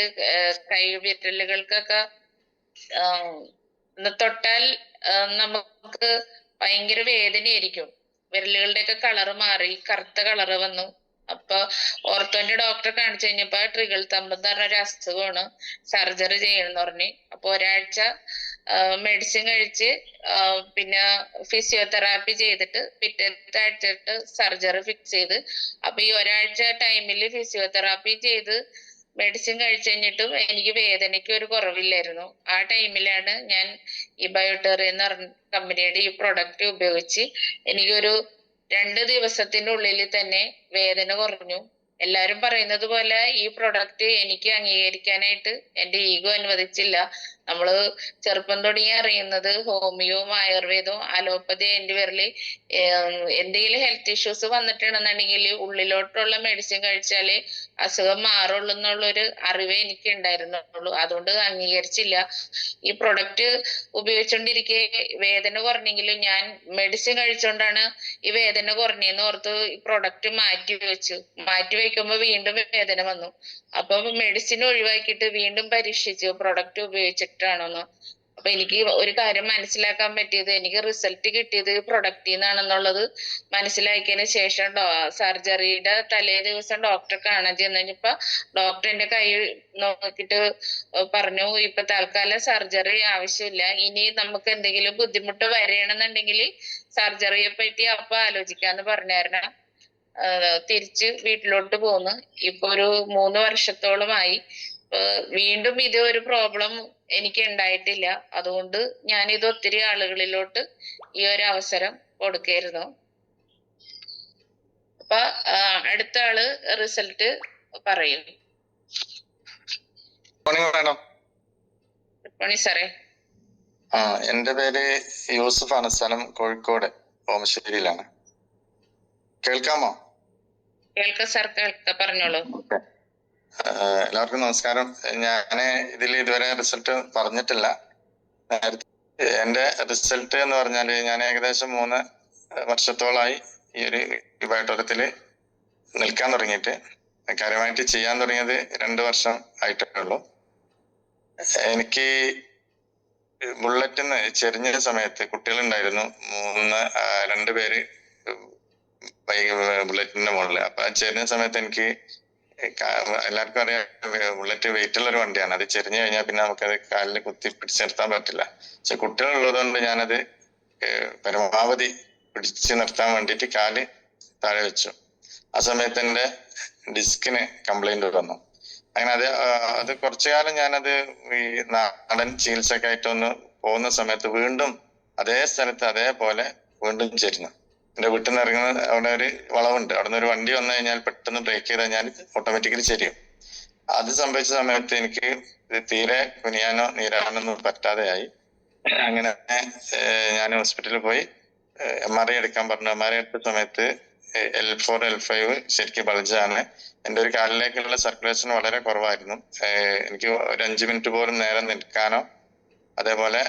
കൈ വിരലുകൾക്കൊക്കെ ഒന്ന് തൊട്ടാൽ നമുക്ക് ഭയങ്കര വേദനയായിരിക്കും. വിരലുകളുടെയൊക്കെ കളറ് മാറി കറുത്ത കളറ് വന്നു. അപ്പൊ ഓർത്തോന്റെ ഡോക്ടറെ കാണിച്ചു കഴിഞ്ഞപ്പോ ട്രിഗിൾ തമ്പ് എന്ന് പറഞ്ഞ ഒരു അസുഖമാണ്, സർജറി ചെയ്യണമെന്ന് പറഞ്ഞ്. അപ്പൊ ഒരാഴ്ച മെഡിസിൻ കഴിച്ച് പിന്നെ ഫിസിയോതെറാപ്പി ചെയ്തിട്ട് പിറ്റത്തെ ആഴ്ച സർജറി ഫിക്സ് ചെയ്ത്. അപ്പൊ ഈ ഒരാഴ്ച ടൈമില് ഫിസിയോതെറാപ്പി ചെയ്ത് മെഡിസിൻ കഴിച്ചു കഴിഞ്ഞിട്ടും എനിക്ക് വേദനയ്ക്ക് ഒരു കുറവില്ലായിരുന്നു. ആ ടൈമിലാണ് ഞാൻ ഈ ബയോടെറി എന്ന് പറഞ്ഞ കമ്പനിയുടെ ഈ പ്രൊഡക്റ്റ് ഉപയോഗിച്ച് എനിക്കൊരു 2 ദിവസത്തിനുള്ളിൽ തന്നെ വേദന കുറഞ്ഞു. എല്ലാരും പറയുന്നത് പോലെ ഈ പ്രൊഡക്റ്റ് എനിക്ക് അംഗീകരിക്കാനായിട്ട് എന്റെ ഈഗോ അനുവദിച്ചില്ല. നമ്മള് ചെറുപ്പം തുടങ്ങി അറിയുന്നത് ഹോമിയോവും ആയുർവേദവും അലോപ്പതി അതിന്റെ പേരിൽ എന്തെങ്കിലും ഹെൽത്ത് ഇഷ്യൂസ് വന്നിട്ടുണ്ടെന്നുണ്ടെങ്കിൽ ഉള്ളിലോട്ടുള്ള മെഡിസിൻ കഴിച്ചാല് അസുഖം മാറുള്ളൂ എന്നുള്ളൊരു അറിവേ എനിക്ക് ഉണ്ടായിരുന്നുള്ളൂ. അതുകൊണ്ട് അംഗീകരിച്ചില്ല. ഈ പ്രൊഡക്റ്റ് ഉപയോഗിച്ചോണ്ടിരിക്കെ വേദന കുറഞ്ഞെങ്കിലും ഞാൻ മെഡിസിൻ കഴിച്ചോണ്ടാണ് ഈ വേദന കുറഞ്ഞെന്ന് ഓർത്ത് ഈ പ്രൊഡക്റ്റ് മാറ്റി വെക്കുമ്പോ വീണ്ടും വേദന വന്നു. അപ്പൊ മെഡിസിൻ ഒഴിവാക്കിയിട്ട് വീണ്ടും പരീക്ഷിച്ചു പ്രൊഡക്റ്റ് ഉപയോഗിച്ചിട്ടാണോന്ന്. അപ്പൊ എനിക്ക് ഒരു കാര്യം മനസ്സിലാക്കാൻ പറ്റിയത്, എനിക്ക് റിസൾട്ട് കിട്ടിയത് പ്രൊഡക്റ്റിൽ നിന്നാണെന്നുള്ളത് മനസ്സിലാക്കിയതിന് ശേഷം സർജറിയുടെ തലേ ദിവസം ഡോക്ടറെ കാണാൻ ചെന്ന് കഴിഞ്ഞപ്പോ ഡോക്ടർ എന്റെ കൈ നോക്കിയിട്ട് പറഞ്ഞു, ഇപ്പൊ തൽക്കാലം സർജറി ആവശ്യമില്ല, ഇനി നമുക്ക് എന്തെങ്കിലും ബുദ്ധിമുട്ട് വരണമെന്നുണ്ടെങ്കിൽ സർജറിയെ പറ്റി അപ്പൊ ആലോചിക്കാന്ന് പറഞ്ഞായിരുന്നു. തിരിച്ച് വീട്ടിലോട്ട് പോന്ന്. ഇപ്പൊ ഒരു 3 വർഷത്തോളമായി. വീണ്ടും ഇത് ഒരു പ്രോബ്ലം എനിക്ക് ഉണ്ടായിട്ടില്ല. അതുകൊണ്ട് ഞാൻ ഇത് ഒത്തിരി ആളുകളിലോട്ട് ഈ ഒരു അവസരം കൊടുക്കായിരുന്നു. അപ്പൊ അടുത്ത ആള് റിസൾട്ട് പറയും. ഗുഡ് മോർണിംഗ് സാറേ. എന്റെ പേര് യൂസുഫ് ആണ്, സ്ഥലം കോഴിക്കോട് ഓമശ്ശേരിയിലാണ്. കേൾക്കാമോ? കേൾക്കാം സാർ, കേൾക്കാം, പറഞ്ഞോളൂ. എല്ലാവർക്കും നമസ്കാരം. ഞാന് ഇതിൽ ഇതുവരെ റിസൾട്ട് പറഞ്ഞിട്ടില്ല. എന്റെ റിസൾട്ട് എന്ന് പറഞ്ഞാല് ഞാൻ ഏകദേശം 3 വർഷത്തോളായി ഈ ഒരു ബയോടെറത്തില് നിൽക്കാൻ തുടങ്ങിയിട്ട്. കാര്യമായിട്ട് ചെയ്യാൻ തുടങ്ങിയത് 2 വർഷം ആയിട്ടേ ഉള്ളൂ. എനിക്ക് ബുള്ളറ്റിന്ന് ചെരിഞ്ഞ സമയത്ത് കുട്ടികളുണ്ടായിരുന്നു, 2 പേര് ബുള്ളറ്റിന്റെ മുകളിൽ. അപ്പൊ ആ ചെരിഞ്ഞ സമയത്ത് എനിക്ക് എല്ലാവർക്കും അറിയാം ബുള്ളറ്റ് വെയിറ്റ് ഉള്ള ഒരു വണ്ടിയാണ്. അത് ചെരിഞ്ഞു കഴിഞ്ഞാൽ പിന്നെ നമുക്കത് കാലിൽ കുത്തി പിടിച്ചു നിർത്താൻ പറ്റില്ല. പക്ഷെ കുട്ടികളുള്ളത് കൊണ്ട് ഞാനത് പരമാവധി പിടിച്ചു നിർത്താൻ വേണ്ടിയിട്ട് കാല് താഴെ വെച്ചു. ആ സമയത്ത് എന്റെ ഡിസ്കിന് കംപ്ലൈന്റ് വന്നു. അങ്ങനെ അത് കുറച്ചു കാലം ഞാനത് ഈ നാടൻ ചികിത്സയൊക്കെ ആയിട്ടൊന്ന് പോകുന്ന സമയത്ത് വീണ്ടും അതേ സ്ഥലത്ത് അതേപോലെ വീണ്ടും ചെരിഞ്ഞു. എന്റെ വീട്ടിൽ നിന്ന് ഇറങ്ങുന്ന അവിടെ ഒരു വളവുണ്ട്, അവിടെ നിന്ന് ഒരു വണ്ടി വന്നു കഴിഞ്ഞാൽ പെട്ടെന്ന് ബ്രേക്ക് ചെയ്ത് കഴിഞ്ഞാൽ ഓട്ടോമാറ്റിക്കലി ചെരിയും. അത് സംഭവിച്ച സമയത്ത് എനിക്ക് തീരെ കുനിയാനോ നീരാനോ പറ്റാതെയായി. അങ്ങനെ ഞാൻ ഹോസ്പിറ്റലിൽ പോയി MRI എടുക്കാൻ പറഞ്ഞു. MRI എടുത്ത സമയത്ത് L4 L5 ശരിക്കും ബൾജാണ്. എന്റെ ഒരു കാലിലേക്കുള്ള സർക്കുലേഷൻ വളരെ കുറവായിരുന്നു. എനിക്ക് ഒരു 5 മിനിറ്റ് പോലും നേരം നിൽക്കാനോ, അതേപോലെ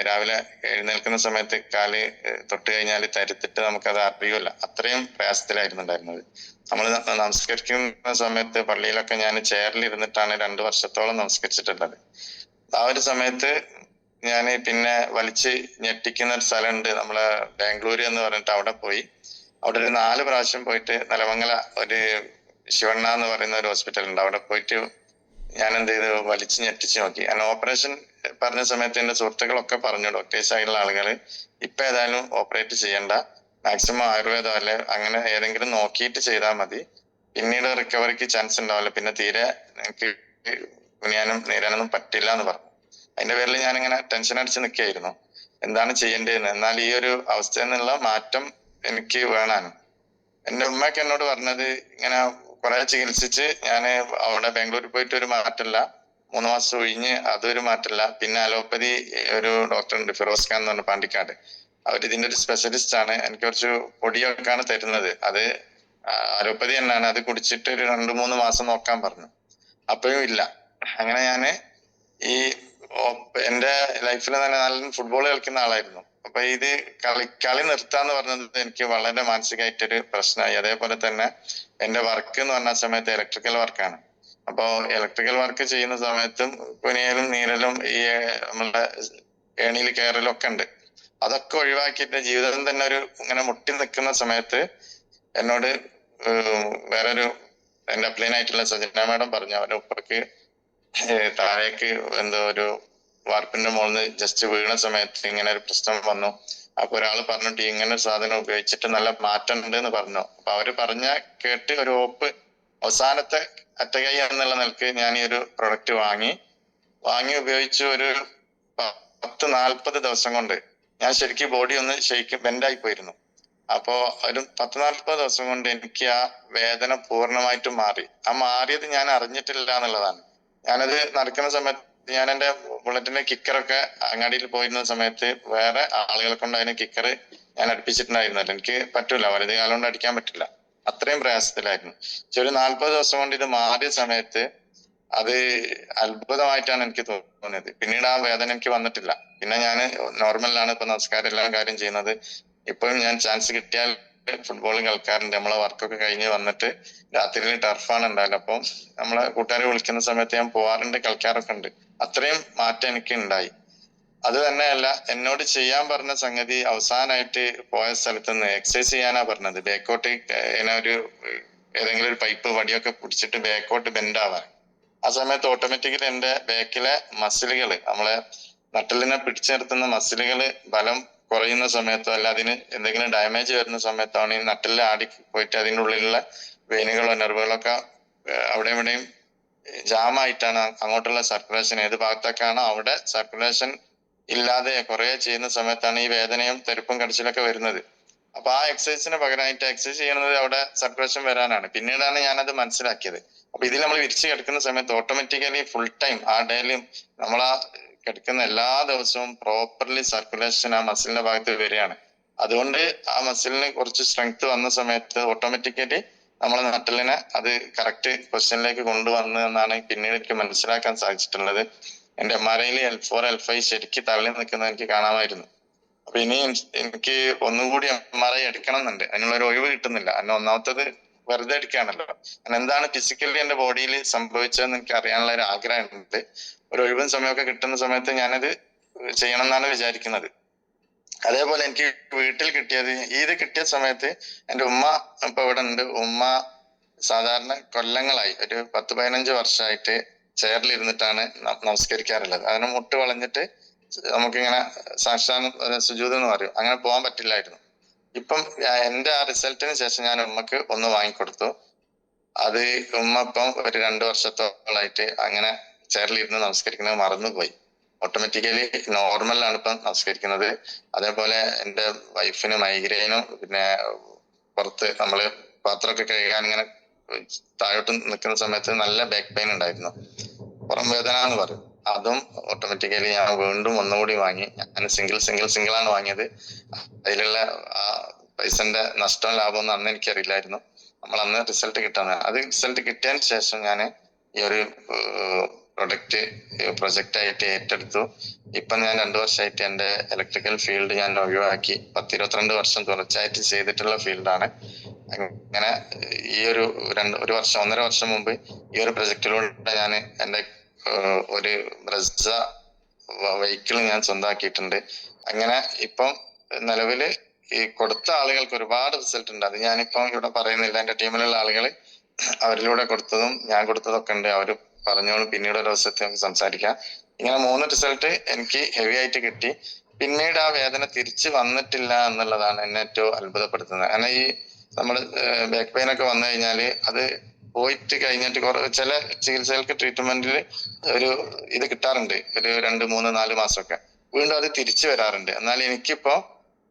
രാവിലെ എഴുന്നേൽക്കുന്ന സമയത്ത് കാല് തൊട്ട് കഴിഞ്ഞാൽ തരുത്തിട്ട് നമുക്കത് അറിയൂല, അത്രയും പ്രയാസത്തിലായിരുന്നു ഉണ്ടായിരുന്നത്. നമ്മൾ നമസ്കരിക്കുന്ന സമയത്ത് പള്ളിയിലൊക്കെ ഞാൻ ചെയറിൽ ഇരുന്നിട്ടാണ് 2 വർഷത്തോളം നമസ്കരിച്ചിട്ടുള്ളത്. ആ ഒരു സമയത്ത് ഞാൻ പിന്നെ വലിച്ച് ഞെട്ടിക്കുന്ന ഒരു സ്ഥലമുണ്ട്, നമ്മളെ ബാംഗ്ലൂർ എന്ന് പറഞ്ഞിട്ട് അവിടെ പോയി. അവിടെ ഒരു 4 പ്രാവശ്യം പോയിട്ട് നിലമംഗല ഒരു ശിവണ്ണ എന്ന് പറയുന്ന ഒരു ഹോസ്പിറ്റൽ ഉണ്ട്, അവിടെ പോയിട്ട് ഞാൻ എന്ത് ചെയ്തു, വലിച്ച് ഞെട്ടിച്ച് നോക്കി. ഞാൻ ഓപ്പറേഷൻ പറഞ്ഞ സമയത്ത് എന്റെ സുഹൃത്തുക്കളൊക്കെ പറഞ്ഞു, ഡോക്ടേഴ്സ് ആയിട്ടുള്ള ആളുകൾ, ഇപ്പൊ ഏതായാലും ഓപ്പറേറ്റ് ചെയ്യണ്ട, മാക്സിമം ആയുർവേദം അല്ലെ അങ്ങനെ ഏതെങ്കിലും നോക്കിയിട്ട് ചെയ്താൽ മതി, പിന്നീട് റിക്കവറിക്ക് ചാൻസ് ഉണ്ടാവില്ല, പിന്നെ തീരെ എനിക്ക് കുനിയാനും നീരാനൊന്നും പറ്റില്ല എന്ന് പറഞ്ഞു. അതിന്റെ പേരിൽ ഞാനിങ്ങനെ ടെൻഷൻ അടിച്ച് നിൽക്കുകയായിരുന്നു, എന്താണ് ചെയ്യേണ്ടതെന്ന്. എന്നാൽ ഈ ഒരു അവസ്ഥയിൽ നിന്നുള്ള മാറ്റം എനിക്ക് വേണാനും. എന്റെ ഉമ്മയൊക്കെ എന്നോട് പറഞ്ഞത്, ഇങ്ങനെ കുറെ ചികിത്സിച്ച് ഞാൻ അവിടെ ബാംഗ്ലൂരിൽ പോയിട്ട് ഒരു മാറ്റമില്ല, 3 മാസം ഒഴിഞ്ഞ് അതൊരു മാറ്റമില്ല. പിന്നെ അലോപ്പതി ഒരു ഡോക്ടർ ഉണ്ട്, ഫിറോസ് ഖാൻ എന്ന് പറഞ്ഞ പാണ്ടിക്കാട്, അവരിതിന്റെ ഒരു സ്പെഷ്യലിസ്റ്റ് ആണ്. എനിക്ക് കുറച്ച് പൊടിയൊക്കെയാണ് തരുന്നത്, അത് അലോപ്പതി തന്നെയാണ്. അത് കുടിച്ചിട്ട് ഒരു 2-3 മാസം നോക്കാൻ പറഞ്ഞു, അപ്പോഴും ഇല്ല. അങ്ങനെ ഞാന് ഈ എന്റെ ലൈഫിൽ തന്നെ നല്ല ഫുട്ബോൾ കളിക്കുന്ന ആളായിരുന്നു. അപ്പൊ ഇത് കളി നിർത്താന്ന് പറഞ്ഞത് എനിക്ക് വളരെ മാനസികമായിട്ടൊരു പ്രശ്നമായി. അതേപോലെ തന്നെ എന്റെ വർക്ക് എന്ന് പറഞ്ഞ സമയത്ത് ഇലക്ട്രിക്കൽ വർക്കാണ്. അപ്പോ ഇലക്ട്രിക്കൽ വർക്ക് ചെയ്യുന്ന സമയത്തും കുനിയലും നീരലും ഈ നമ്മളുടെ ഏണിയിൽ കയറലും ഒക്കെ ഉണ്ട്. അതൊക്കെ ഒഴിവാക്കിയിട്ട് ജീവിതം തന്നെ ഒരു ഇങ്ങനെ മുട്ടി നിൽക്കുന്ന സമയത്ത് എന്നോട് വേറൊരു എന്റെ അപ്ലൈൻ ആയിട്ടുള്ള സജന മാഡം പറഞ്ഞു, അവരുടെ ഉപ്പക്ക് താഴേക്ക് എന്തോ ഒരു വാർപ്പിന്റെ മുകളിൽ ജസ്റ്റ് വീണ സമയത്ത് ഇങ്ങനെ ഒരു പ്രശ്നം വന്നു. അപ്പൊ ഒരാൾ പറഞ്ഞിട്ട് ഇങ്ങനെ ഒരു സാധനം ഉപയോഗിച്ചിട്ട് നല്ല മാറ്റം ഉണ്ട് എന്ന് പറഞ്ഞു. അപ്പൊ അവര് പറഞ്ഞ കേട്ട് ഒരു ഓപ്പ് അവസാനത്തെ അറ്റകൈ എന്നുള്ള നിലക്ക് ഞാൻ ഈ ഒരു പ്രൊഡക്റ്റ് വാങ്ങി ഉപയോഗിച്ച് ഒരു 10-40 ദിവസം കൊണ്ട് ഞാൻ ശരിക്കും ബോഡി ഒന്ന് ശരിക്കും ബെൻഡായി പോയിരുന്നു. അപ്പോ ഒരു 10-40 ദിവസം കൊണ്ട് എനിക്ക് ആ വേദന പൂർണ്ണമായിട്ടും മാറി. ആ മാറിയത് ഞാൻ അറിഞ്ഞിട്ടില്ല എന്നുള്ളതാണ്. ഞാനത് നടക്കുന്ന സമയത്ത് ഞാൻ എന്റെ ബുള്ളറ്റിന്റെ കിക്കറൊക്കെ അങ്ങാടിയിൽ പോയിരുന്ന സമയത്ത് വേറെ ആളുകളെ കൊണ്ട് അതിന് കിക്കർ ഞാൻ അടുപ്പിച്ചിട്ടുണ്ടായിരുന്നല്ലോ. എനിക്ക് പറ്റൂല, വലുത് കാലം കൊണ്ട് അടിക്കാൻ പറ്റില്ല, അത്രയും പ്രയാസത്തിലായിരുന്നു. പക്ഷെ ഒരു 40 ദിവസം കൊണ്ട് ഇത് മാറിയ സമയത്ത് അത് അത്ഭുതമായിട്ടാണ് എനിക്ക് തോന്നിയത്. പിന്നീട് ആ വേദന എനിക്ക് വന്നിട്ടില്ല. പിന്നെ ഞാൻ നോർമലിലാണ് ഇപ്പൊ നമസ്കാരം എല്ലാ കാര്യം ചെയ്യുന്നത്. ഇപ്പോഴും ഞാൻ ചാൻസ് കിട്ടിയാൽ ഫുട്ബോൾ കളിക്കാറുണ്ട്. നമ്മളെ വർക്കൊക്കെ കഴിഞ്ഞ് വന്നിട്ട് രാത്രിയിൽ ടർഫാണ് ഉണ്ടാവില്ല, അപ്പം നമ്മളെ കൂട്ടുകാരെ വിളിക്കുന്ന സമയത്ത് ഞാൻ പോവാറുണ്ട്, കളിക്കാറൊക്കെ ഉണ്ട്. അത്രയും മാറ്റം എനിക്ക് ഉണ്ടായി. അത് തന്നെയല്ല, എന്നോട് ചെയ്യാൻ പറഞ്ഞ സംഗതി അവസാനമായിട്ട് പോയ സ്ഥലത്ത് നിന്ന് എക്സസൈസ് ചെയ്യാനാ പറഞ്ഞത്. ബാക്കോട്ട് ഒരു ഏതെങ്കിലും ഒരു പൈപ്പ് വടിയൊക്കെ പിടിച്ചിട്ട് ബാക്കോട്ട് ബെൻഡ് ആവാൻ. ആ സമയത്ത് ഓട്ടോമാറ്റിക്കലി എന്റെ ബാക്കിലെ മസിലുകള്, നമ്മളെ നട്ടലിനെ പിടിച്ചു നിർത്തുന്ന മസിലുകള് ബലം കുറയുന്ന സമയത്തോ അല്ല അതിന് എന്തെങ്കിലും ഡാമേജ് വരുന്ന സമയത്താണ് ഈ നട്ടലിൽ ആടി പോയിട്ട് അതിൻ്റെ ഉള്ളിലുള്ള വെയിനുകളോ നെർവുകളൊക്കെ അവിടെ ഇവിടെയും ജാമായിട്ടാണ് അങ്ങോട്ടുള്ള സർക്കുലേഷൻ ഏത് ഭാഗത്തേക്കാണോ അവിടെ സർക്കുലേഷൻ ഇല്ലാതെ കുറെ ചെയ്യുന്ന സമയത്താണ് ഈ വേദനയും തെരുപ്പും കടിച്ചിലൊക്കെ വരുന്നത്. അപ്പൊ ആ എക്സസൈസിന് പകരമായിട്ട് എക്സസൈസ് ചെയ്യുന്നത് അവിടെ സർക്കുലേഷൻ വരാനാണ്. പിന്നീടാണ് ഞാനത് മനസ്സിലാക്കിയത്. അപ്പൊ ഇതിൽ നമ്മൾ വിരിച്ച് കിടക്കുന്ന സമയത്ത് ഓട്ടോമാറ്റിക്കലി ഫുൾ ടൈം ആ ഡേയിലും നമ്മളാ കിടക്കുന്ന എല്ലാ ദിവസവും പ്രോപ്പർലി സർക്കുലേഷൻ ആ മസിലിന്റെ ഭാഗത്ത് വരികയാണ്. അതുകൊണ്ട് ആ മസിലിന് കുറച്ച് സ്ട്രെങ്ത് വന്ന സമയത്ത് ഓട്ടോമാറ്റിക്കലി നമ്മളെ നട്ടലിനെ അത് കറക്റ്റ് പൊസിഷനിലേക്ക് കൊണ്ടുവന്നു എന്നാണ് പിന്നീട് എനിക്ക് മനസ്സിലാക്കാൻ സാധിച്ചിട്ടുള്ളത്. എന്റെ MRI L4 L5 ശരിക്ക് തള്ളി നിൽക്കുന്നത് എനിക്ക് കാണാമായിരുന്നു. അപ്പൊ ഇനി എനിക്ക് ഒന്നുകൂടി MRI എടുക്കണം എന്നുണ്ട്. അതിനുള്ളൊരു ഒഴിവ് കിട്ടുന്നില്ല. അതിന് ഒന്നാമത്തത് വെറുതെ എടുക്കുകയാണല്ലോ. എന്താണ് ഫിസിക്കലി എന്റെ ബോഡിയിൽ സംഭവിച്ചതെന്ന് എനിക്ക് അറിയാനുള്ള ഒരു ആഗ്രഹമുണ്ട്. ഒരു ഒഴിവും സമയമൊക്കെ കിട്ടുന്ന സമയത്ത് ഞാനത് ചെയ്യണം എന്നാണ് വിചാരിക്കുന്നത്. അതേപോലെ എനിക്ക് വീട്ടിൽ കിട്ടിയത് ഇത് കിട്ടിയ സമയത്ത് എന്റെ ഉമ്മ ഇപ്പൊ ഇവിടെ ഉണ്ട്. ഉമ്മ സാധാരണ കൊല്ലങ്ങളായി ഒരു 10-15 വർഷമായിട്ട് ചെയറിൽ ഇരുന്നിട്ടാണ് നമസ്കരിക്കാറുള്ളത്. അതിന് മുട്ട് വളഞ്ഞിട്ട് നമുക്കിങ്ങനെ സാക്ഷാൽ സുജൂദ് എന്ന് പറയും, അങ്ങനെ പോകാൻ പറ്റില്ലായിരുന്നു. ഇപ്പം എന്റെ ആ റിസൾട്ടിന് ശേഷം ഞാൻ ഉമ്മക്ക് ഒന്ന് വാങ്ങിക്കൊടുത്തു. അത് ഉമ്മ ഇപ്പം ഒരു 2 വർഷത്തോളായിട്ട് അങ്ങനെ ചെയറിലിരുന്ന് നമസ്കരിക്കുന്നത് മറന്നുപോയി. ഓട്ടോമാറ്റിക്കലി നോർമലാണ് ഇപ്പം നമസ്കരിക്കുന്നത്. അതേപോലെ എന്റെ വൈഫിന് മൈഗ്രെയിനും പിന്നെ പുറത്ത് നമ്മള് പാത്രമൊക്കെ കഴുകാൻ ഇങ്ങനെ താഴോട്ട് നിൽക്കുന്ന സമയത്ത് നല്ല ബാക്ക് പെയിൻ ഉണ്ടായിരുന്നു, പുറം വേദന എന്ന് പറയും. അതും ഓട്ടോമാറ്റിക്കലി ഞാൻ വീണ്ടും ഒന്നുകൂടി വാങ്ങി. ഞാൻ സിംഗിൾ ആണ് വാങ്ങിയത്. അതിലുള്ള ആ പൈസന്റെ നഷ്ടവും ലാഭമൊന്നും അന്ന് എനിക്കറിയില്ലായിരുന്നു. നമ്മൾ അന്ന് റിസൾട്ട് കിട്ടുന്നത്. അത് റിസൾട്ട് കിട്ടിയതിന് ശേഷം ഞാൻ ഈ ഒരു പ്രൊജക്റ്റ് ആയിട്ട് ഏറ്റെടുത്തു. ഇപ്പൊ ഞാൻ 2 വർഷമായിട്ട് എന്റെ ഇലക്ട്രിക്കൽ ഫീൽഡ് ഞാൻ ഒഴിവാക്കി 10-22 വർഷം തുടർച്ചയായിട്ട് ചെയ്തിട്ടുള്ള ഫീൽഡാണ്. അങ്ങനെ ഈ ഒരു 1.5 വർഷം മുമ്പ് ഈ ഒരു പ്രൊജക്റ്റിലൂടെ ഞാൻ എന്റെ ഒരു ബ്രസ വെഹിക്കിൾ ഞാൻ സ്വന്തമാക്കിയിട്ടുണ്ട്. അങ്ങനെ ഇപ്പം നിലവില് ഈ കൊടുത്ത ആളുകൾക്ക് ഒരുപാട് റിസൾട്ട് ഉണ്ട്. അത് ഞാനിപ്പം ഇവിടെ പറയുന്നില്ല. എന്റെ ടീമിലുള്ള ആളുകൾ അവരിലൂടെ കൊടുത്തതും ഞാൻ കൊടുത്തതൊക്കെ ഉണ്ട്. അവര് പറഞ്ഞോളൂ, പിന്നീട് ഒരു ദിവസത്തെ നമുക്ക് സംസാരിക്കാം. ഇങ്ങനെ 3 റിസൾട്ട് എനിക്ക് ഹെവി ആയിട്ട് കിട്ടി. പിന്നീട് ആ വേദന തിരിച്ചു വന്നിട്ടില്ല എന്നുള്ളതാണ് എന്നെ ഏറ്റവും അത്ഭുതപ്പെടുത്തുന്നത്. കാരണം ഈ നമ്മള് ബാക്ക് പെയിൻ ഒക്കെ വന്നു കഴിഞ്ഞാല് അത് പോയിട്ട് കഴിഞ്ഞിട്ട് ചില ചികിത്സകൾക്ക് ട്രീറ്റ്മെന്റിൽ ഒരു ഇത് കിട്ടാറുണ്ട്, ഒരു 2, 3, 4 മാസമൊക്കെ. വീണ്ടും അത് തിരിച്ചു വരാറുണ്ട്. എന്നാൽ എനിക്കിപ്പോ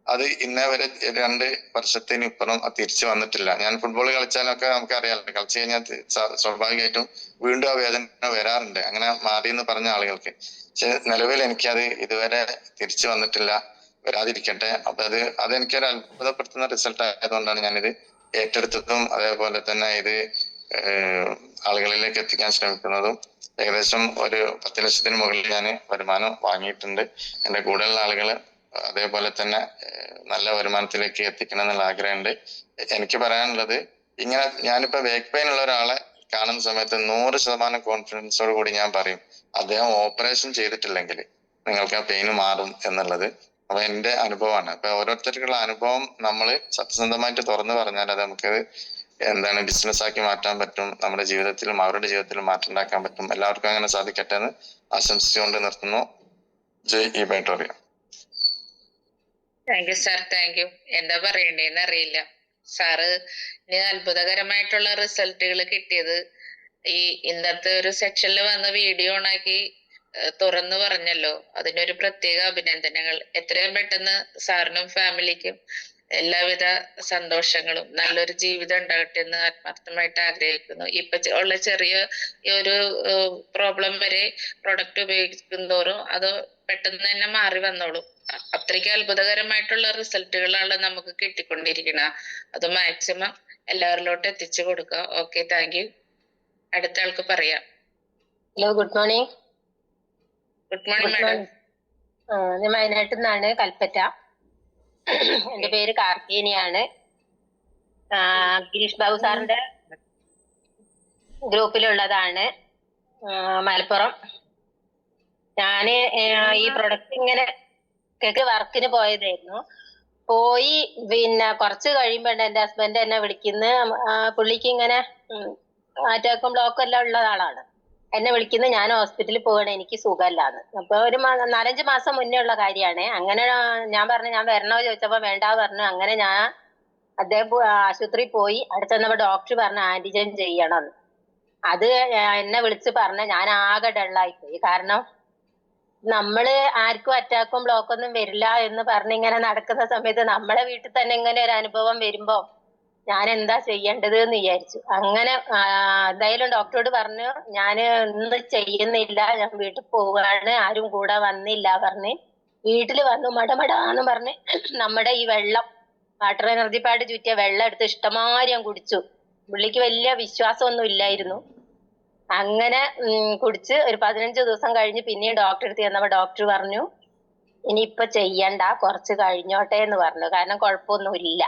അത് ഇന്നേ വരെ 2 വർഷത്തിന് ഇപ്പുറം തിരിച്ചു വന്നിട്ടില്ല. ഞാൻ ഫുട്ബോൾ കളിച്ചാലൊക്കെ നമുക്ക് അറിയാറുണ്ട്, കളിച്ചു കഴിഞ്ഞാൽ സ്വാഭാവികമായിട്ടും വീണ്ടും ആ വേദന വരാറുണ്ട്, അങ്ങനെ മാറി എന്ന് പറഞ്ഞ ആളുകൾക്ക്. പക്ഷെ നിലവിൽ എനിക്കത് ഇതുവരെ തിരിച്ചു വന്നിട്ടില്ല. വരാതിരിക്കട്ടെ. അപ്പൊ അതെനിക്കൊരു അത്ഭുതപ്പെടുത്തുന്ന റിസൾട്ട് ആയതുകൊണ്ടാണ് ഞാനിത് ഏറ്റെടുത്തതും അതേപോലെ തന്നെ ഇത് ആളുകളിലേക്ക് എത്തിക്കാൻ ശ്രമിക്കുന്നതും. ഏകദേശം ഒരു 10 ലക്ഷത്തിന് മുകളിൽ ഞാൻ വരുമാനം വാങ്ങിയിട്ടുണ്ട്. എന്റെ കൂടെയുള്ള ആളുകള് അതേപോലെ തന്നെ നല്ല വരുമാനത്തിലേക്ക് എത്തിക്കണം എന്നുള്ള ആഗ്രഹമുണ്ട്. എനിക്ക് പറയാനുള്ളത്, ഇങ്ങനെ ഞാനിപ്പോ ബാക്ക് പെയിൻ ഉള്ള ഒരാളെ കാണുന്ന സമയത്ത് 100% കോൺഫിഡൻസോട് കൂടി ഞാൻ പറയും അദ്ദേഹം ഓപ്പറേഷൻ ചെയ്തിട്ടില്ലെങ്കിൽ നിങ്ങൾക്ക് ആ പെയിന് മാറും എന്നുള്ളത്. അപ്പൊ എന്റെ അനുഭവമാണ്. അപ്പൊ ഓരോരുത്തർക്കുള്ള അനുഭവം നമ്മൾ സത്യസന്ധമായിട്ട് തുറന്നു പറഞ്ഞാൽ അത് നമുക്ക് എന്താണ് ബിസിനസ് ആക്കി മാറ്റാൻ പറ്റും. നമ്മുടെ ജീവിതത്തിലും അവരുടെ ജീവിതത്തിലും മാറ്റം ഉണ്ടാക്കാൻ പറ്റും. എല്ലാവർക്കും അങ്ങനെ സാധിക്കട്ടെ എന്ന് ആശംസിച്ചുകൊണ്ട് നിർത്തുന്നു. ജയ് ഈ Biotorium. Thank you sir, thank you. എന്താ പറയണ്ടേന്ന് അറിയില്ല. സാറ് അത്ഭുതകരമായിട്ടുള്ള റിസൾട്ടുകൾ കിട്ടിയത് ഈ ഇന്നത്തെ ഒരു സെക്ഷനിൽ വന്ന് വീഡിയോ ഓണാക്കി തുറന്നു പറഞ്ഞല്ലോ, അതിനൊരു പ്രത്യേക അഭിനന്ദനങ്ങൾ. എത്രയും പെട്ടെന്ന് സാറിനും ഫാമിലിക്കും എല്ലാവിധ സന്തോഷങ്ങളും നല്ലൊരു ജീവിതം ഉണ്ടാകട്ടെ എന്ന് ആത്മാർത്ഥമായിട്ട് ആഗ്രഹിക്കുന്നു. ഇപ്പൊ ഉള്ള ചെറിയ ഈ ഒരു പ്രോബ്ലം വരെ പ്രൊഡക്റ്റ് ഉപയോഗിക്കുന്തോറും അത് പെട്ടെന്ന് തന്നെ മാറി വന്നോളും. അത്രയ്ക്ക് അത്ഭുതകരമായിട്ടുള്ള റിസൾട്ടുകളാണ് നമുക്ക് കിട്ടിക്കൊണ്ടിരിക്കുന്നത്. അത് മാക്സിമം എല്ലാവരിലോട്ട് എത്തിച്ചു കൊടുക്കുക. Okay, thank you. അടുത്ത ആൾക്ക് പറയാം. Hello, good morning. Good morning madam. ഞാൻ വയനാട്ടിൽ നിന്നാണ്, കൽപ്പറ്റ. എന്റെ പേര് കാർത്തികേനിയാണ്. ഗിരീഷ് ബാബു സാറിന്റെ ഗ്രൂപ്പിലുള്ളതാണ്, മലപ്പുറം. ഞാന് ഈ പ്രൊഡക്റ്റ് ഇങ്ങനെ വർക്കിന് പോയതായിരുന്നു. പോയി പിന്നെ കുറച്ച് കഴിയുമ്പോ എന്റെ ഹസ്ബൻഡ് എന്നെ വിളിക്കുന്നു. പുള്ളിക്ക് ഇങ്ങനെ അറ്റാക്കും ബ്ലോക്കും എല്ലാം ഉള്ള ആളാണ്. എന്നെ വിളിക്കുന്നു, ഞാൻ ഹോസ്പിറ്റലിൽ പോവാണ്, എനിക്ക് സുഖമല്ലാന്ന്. അപ്പൊ ഒരു 4-5 മാസം മുന്നേ ഉള്ള കാര്യമാണ്. അങ്ങനെ ഞാൻ പറഞ്ഞു ഞാൻ വരണോ ചോദിച്ചപ്പോ വേണ്ട പറഞ്ഞു. അങ്ങനെ ഞാൻ അദ്ദേഹം ആശുപത്രിയിൽ പോയി. അവിടെ ചെന്നപ്പോ ഡോക്ടർ പറഞ്ഞു ആന്റിജൻ ചെയ്യണമെന്ന്. അത് എന്നെ വിളിച്ച് പറഞ്ഞ ഞാൻ ആകെ ഡള്ളായിപ്പോയി. കാരണം നമ്മള് ആർക്കും അറ്റാക്കും ബ്ലോക്കൊന്നും വരില്ല എന്ന് പറഞ്ഞിങ്ങനെ നടക്കുന്ന സമയത്ത് നമ്മളെ വീട്ടിൽ തന്നെ ഇങ്ങനെ ഒരു അനുഭവം വരുമ്പോ ഞാൻ എന്താ ചെയ്യേണ്ടത് എന്ന് വിചാരിച്ചു. അങ്ങനെ എന്തായാലും ഡോക്ടറോട് പറഞ്ഞു ഞാൻ ഇന്ന് ചെയ്യുന്നില്ല, ഞാൻ വീട്ടിൽ പോവാണ്, ആരും കൂടെ വന്നില്ല പറഞ്ഞ് വീട്ടിൽ വന്നു. മടമടാന്ന് പറഞ്ഞ് നമ്മുടെ ഈ വെള്ളം വാട്ടർ എനർജി പാഡ് ചുറ്റിയ വെള്ളം എടുത്ത് ഇഷ്ടമാതിരി ഞാൻ കുടിച്ചു. പുള്ളിക്ക് വലിയ വിശ്വാസമൊന്നും ഇല്ലായിരുന്നു. അങ്ങനെ കുടിച്ച് ഒരു 15 ദിവസം കഴിഞ്ഞ് പിന്നെയും ഡോക്ടറെ അടുത്ത് ചെന്നപ്പോ ഡോക്ടർ പറഞ്ഞു ഇനിയിപ്പൊ ചെയ്യണ്ട, കുറച്ച് കഴിഞ്ഞോട്ടെ എന്ന് പറഞ്ഞു. കാരണം കുഴപ്പമൊന്നുമില്ല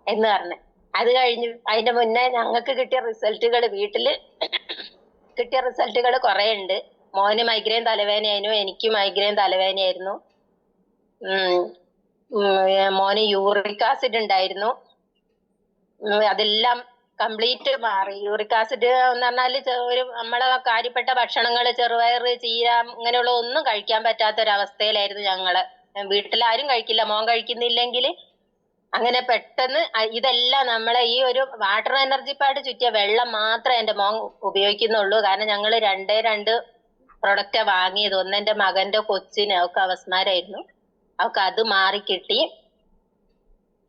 എന്ന് പറഞ്ഞു. അത് കഴിഞ്ഞ് അതിന്റെ മുന്നേ ഞങ്ങൾക്ക് കിട്ടിയ റിസൾട്ടുകൾ, വീട്ടില് കിട്ടിയ റിസൾട്ടുകൾ കുറെ ഉണ്ട്. മോന് മൈഗ്രെയിൻ തലവേദനയായിരുന്നു, എനിക്ക് മൈഗ്രെയിൻ തലവേദനയായിരുന്നു. മോന് യൂറിക് ആസിഡ് ഉണ്ടായിരുന്നു. അതെല്ലാം കംപ്ലീറ്റ് മാറി. യൂറിക് ആസിഡ് എന്ന് പറഞ്ഞാല് ഒരു നമ്മളെ കാര്യപ്പെട്ട ഭക്ഷണങ്ങള് ചെറുപയറ്, ചീര ഇങ്ങനെയുള്ള ഒന്നും കഴിക്കാൻ പറ്റാത്തൊരവസ്ഥയിലായിരുന്നു ഞങ്ങള്. വീട്ടിലാരും കഴിക്കില്ല, മോൻ കഴിക്കുന്നില്ലെങ്കിൽ. അങ്ങനെ പെട്ടെന്ന് ഇതെല്ലാം നമ്മളെ ഈ ഒരു വാട്ടർ എനർജി പാഡ് ചുറ്റിയ വെള്ളം മാത്രമേ എന്റെ മോൻ ഉപയോഗിക്കുന്നുള്ളൂ. കാരണം ഞങ്ങള് 2 പ്രൊഡക്റ്റാ വാങ്ങിയത്. ഒന്ന് എന്റെ മകന്റെ കൊച്ചിന്, അവൾക്ക് അവസ്മാരായിരുന്നു, അവൾക്ക് അത് മാറിക്കിട്ടി.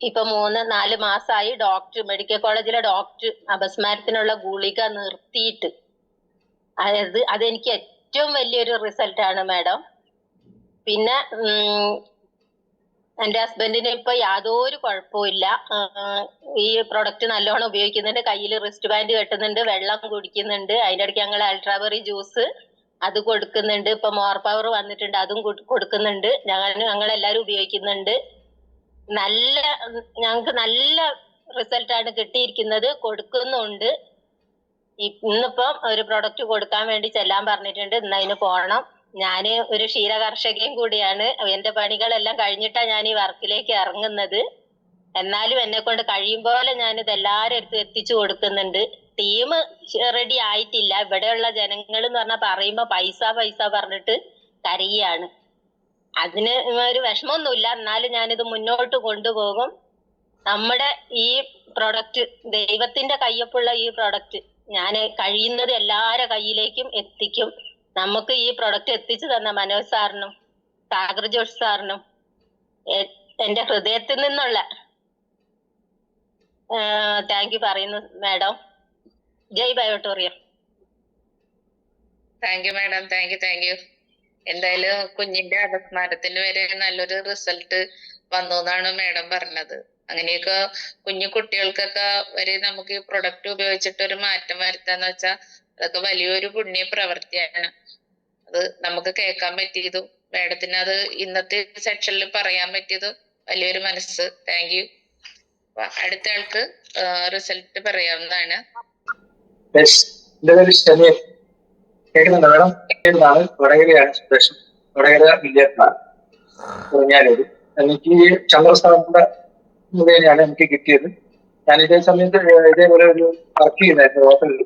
ഇപ്പൊ 3-4 മാസമായി ഡോക്ടർ, മെഡിക്കൽ കോളേജിലെ ഡോക്ടർ അപസ്മാരത്തിനുള്ള ഗുളിക നിർത്തിയിട്ട്. അതെനിക്ക് ഏറ്റവും വലിയൊരു റിസൾട്ടാണ് മാഡം. പിന്നെ എന്റെ ഹസ്ബൻഡിന് ഇപ്പൊ യാതൊരു കുഴപ്പമില്ല. ഈ പ്രൊഡക്റ്റ് നല്ലോണം ഉപയോഗിക്കുന്നുണ്ട്, കയ്യിൽ റിസ്റ്റ് ബാൻഡ് കെട്ടുന്നുണ്ട്, വെള്ളം കുടിക്കുന്നുണ്ട്. അതിന്റെ ഇടയ്ക്ക് ഞങ്ങൾ അൾട്രാബെറി ജ്യൂസ് അത് കൊടുക്കുന്നുണ്ട്. ഇപ്പൊ മോർ പവർ വന്നിട്ടുണ്ട്, അതും കൊടുക്കുന്നുണ്ട്. ഞങ്ങളെല്ലാരും ഉപയോഗിക്കുന്നുണ്ട്. ഞങ്ങൾക്ക് നല്ല റിസൾട്ടാണ് കിട്ടിയിരിക്കുന്നത്, കൊടുക്കുന്നുണ്ട്. ഇന്നിപ്പം ഒരു പ്രൊഡക്റ്റ് കൊടുക്കാൻ വേണ്ടി ചെല്ലാൻ പറഞ്ഞിട്ടുണ്ട്. ഇന്ന് അതിന് പോകണം. ഞാന് ഒരു ക്ഷീര കർഷകയും കൂടിയാണ്. എന്റെ പണികളെല്ലാം കഴിഞ്ഞിട്ടാ ഞാൻ ഈ വർക്കിലേക്ക് ഇറങ്ങുന്നത്. എന്നാലും എന്നെ കൊണ്ട് കഴിയും പോലെ ഞാനിത് എല്ലാവരും അടുത്ത് എത്തിച്ചു കൊടുക്കുന്നുണ്ട്. ടീം റെഡി ആയിട്ടില്ല. ഇവിടെയുള്ള ജനങ്ങൾ എന്ന് പറഞ്ഞാൽ പറയുമ്പോ പൈസ പറഞ്ഞിട്ട് കരയാണ്. അതിന് ഒരു വിഷമമൊന്നുമില്ല, എന്നാലും ഞാനിത് മുന്നോട്ട് കൊണ്ടുപോകും. നമ്മുടെ ഈ പ്രൊഡക്റ്റ്, ദൈവത്തിന്റെ കയ്യൊപ്പുള്ള ഈ പ്രൊഡക്റ്റ് ഞാൻ കഴിയുന്നത് എല്ലാവരുടെ കയ്യിലേക്കും എത്തിക്കും. നമുക്ക് ഈ പ്രൊഡക്റ്റ് എത്തിച്ചു തന്ന മനോജ് സാറിനും സാഗർ ജോഷ് സാറിനും എന്റെ ഹൃദയത്തിൽ നിന്നുള്ള താങ്ക് യു പറയുന്നു മാഡം. ജയ് Biotorium. Thank you madam, thank you. എന്തായാലും കുഞ്ഞിന്റെ അപസ്മാരത്തിന് വരെ നല്ലൊരു റിസൾട്ട് വന്നു എന്നാണ് മാഡം പറഞ്ഞത്. അങ്ങനെയൊക്കെ കുഞ്ഞു കുട്ടികൾക്കൊക്കെ വരെ നമുക്ക് ഈ പ്രൊഡക്റ്റ് ഉപയോഗിച്ചിട്ട് ഒരു മാറ്റം വരുത്താന്ന് വെച്ചാൽ അതൊക്കെ വലിയൊരു പുണ്യ പ്രവൃത്തിയാണ്. അത് നമുക്ക് കേൾക്കാൻ പറ്റിയതും മാഡത്തിന് അത് ഇന്നത്തെ സെക്ഷനിൽ പറയാൻ പറ്റിയതും വലിയൊരു മനസ്സ്. Thank you. അടുത്ത ആൾക്ക് റിസൾട്ട് പറയാവുന്നതാണ്. എന്റെ പേര് ഷമീർ. കേൾക്കുന്നുണ്ടോ മേഡം? കേൾക്കുന്നതാണ്. വടകരയാണ് സ്വദേശം. വടകര വില്ലേജാണ് കുറിഞ്ഞാലൂര്. എനിക്ക് ചന്ദ്രസ്ഥാനത്തിന്റെ മുഖേനയാണ് എനിക്ക് കിട്ടിയത്. ഞാൻ ഇതേ സമയത്ത് ഇതേപോലെ ഒരു വർക്ക് ചെയ്യുന്നായിരുന്നു ഹോട്ടലിൽ.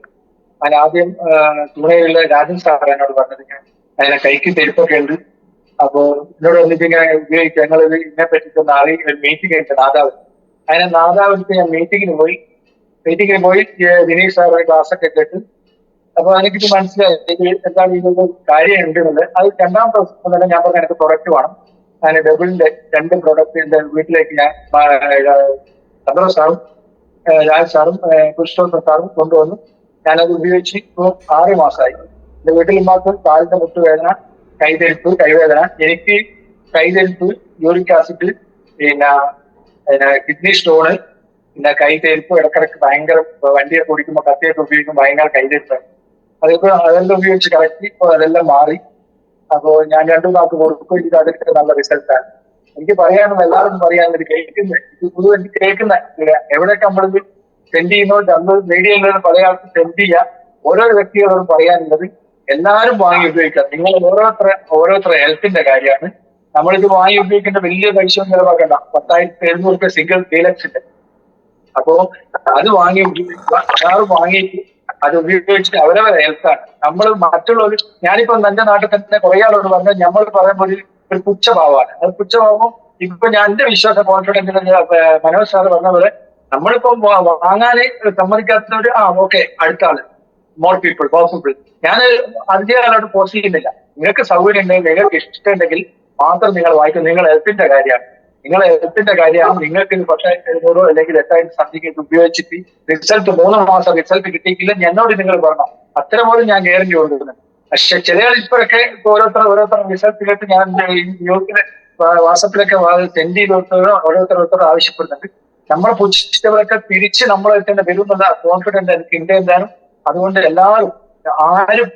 ഞാൻ ആദ്യം തുണയിലുള്ള രാജൻ സാർ എന്നോട് പറഞ്ഞത് ഞാൻ അതിനെ കൈക്ക് തെരുപ്പൊക്കെ ഉണ്ട്, അപ്പോ എന്നോട് വന്നിട്ട് ഇങ്ങനെ ഉപയോഗിക്കുക, ഞങ്ങളിത് ഇതിനെ പറ്റിയിട്ടൊന്ന് ഒരു മീറ്റിംഗ് ആയിട്ട് നാദാവ്, അതിനെ നാദാവിട്ട് ഞാൻ മീറ്റിങ്ങിന് പോയി ദിനേശ് സാറിന്റെ ക്ലാസ് ഒക്കെ കേട്ട്. അപ്പൊ എനിക്കിത് മനസ്സിലായി ഇത് എന്താണ് ഇതിന്റെ കാര്യം ഉണ്ടെന്നുള്ളത്. അത് രണ്ടാമത്തെ ദിവസം തന്നെ ഞാൻ പറഞ്ഞ എനിക്ക് പ്രൊഡക്റ്റ് വേണം. ഞാൻ ഡബിളിന്റെ 2 പ്രൊഡക്റ്റ് എന്റെ വീട്ടിലേക്ക് ഞാൻ ചന്ദ്ര സാറും രാജ് സാറും പുരുഷോത്തം സാറും കൊണ്ടുവന്നു. ഞാനത് ഉപയോഗിച്ച് ഇപ്പോൾ 6 മാസമായി. എന്റെ വീട്ടിൽ മാത്രം കാലിന്റെ മുട്ടുവേദന, കൈതെരുപ്പ്, കൈവേദന. എനിക്ക് കൈതെരുപ്പ്, യൂറിക് ആസിഡ്, പിന്നെ കിഡ്നി സ്റ്റോണ്, പിന്നെ കൈതെരുപ്പ്, ഇടക്കിടക്ക് ഭയങ്കര വണ്ടിയൊക്കെ ഓടിക്കുമ്പോൾ കത്തിയൊക്കെ ഉപയോഗിക്കുമ്പോൾ ഭയങ്കര കൈതെരുപ്പാണ്. അതെല്ലാം ഉപയോഗിച്ച് കറക്റ്റ് ഇപ്പോൾ അതെല്ലാം മാറി. അപ്പോ ഞാൻ 2 നാൾക്ക് കൊടുക്കും. ഇത് അതൊക്കെ നല്ല റിസൾട്ടാണ്. എനിക്ക് പറയാനുള്ള എല്ലാവരും പറയാനുള്ളത് കേൾക്കുന്നത് ഇത് പൊതുവെ എനിക്ക് കേൾക്കുന്ന എവിടെയൊക്കെ നമ്മളിത് സെൻഡ് ചെയ്യുന്നോ അന്ന് മീഡിയയിലുള്ള പല ആൾക്കും സെൻഡ് ചെയ്യാം. ഓരോ വ്യക്തികളോടും പറയാനുള്ളത് എല്ലാവരും വാങ്ങി ഉപയോഗിക്കുക. നിങ്ങൾ ഓരോരുത്തർ ഹെൽത്തിന്റെ കാര്യമാണ്. നമ്മളിത് വാങ്ങി ഉപയോഗിക്കേണ്ട വലിയ പൈസ ഒന്നും ചിലവാക്കണ്ട. 10,700 സിംഗിൾ ഡീലക്സിന്റെ. അപ്പോ അത് വാങ്ങി ഉപയോഗിക്കുക. എല്ലാവരും വാങ്ങിയിട്ട് അത് ഉപയോഗിച്ചിട്ട് അവരവരെ ഹെൽത്താണ്. നമ്മൾ മറ്റുള്ളവർ, ഞാനിപ്പോ എന്റെ നാട്ടിൽ തന്നെ കുറെ ആളോട് പറഞ്ഞാൽ നമ്മൾ പറയുമ്പോൾ ഒരു പുച്ഛഭാവമാണ്. അത് പുച്ഛഭാവം ഇപ്പൊ ഞാൻ എന്റെ വിശ്വാസ കോൺഫിഡൻസ് മനോജ് സാറ് പറഞ്ഞ പോലെ നമ്മളിപ്പോ വാങ്ങാന് സമ്മതിക്കാത്തവര് ഓക്കെ അടുത്ത ആള് മോർ പീപ്പിൾ പോസിബിൾ. ഞാൻ അധികം ആളോട് പോസ്റ്റ് ചെയ്യുന്നില്ല. നിങ്ങൾക്ക് സൗകര്യം ഉണ്ടെങ്കിൽ, നിങ്ങൾക്ക് ഇഷ്ടമുണ്ടെങ്കിൽ മാത്രം നിങ്ങൾ വായിക്കും. നിങ്ങളുടെ ഹെൽത്തിന്റെ കാര്യമാണ്. നിങ്ങൾക്ക് 10,700 അല്ലെങ്കിൽ 8,000 സംതിങ് ഉപയോഗിച്ചിട്ട് റിസൾട്ട് 3 മാസം റിസൾട്ട് കിട്ടിയിട്ടില്ല എന്നോട് നിങ്ങൾ പറഞ്ഞു. അത്തരം പോലും ഞാൻ ഗ്യാരണ്ടി കൊടുക്കുന്നുണ്ട്. പക്ഷെ ചില ആൾ ഇപ്പോഴൊക്കെ ഓരോരുത്തർ റിസൾട്ട് കേട്ട് ഞാൻ ന്യൂസിലെ വാട്സപ്പിലൊക്കെ സെൻഡ് ചെയ്ത് ഓരോരുത്തർ ആവശ്യപ്പെടുന്നുണ്ട്. നമ്മളെ പുച്ഛിച്ചവരൊക്കെ തിരിച്ച് നമ്മളെ തന്നെ വരും എന്നുള്ള കോൺഫിഡൻസ് എനിക്ക് ഉണ്ട് എന്തായാലും. അതുകൊണ്ട് എല്ലാവരും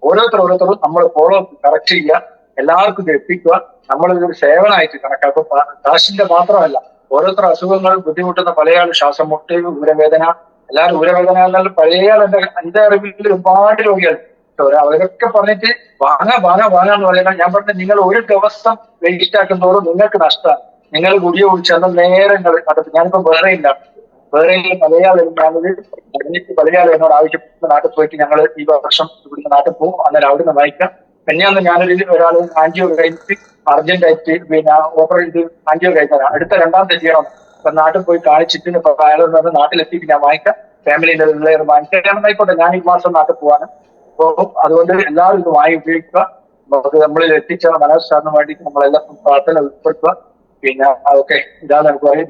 ഓരോരുത്തരും നമ്മൾ ഫോളോ അപ്പ് കറക്റ്റ് ചെയ്യുക, എല്ലാവർക്കും ഇത് എത്തിക്കുക. നമ്മളിതൊരു സേവനമായിട്ട് കണക്കാക്കും. കാശിന്റെ മാത്രമല്ല, ഓരോരുത്തർ അസുഖങ്ങൾ ബുദ്ധിമുട്ടുന്ന പലയാളും ശ്വാസം മുട്ട്, ഊരവേദന, എല്ലാവരും ഊരവേദന എന്നാൽ പഴയ എന്റെ അറിവിൽ ഒരുപാട് രോഗികൾ അവരൊക്കെ പറഞ്ഞിട്ട് വാങ്ങാന്ന് പറയുന്നത്. ഞാൻ പറഞ്ഞത് നിങ്ങൾ ഒരു ദിവസം വേസ്റ്റ് ആക്കുന്നതോറും നിങ്ങൾക്ക് നഷ്ടമാണ്. നിങ്ങൾ ഗുളിക കുടിച്ചെന്ന നേരങ്ങൾ ഞാനിപ്പോ ബഹ്റൈനിൽ മലയാളം എന്നോട് ആവശ്യപ്പെട്ട നാട്ടിൽ പോയിട്ട് ഞങ്ങൾ ഈ വർഷം ഇവിടുന്ന് നാട്ടിൽ പോകും. അന്നേരം അവിടുന്ന് വായിക്കാം. പിന്നെ ഒരാൾ ആൻജിയോ കഴിഞ്ഞിട്ട് അർജന്റായിട്ട് പിന്നെ ഓപ്പറേറ്റ് ആൻജിയോ കഴിഞ്ഞാൽ അടുത്ത 2ാമത്തെ ചെയ്യണം. അപ്പൊ നാട്ടിൽ പോയി കാണിച്ചിട്ട് ഇപ്പൊ അയാളെന്ന് പറഞ്ഞ് നാട്ടിലെത്തിയിട്ട് ഞാൻ വാങ്ങിക്കാം. ഫാമിലിന്റെ വാങ്ങിക്കാനായിക്കോട്ടെ. ഞാൻ ഈ മാസം നാട്ടിൽ പോവാണ്. അപ്പോ അതുകൊണ്ട് എല്ലാവരും ഇത് വാങ്ങി ഉപയോഗിക്കുക. നമുക്ക് നമ്മളിൽ എത്തിച്ച മനോജ് സാറിന് വേണ്ടിയിട്ട് നമ്മളെല്ലാം പ്രാർത്ഥന ഉൾപ്പെടുത്തുക. പിന്നെ ഓക്കെ, ഇതാണ് നമുക്ക് പറയാം.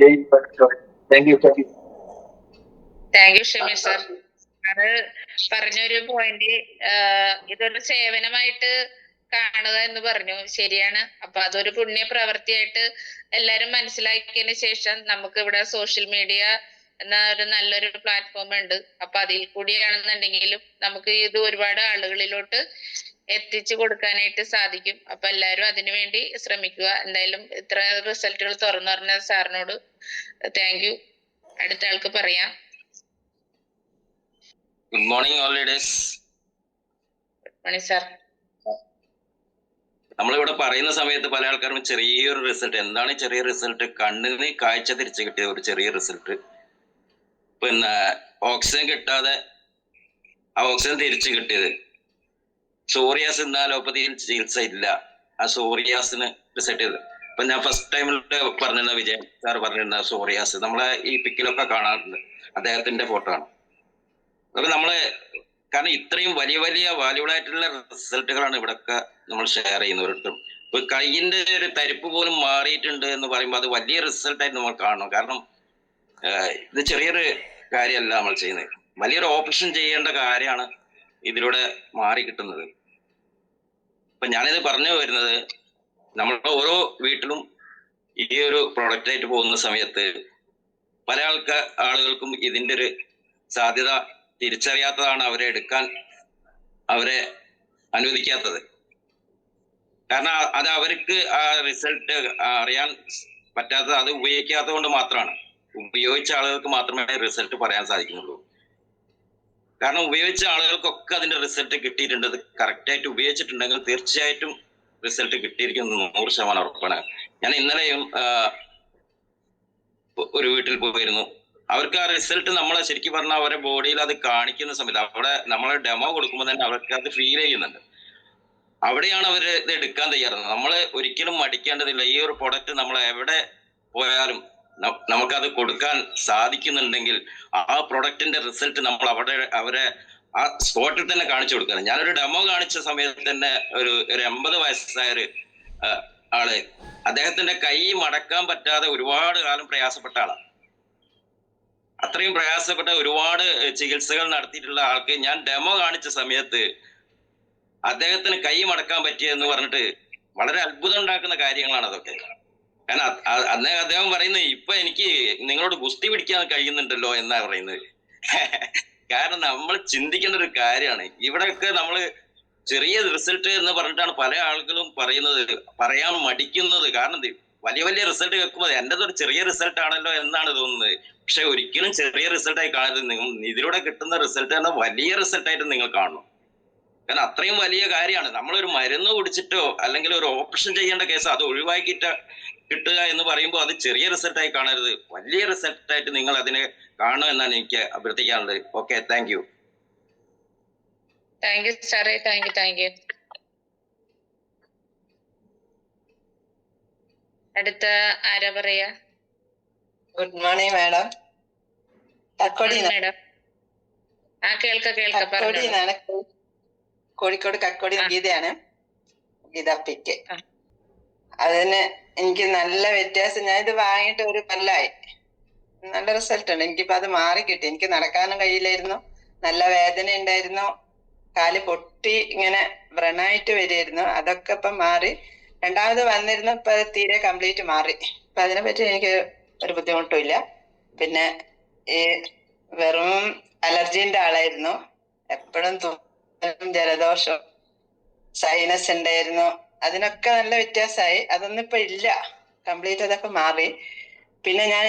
Thank you. Thank U Shameer sir. അത് പറഞ്ഞൊരു പോയിന്റ്, ഇതൊരു സേവനമായിട്ട് കാണുക എന്ന് പറഞ്ഞു. ശരിയാണ്. അപ്പൊ അതൊരു പുണ്യ പ്രവൃത്തിയായിട്ട് എല്ലാരും മനസ്സിലാക്കിയതിന് ശേഷം നമുക്ക് ഇവിടെ സോഷ്യൽ മീഡിയ എന്ന ഒരു നല്ലൊരു പ്ലാറ്റ്ഫോം ഉണ്ട്. അപ്പൊ അതിൽ കൂടിയാണെന്നുണ്ടെങ്കിലും നമുക്ക് ഇത് ഒരുപാട് ആളുകളിലോട്ട് എത്തിച്ചു കൊടുക്കാനായിട്ട് സാധിക്കും. അപ്പൊ എല്ലാവരും അതിനുവേണ്ടി ശ്രമിക്കുക. എന്തായാലും ഇത്ര റിസൾട്ടുകൾ തുറന്നു പറഞ്ഞ സാറിനോട് താങ്ക് യു. അടുത്ത ആൾക്ക് പറയാം. Good morning all leaders. Good morning sir. നമ്മളിവിടെ പറയുന്ന സമയത്ത് പല ആൾക്കാരും ചെറിയൊരു റിസൾട്ട്, എന്താണ് ചെറിയ റിസൾട്ട്? കണ്ണിന് കാഴ്ച തിരിച്ചു കിട്ടിയ ഒരു ചെറിയ റിസൾട്ട്. പിന്നെ ഓക്സിജൻ കിട്ടാതെ ആ ഓക്സിജൻ തിരിച്ചു കിട്ടിയത്. സോറിയാസ് എന്ന അലോപ്പതിയിൽ ചികിത്സ ഇല്ല, ആ സോറിയാസിന് റിസൾട്ട് ചെയ്ത്. ഇപ്പൊ ഞാൻ ഫസ്റ്റ് ടൈമിൽ പറഞ്ഞിരുന്ന വിജയൻ സാർ പറഞ്ഞിരുന്ന സോറിയാസ് നമ്മളെ ഈ പിക്കിലൊക്കെ കാണാറുണ്ട്. അദ്ദേഹത്തിന്റെ ഫോട്ടോ ആണ്. അതൊക്കെ നമ്മള് കാരണം ഇത്രയും വലിയ വാല്യൂബിൾ ആയിട്ടുള്ള റിസൾട്ടുകളാണ് ഇവിടെയൊക്കെ നമ്മൾ ഷെയർ ചെയ്യുന്നവരിട്ടും. ഇപ്പൊ കൈയിന്റെ ഒരു തരിപ്പ് പോലും മാറിയിട്ടുണ്ട് എന്ന് പറയുമ്പോൾ അത് വലിയ റിസൾട്ടായിട്ട് നമ്മൾ കാണണം. കാരണം ഇത് ചെറിയൊരു കാര്യമല്ല നമ്മൾ ചെയ്യുന്നത്, വലിയൊരു ഓപ്പറേഷൻ ചെയ്യേണ്ട കാര്യമാണ് ഇതിലൂടെ മാറി കിട്ടുന്നത്. അപ്പൊ ഞാനിത് പറഞ്ഞു വരുന്നത്, നമ്മളുടെ ഓരോ വീട്ടിലും ഈ ഒരു പ്രോഡക്റ്റ് ആയിട്ട് പോകുന്ന സമയത്ത് പല ആളുകൾക്കും ഇതിന്റെ ഒരു സാധ്യത തിരിച്ചറിയാത്തതാണ് അവരെ അനുവദിക്കാത്തത്. കാരണം അത് അവർക്ക് ആ റിസൾട്ട് അറിയാൻ പറ്റാത്തത് അത് ഉപയോഗിക്കാത്തത് കൊണ്ട് മാത്രമാണ്. ഉപയോഗിച്ച ആളുകൾക്ക് മാത്രമേ റിസൾട്ട് പറയാൻ സാധിക്കുന്നുള്ളൂ. കാരണം ഉപയോഗിച്ച ആളുകൾക്കൊക്കെ അതിന്റെ റിസൾട്ട് കിട്ടിയിട്ടുണ്ട്. അത് കറക്റ്റായിട്ട് ഉപയോഗിച്ചിട്ടുണ്ടെങ്കിൽ തീർച്ചയായിട്ടും റിസൾട്ട് കിട്ടിയിരിക്കുന്നത് 100% ഉറപ്പാണ്. ഞാൻ ഇന്നലെയും ഒരു വീട്ടിൽ പോയിരുന്നു. അവർക്ക് ആ റിസൾട്ട് നമ്മളെ ശരിക്കും പറഞ്ഞാൽ അവരുടെ ബോഡിയിൽ അത് കാണിക്കുന്ന സമയത്ത് അവിടെ നമ്മളെ ഡെമോ കൊടുക്കുമ്പോൾ തന്നെ അവർക്ക് അത് ഫീൽ ചെയ്യുന്നുണ്ട്. അവിടെയാണ് അവർ ഇത് എടുക്കാൻ തയ്യാറുള്ളത്. നമ്മൾ ഒരിക്കലും മടിക്കേണ്ടതില്ല. ഈ ഒരു പ്രൊഡക്റ്റ് നമ്മൾ എവിടെ പോയാലും നമുക്കത് കൊടുക്കാൻ സാധിക്കുന്നുണ്ടെങ്കിൽ ആ പ്രൊഡക്റ്റിന്റെ റിസൾട്ട് നമ്മൾ അവരെ ആ സ്പോട്ടിൽ തന്നെ കാണിച്ചു കൊടുക്കണം. ഞാനൊരു ഡെമോ കാണിച്ച സമയത്ത് തന്നെ ഒരു 80 വയസ്സായ ഒരു ആള്, അദ്ദേഹത്തിന്റെ കൈ മടക്കാൻ പറ്റാതെ ഒരുപാട് കാലം പ്രയാസപ്പെട്ട ആളാണ്. അത്രയും പ്രയാസപ്പെട്ട ഒരുപാട് ചികിത്സകൾ നടത്തിയിട്ടുള്ള ആൾക്ക് ഞാൻ ഡെമോ കാണിച്ച സമയത്ത് അദ്ദേഹത്തിന് കൈ മടക്കാൻ പറ്റിയെന്ന് പറഞ്ഞിട്ട് വളരെ അത്ഭുതം ഉണ്ടാക്കുന്ന കാര്യങ്ങളാണ് അതൊക്കെ. കാരണം അദ്ദേഹം പറയുന്നത് ഇപ്പൊ എനിക്ക് നിങ്ങളോട് ഗുസ്തി പിടിക്കാൻ കഴിയുന്നുണ്ടല്ലോ എന്നാ പറയുന്നത്. കാരണം നമ്മൾ ചിന്തിക്കേണ്ട ഒരു കാര്യമാണ്. ഇവിടെയൊക്കെ നമ്മൾ ചെറിയ റിസൾട്ട് എന്ന് പറഞ്ഞിട്ടാണ് പല ആളുകളും പറയാൻ മടിക്കുന്നത്. കാരണം വലിയ വലിയ റിസൾട്ട് കേൾക്കുമ്പോൾ എന്റേത് ഒരു ചെറിയ റിസൾട്ട് ആണല്ലോ എന്നാണ് തോന്നുന്നത്. പക്ഷെ ഒരിക്കലും ചെറിയ റിസൾട്ടായി കാണരുത്. നിങ്ങൾ ഇതിലൂടെ കിട്ടുന്ന റിസൾട്ട് എന്ന വലിയ റിസൾട്ടായിട്ട് നിങ്ങൾ കാണണം. കാരണം അത്രയും വലിയ കാര്യമാണ്. നമ്മളൊരു മരുന്ന് കുടിച്ചിട്ടോ അല്ലെങ്കിൽ ഒരു ഓപ്പറേഷൻ ചെയ്യേണ്ട കേസ് അത് ഒഴിവാക്കിയിട്ട് കിട്ടുക എന്ന് പറയുമ്പോൾ അത് ചെറിയ റിസൾട്ടായി കാണരുത്, വലിയ റിസൾട്ടായിട്ട് നിങ്ങൾ അതിനെ കാണണം എന്നാണ് എനിക്ക് അഭ്യർത്ഥിക്കാനുള്ളത്. Okay, thank you. Thank you സാറേ, താങ്ക് യു. അടുത്ത ആരാ പറയാ? Good morning madam. മാഡം കേൾക്ക കക്കോടിന്നാണ്, കോഴിക്കോട് കക്കോടി ഗീതയാണ്, ഗീത പിക്ക്. അതിന് എനിക്ക് നല്ല വ്യത്യാസം. ഞാൻ ഇത് വാങ്ങിയിട്ട് ഒരു കൊല്ലായി. നല്ല റിസൾട്ട് ഉണ്ട്. എനിക്കിപ്പോ അത് മാറി കിട്ടി. എനിക്ക് നടക്കാനും കഴിയില്ലായിരുന്നു, നല്ല വേദന ഉണ്ടായിരുന്നു, കാല് പൊട്ടി ഇങ്ങനെ വ്രണായിട്ട് വരുമായിരുന്നു. അതൊക്കെ ഇപ്പൊ മാറി. രണ്ടാമത് വന്നിരുന്നു, ഇപ്പൊ അത് തീരെ കംപ്ലീറ്റ് മാറി. അപ്പൊ അതിനെ പറ്റി എനിക്ക് ഒരു ബുദ്ധിമുട്ടും ഇല്ല. പിന്നെ ഈ വെറും അലർജിന്റെ ആളായിരുന്നു. എപ്പോഴും തുമ്മലും ജലദോഷം, സൈനസ് ഉണ്ടായിരുന്നു. അതിനൊക്കെ നല്ല വ്യത്യാസമായി. അതൊന്നും ഇപ്പൊ ഇല്ല, കംപ്ലീറ്റ് അതൊക്കെ മാറി. പിന്നെ ഞാൻ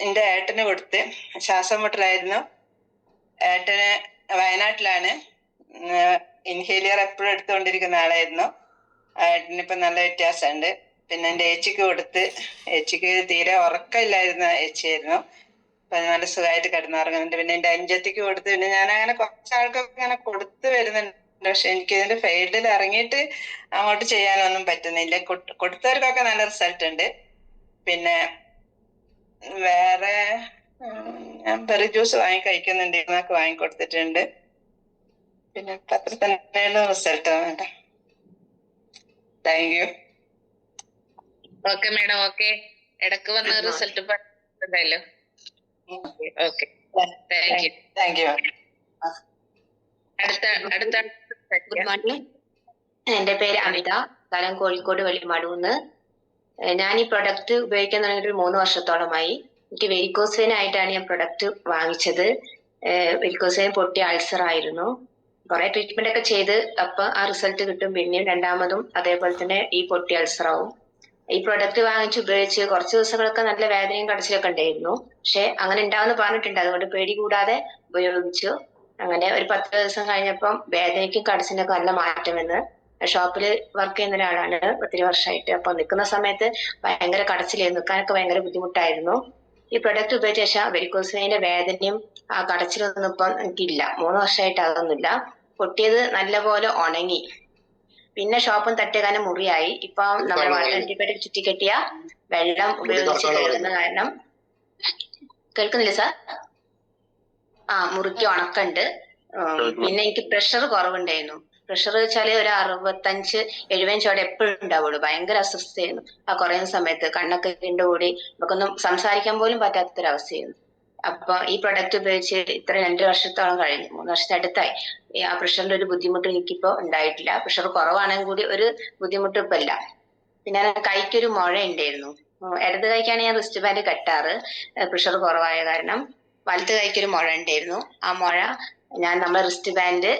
എന്റെ ഏട്ടന് കൊടുത്ത്, ശ്വാസം മുട്ടലായിരുന്നു. ഏട്ടന് വയനാട്ടിലാണ്, ഇൻഹേലിയർ എപ്പോഴും എടുത്തുകൊണ്ടിരിക്കുന്ന ആളായിരുന്നു. ഏട്ടനിപ്പൊ നല്ല വ്യത്യാസമുണ്ട്. പിന്നെ എന്റെ ഏച്ചിക്ക് കൊടുത്ത്, ഏച്ചിക്ക് തീരെ ഉറക്കമില്ലായിരുന്ന ഏച്ചിയായിരുന്നു. അപ്പൊ നല്ല സുഖമായിട്ട് കിടന്നുറങ്ങുന്നുണ്ട്. പിന്നെ എന്റെ അനുജത്തിക്ക് കൊടുത്ത്, പിന്നെ ഞാൻ അങ്ങനെ കുറച്ചാൾക്കൊക്കെ അങ്ങനെ കൊടുത്തു വരുന്നുണ്ട്. പക്ഷെ എനിക്ക് ഇതിന്റെ ഫീൽഡിൽ ഇറങ്ങിയിട്ട് അങ്ങോട്ട് ചെയ്യാനൊന്നും പറ്റുന്നില്ല. കൊടുത്തവർക്കൊക്കെ നല്ല റിസൾട്ട് ഉണ്ട്. പിന്നെ വേറെ ഞാൻ ബെറി ജ്യൂസ് വാങ്ങി കഴിക്കുന്നുണ്ട്, എന്നൊക്കെ വാങ്ങിക്കൊടുത്തിട്ടുണ്ട്. പിന്നെ അത്ര തന്നെയുള്ള റിസൾട്ട് വേണ്ട. Thank you. Okay madam, okay. ഇടക്ക് വന്ന റിസൾട്ട് പറഞ്ഞല്ലോ. Okay, thank you. അടുത്ത ഗുഡ് മോർണിംഗ്. എന്റെ പേര് അമിത, സ്ഥലം കോഴിക്കോട് വെള്ളിമടൂന്ന്. ഞാൻ ഈ പ്രൊഡക്റ്റ് ഉപയോഗിക്കാൻ തുടങ്ങിയിട്ട് 3 വർഷത്തോളമായി. എനിക്ക് വെരിക്കോസ് വെയിൻ ആയിട്ടാണ് ഞാൻ പ്രൊഡക്റ്റ് വാങ്ങിച്ചത്. വെരിക്കോസ് വെയിൻ പൊട്ടിയ അൾസർ ആയിരുന്നു. കുറെ ട്രീറ്റ്മെന്റ് ഒക്കെ ചെയ്ത് അപ്പൊ ആ റിസൾട്ട് കിട്ടും. പിന്നെയും രണ്ടാമതും അതേപോലെ തന്നെ ഈ പൊട്ടിയ അൾസർ ആവും. ഈ പ്രൊഡക്റ്റ് വാങ്ങിച്ച് ഉപയോഗിച്ച് കുറച്ച് ദിവസങ്ങളൊക്കെ നല്ല വേദനയും കടച്ചിലൊക്കെ ഉണ്ടായിരുന്നു. പക്ഷെ അങ്ങനെ ഉണ്ടാവുമെന്ന് പറഞ്ഞിട്ടുണ്ട്, അതുകൊണ്ട് പേടി കൂടാതെ ഉപയോഗിച്ചു. അങ്ങനെ ഒരു 10 ദിവസം കഴിഞ്ഞപ്പം വേദനയ്ക്കും കടച്ചിലൊക്കെ നല്ല മാറ്റം വന്ന്. ഷോപ്പിൽ വർക്ക് ചെയ്യുന്ന ഒരാളാണ്, 10 വർഷമായിട്ട്. അപ്പൊ നിൽക്കുന്ന സമയത്ത് ഭയങ്കര കടച്ചിലായിരുന്നു, നിൽക്കാനൊക്കെ ഭയങ്കര ബുദ്ധിമുട്ടായിരുന്നു. ഈ പ്രൊഡക്റ്റ് ഉപയോഗിച്ച ശേഷം വെരിക്കോസ് വെയിന്റെ വേദനയും ആ കടച്ചിലൊന്നും ഇപ്പം എനിക്കില്ല. 3 വർഷമായിട്ട് അതൊന്നുമില്ല. പൊട്ടിയത് നല്ലപോലെ ഉണങ്ങി. പിന്നെ ഷോപ്പും തട്ടിയകാലം മുറിയായി. ഇപ്പൊ നമ്മൾ ആന്റിബയോട്ടിക് ചുറ്റിക്കെട്ടിയ വെള്ളം ഉപയോഗിച്ച് കഴുകുന്ന കാരണം. കേൾക്കുന്നില്ല സാർ? മുറിക്ക് ഉണക്കുണ്ട്. പിന്നെ എനിക്ക് പ്രഷർ കുറവുണ്ടായിരുന്നു. പ്രഷർ വെച്ചാല് ഒരു 65-70 എപ്പോഴും ഉണ്ടാവുള്ളൂ. ഭയങ്കര അസ്വസ്ഥയായിരുന്നു ആ കുറയുന്ന സമയത്ത്. കണ്ണൊക്കെ കൂടി നമുക്കൊന്നും സംസാരിക്കാൻ പോലും പറ്റാത്തൊരവസ്ഥയായിരുന്നു. അപ്പൊ ഈ പ്രൊഡക്റ്റ് ഉപയോഗിച്ച് ഇത്ര 2 വർഷത്തോളം കഴിഞ്ഞു, 3 വർഷത്തെ അടുത്തായി. ആ പ്രഷറിന്റെ ഒരു ബുദ്ധിമുട്ട് എനിക്കിപ്പോ ഉണ്ടായിട്ടില്ല. പ്രഷർ കുറവാണെങ്കിൽ കൂടി ഒരു ബുദ്ധിമുട്ട് ഇപ്പൊ ഇല്ല. പിന്നെ കൈക്കൊരു മുഴ ഉണ്ടായിരുന്നു. ഇടത് കൈക്കാണ് ഞാൻ റിസ്റ്റ് ബാൻഡ് കെട്ടാറ്, പ്രഷർ കുറവായ കാരണം. വലത് കൈക്കൊരു മുഴ ഉണ്ടായിരുന്നു. ആ മുഴ ഞാൻ നമ്മളെ റിസ്റ്റ് ബാൻഡ്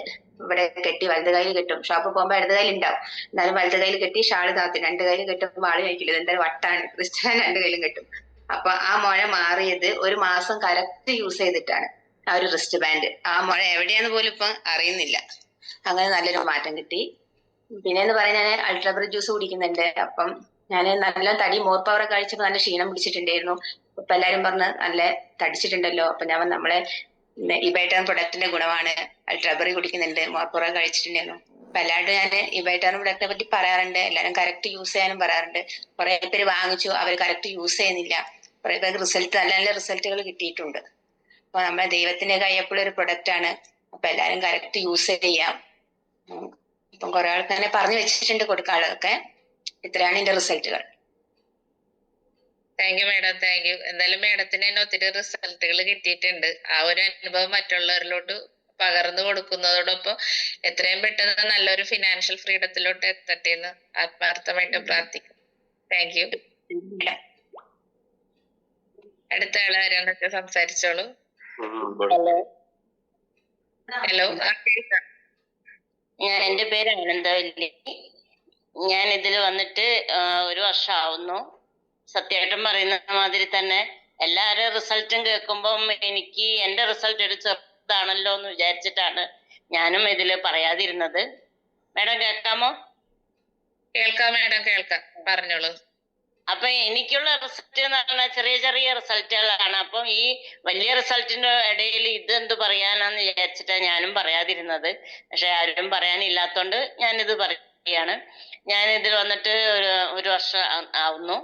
ഇവിടെ കെട്ടി വലത് കയ്യിൽ കെട്ടും. ഷോപ്പിൽ പോകുമ്പോ ഇടത് കയ്യിൽ ഉണ്ടാവും, എന്നാലും വലത് കയ്യിൽ കെട്ടി ഷാള് താത്തി 2 കയ്യിൽ കെട്ടുമ്പോൾ ആള് കഴിക്കില്ല, എന്തായാലും വട്ടാണ്. റിസ്റ്റ് ബാൻഡ് 2 കയ്യിലും കെട്ടും. അപ്പൊ ആ മുഴ മാറിയത് 1 മാസം കറക്റ്റ് യൂസ് ചെയ്തിട്ടാണ്. ആ ഒരു റിസ്റ്റ് ബാൻഡ്. ആ മുഴ എവിടെയാന്ന് പോലും ഇപ്പം അറിയുന്നില്ല. അങ്ങനെ നല്ലൊരു മാറ്റം കിട്ടി. പിന്നെന്ന് പറയാൻ ഞാൻ അൾട്രാബ്രഡ് ജ്യൂസ് കുടിക്കുന്നുണ്ട്. അപ്പം ഞാൻ നല്ല തടി മോർ പവർ കഴിച്ചപ്പോൾ നല്ല ക്ഷീണം പിടിച്ചിട്ടുണ്ടായിരുന്നു. ഇപ്പൊ എല്ലാരും പറഞ്ഞ് നല്ല തടിച്ചിട്ടുണ്ടല്ലോ. അപ്പൊ ഞാൻ നമ്മളെ ഇബൈറ്റർ പ്രൊഡക്റ്റിന്റെ ഗുണമാണ്. അൾട്രാബെറി കുടിക്കുന്നുണ്ട്, മോർ പവർ കഴിച്ചിട്ടുണ്ടായിരുന്നു. അപ്പൊ എല്ലാവരും ഞാൻ ഇബൈറ്റർ പ്രൊഡക്റ്റിനെ പറ്റി പറയാറുണ്ട്. എല്ലാവരും കറക്റ്റ് യൂസ് ചെയ്യാനും പറയാറുണ്ട്. കുറെ പേര് വാങ്ങിച്ചു, അവർ കറക്റ്റ് യൂസ് ചെയ്യുന്നില്ല. കുറെ പേർക്ക് റിസൾട്ട് നല്ല നല്ല റിസൾട്ടുകൾ കിട്ടിയിട്ടുണ്ട്. അപ്പൊ നമ്മുടെ ദൈവത്തിന്റെ കയ്യപ്പുള്ള ഒരു പ്രൊഡക്റ്റ് ആണ്. അപ്പൊ എല്ലാരും കറക്റ്റ് യൂസ് ചെയ്യാം. ഇപ്പം കുറെ ആൾക്ക് തന്നെ പറഞ്ഞു വെച്ചിട്ടുണ്ട് കൊടുക്കാനുള്ളതൊക്കെ. ഇത്രയാണ് ഇതിന്റെ റിസൾട്ടുകൾ. Thank you madam, thank you. എന്തായാലും മാഡത്തിന് തന്നെ ഒത്തിരി റിസൾട്ടുകൾ കിട്ടിയിട്ടുണ്ട്. ആ ഒരു അനുഭവം മറ്റുള്ളവരിലോട്ട് പകർന്നു കൊടുക്കുന്നതോടൊപ്പം എത്രയും പെട്ടെന്ന് നല്ലൊരു ഫിനാൻഷ്യൽ ഫ്രീഡത്തിലോട്ട് എത്തട്ടെ എന്ന് ആത്മാർത്ഥമായിട്ട് പ്രാർത്ഥിക്കും. Thank you. അടുത്ത ആള് ആരാന്നൊക്കെ സംസാരിച്ചോളൂ. ഹലോ. എന്റെ പേര് ആനന്ദവല്ലി. ഞാൻ ഇതിൽ വന്നിട്ട് 1 വർഷം ആവുന്നു. സത്യമായിട്ടും പറയുന്ന മാതിരി തന്നെ എല്ലാവരും റിസൾട്ടും കേൾക്കുമ്പം എനിക്ക് എന്റെ റിസൾട്ട് ഒരു ചെറുതാണല്ലോ എന്ന് വിചാരിച്ചിട്ടാണ് ഞാനും ഇതില് പറയാതിരുന്നത്. മാഡം കേൾക്കാമോ? കേൾക്കാം മാഡം, കേൾക്കാം, പറഞ്ഞോളൂ. അപ്പൊ എനിക്കുള്ള റിസൾട്ട് എന്ന് പറഞ്ഞാൽ ചെറിയ ചെറിയ റിസൾട്ടുകളാണ്. അപ്പം ഈ വലിയ റിസൾട്ടിന്റെ ഇടയിൽ ഇതെന്ത് പറയാനാന്ന് വിചാരിച്ചിട്ടാണ് ഞാനും പറയാതിരുന്നത്. പക്ഷെ ആരും പറയാനില്ലാത്തോണ്ട് ഞാനിത് പറയുകയാണ്. ഞാൻ ഇതിൽ വന്നിട്ട് ഒരു വർഷം ആവുന്നു.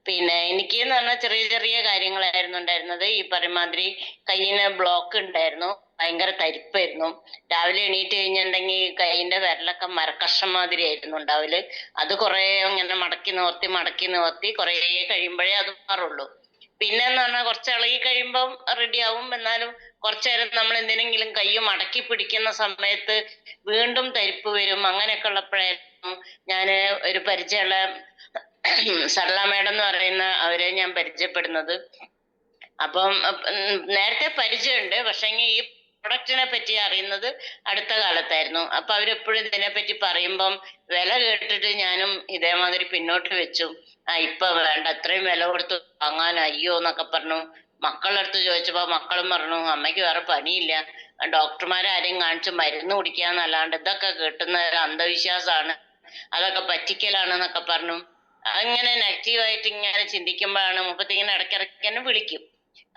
പിന്നെ എനിക്ക് എന്ന് പറഞ്ഞാൽ ചെറിയ ചെറിയ കാര്യങ്ങളായിരുന്നു ഉണ്ടായിരുന്നത്. ഈ പറയുമാതിരി കയ്യിന് ബ്ലോക്ക് ഉണ്ടായിരുന്നു, ഭയങ്കര തരിപ്പായിരുന്നു. രാവിലെ എണീറ്റ് കഴിഞ്ഞിട്ടുണ്ടെങ്കിൽ കൈയിന്റെ വിരലൊക്കെ മരക്കഷ്ണം മാതിരി ആയിരുന്നു ഉണ്ടാവല്. അത് കുറെ ഇങ്ങനെ മടക്കി നിവർത്തി കുറെ കഴിയുമ്പോഴേ അത് മാറുള്ളൂ. പിന്നെ എന്ന് പറഞ്ഞാൽ കുറച്ച് ഇളകി കഴിയുമ്പം റെഡി ആവും. എന്നാലും കുറച്ചു നേരം നമ്മൾ എന്തിനെങ്കിലും കൈ മടക്കി പിടിക്കുന്ന സമയത്ത് വീണ്ടും തരിപ്പ് വരും. അങ്ങനെയൊക്കെ ഉള്ളപ്പോഴായിരുന്നു ഞാന് ഒരു പരിചയമുള്ള സർല മേഡം എന്ന് പറയുന്ന അവരെ ഞാൻ പരിചയപ്പെടുന്നത്. അപ്പം നേരത്തെ പരിചയമുണ്ട്, പക്ഷെങ്കിൽ ഈ പ്രൊഡക്റ്റിനെ പറ്റി അറിയുന്നത് അടുത്ത കാലത്തായിരുന്നു. അപ്പൊ അവരെപ്പോഴും ഇതിനെപ്പറ്റി പറയുമ്പം വില കേട്ടിട്ട് ഞാനും ഇതേമാതിരി പിന്നോട്ട് വെച്ചു. ഇപ്പൊ വേണ്ട, അത്രയും വില കൊടുത്ത് വാങ്ങാൻ അയ്യോ എന്നൊക്കെ പറഞ്ഞു. മക്കളുടെ അടുത്ത് ചോദിച്ചപ്പോ മക്കളും പറഞ്ഞു അമ്മയ്ക്ക് വേറെ പണിയില്ല, ഡോക്ടർമാരെ ആരെയും കാണിച്ച് മരുന്ന് കുടിക്കാന്നല്ലാണ്ട് ഇതൊക്കെ കിട്ടുന്ന ഒരു അന്ധവിശ്വാസമാണ്, അതൊക്കെ പറ്റിക്കലാണെന്നൊക്കെ പറഞ്ഞു. അങ്ങനെ നെഗറ്റീവായിട്ട് ഇങ്ങനെ ചിന്തിക്കുമ്പോഴാണ് മുപ്പത്തിങ്ങനെ ഇടയ്ക്കിടയ്ക്ക് എന്നെ വിളിക്കും.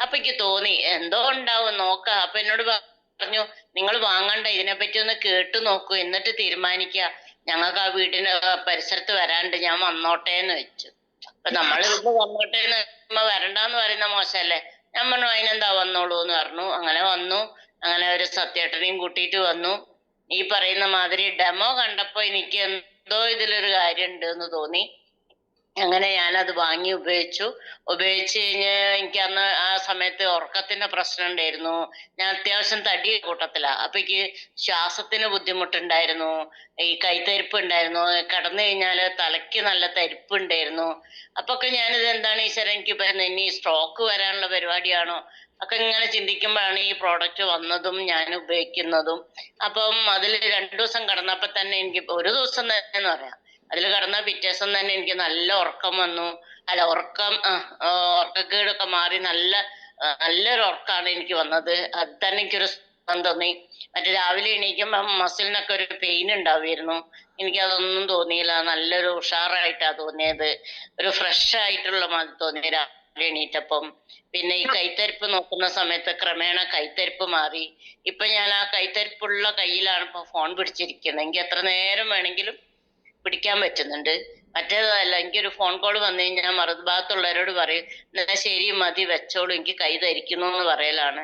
അപ്പൊ എനിക്ക് തോന്നി എന്തോ ഉണ്ടാവും, നോക്കാം. അപ്പൊ എന്നോട് പറഞ്ഞു നിങ്ങൾ വാങ്ങണ്ട, ഇതിനെപ്പറ്റി ഒന്ന് കേട്ടു നോക്കൂ, എന്നിട്ട് തീരുമാനിക്കുക. ഞങ്ങൾക്ക് ആ വീടിന് പരിസരത്ത് വരാണ്ട് ഞാൻ വന്നോട്ടെ എന്ന് വെച്ചു. അപ്പൊ നമ്മൾ ഇവിടെ വന്നോട്ടെ എന്ന് വരണ്ടെന്ന് പറയുന്ന മോശമല്ലേ. ഞാൻ പറഞ്ഞു അതിനെന്താ വന്നോളൂ എന്ന് പറഞ്ഞു. അങ്ങനെ വന്നു. അങ്ങനെ ഒരു സത്യേട്ടനെയും കൂട്ടിയിട്ട് വന്നു. ഈ പറയുന്ന മാതിരി ഡെമോ കണ്ടപ്പോ എനിക്ക് എന്തോ ഇതിലൊരു കാര്യം ഉണ്ട് എന്ന് തോന്നി. അങ്ങനെ ഞാനത് വാങ്ങി ഉപയോഗിച്ചു കഴിഞ്ഞ് എനിക്ക് അന്ന് ആ സമയത്ത് ഉറക്കത്തിന്റെ പ്രശ്നം ഉണ്ടായിരുന്നു. ഞാൻ അത്യാവശ്യം തടി കൂട്ടത്തിലാ. അപ്പൊ എനിക്ക് ശ്വാസത്തിന് ബുദ്ധിമുട്ടുണ്ടായിരുന്നു, ഈ കൈത്തരിപ്പ് ഉണ്ടായിരുന്നു, കിടന്നു കഴിഞ്ഞാല് തലയ്ക്ക് നല്ല തരിപ്പ് ഉണ്ടായിരുന്നു. അപ്പൊക്കെ ഞാനിത് എന്താണ് ഈശ്വരൻ എനിക്ക് പറയുന്നത്, ഇനി സ്ട്രോക്ക് വരാനുള്ള പരിപാടിയാണോ ഒക്കെ ഇങ്ങനെ ചിന്തിക്കുമ്പോഴാണ് ഈ പ്രോഡക്റ്റ് വന്നതും ഞാൻ ഉപയോഗിക്കുന്നതും. അപ്പം അതിൽ 2 ദിവസം കിടന്നപ്പോ തന്നെ എനിക്ക്, ഒരു ദിവസം തന്നെ എന്ന് പറയാം, അതിൽ കിടന്ന പിറ്റേ ദിവസം തന്നെ എനിക്ക് നല്ല ഉറക്കം വന്നു. ഉറക്കക്കേടൊക്കെ മാറി നല്ലൊരു ഉറക്കാണ് എനിക്ക് വന്നത്. അത് തന്നെ എനിക്കൊരു സുഖം തോന്നി. മറ്റേ രാവിലെ എണീക്കുമ്പോ മസിലിനൊക്കെ ഒരു പെയിൻ ഉണ്ടാവുമായിരുന്നു. എനിക്കതൊന്നും തോന്നിയില്ല, നല്ലൊരു ഉഷാറായിട്ടാ തോന്നിയത്, ഒരു ഫ്രഷ് ആയിട്ടുള്ള മാതിരി തോന്നി രാവിലെ എണീറ്റപ്പം. പിന്നെ ഈ കൈത്തരിപ്പ് നോക്കുന്ന സമയത്ത് ക്രമേണ കൈത്തരിപ്പ് മാറി. ഇപ്പൊ ഞാൻ ആ കൈത്തരിപ്പുള്ള കയ്യിലാണ് ഇപ്പൊ ഫോൺ പിടിച്ചിരിക്കുന്നത്. എനിക്ക് എത്ര നേരം വേണമെങ്കിലും പിടിക്കാൻ പറ്റുന്നുണ്ട്. മറ്റേതല്ല, എനിക്കൊരു ഫോൺ കോൾ വന്നു കഴിഞ്ഞാൽ മറുഭാഗത്തുള്ളവരോട് പറയും എന്നാ ശരി മതി വെച്ചോളൂ, എനിക്ക് കൈ ധരിക്കുന്നു എന്ന് പറയലാണ്.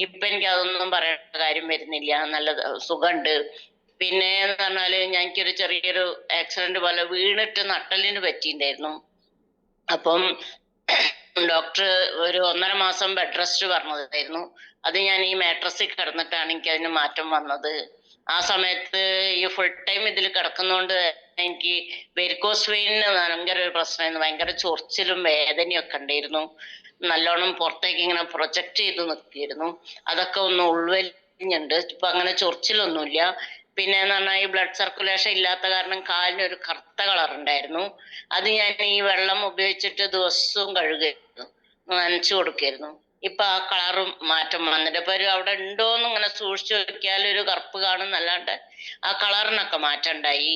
ഇപ്പൊ എനിക്ക് അതൊന്നും പറയേണ്ട കാര്യം വരുന്നില്ല, നല്ല സുഖമുണ്ട്. പിന്നെ എന്ന് പറഞ്ഞാല് എനിക്കൊരു ചെറിയൊരു ആക്സിഡന്റ് പോലെ വീണിട്ട് നട്ടലിന് പറ്റിയിട്ടുണ്ടായിരുന്നു. അപ്പം ഡോക്ടർ ഒരു 1.5 മാസം ബെഡ് റെസ്റ്റ് പറഞ്ഞതായിരുന്നു. അത് ഞാൻ ഈ മാട്രസിൽ കിടന്നിട്ടാണ് എനിക്ക് അതിന് മാറ്റം വന്നത്. ആ സമയത്ത് ഈ ഫുൾ ടൈം ഇതിൽ കിടക്കുന്നോണ്ട് എനിക്ക് വെരിക്കോസ് വെയിനിന് ഭയങ്കര ഒരു പ്രശ്നമായിരുന്നു. ഭയങ്കര ചൊറിച്ചിലും വേദനയും ഒക്കെ ഉണ്ടായിരുന്നു. നല്ലോണം പുറത്തേക്ക് ഇങ്ങനെ പ്രൊജക്ട് ചെയ്ത് നിർത്തിയിരുന്നു. അതൊക്കെ ഒന്ന് ഉൾവലിഞ്ഞുണ്ട്. ഇപ്പൊ അങ്ങനെ ചൊറിച്ചിലൊന്നുമില്ല. പിന്നെ എന്ന് പറഞ്ഞാൽ ഈ ബ്ലഡ് സർക്കുലേഷൻ ഇല്ലാത്ത കാരണം കാലിന് ഒരു കറുത്ത കളർ ഉണ്ടായിരുന്നു. അത് ഞാൻ ഈ വെള്ളം ഉപയോഗിച്ചിട്ട് ദിവസവും കഴുകുമായിരുന്നു, നനച്ചു കൊടുക്കായിരുന്നു. ഇപ്പൊ ആ കളറും മാറ്റം വന്നിട്ട് ഇപ്പൊ അവിടെ ഉണ്ടോന്ന് ഇങ്ങനെ സൂക്ഷിച്ചു നോക്കിയാൽ ഒരു കറുപ്പ് കാണുന്നല്ലാണ്ട് ആ കളറിനൊക്കെ മാറ്റം ഉണ്ടായി.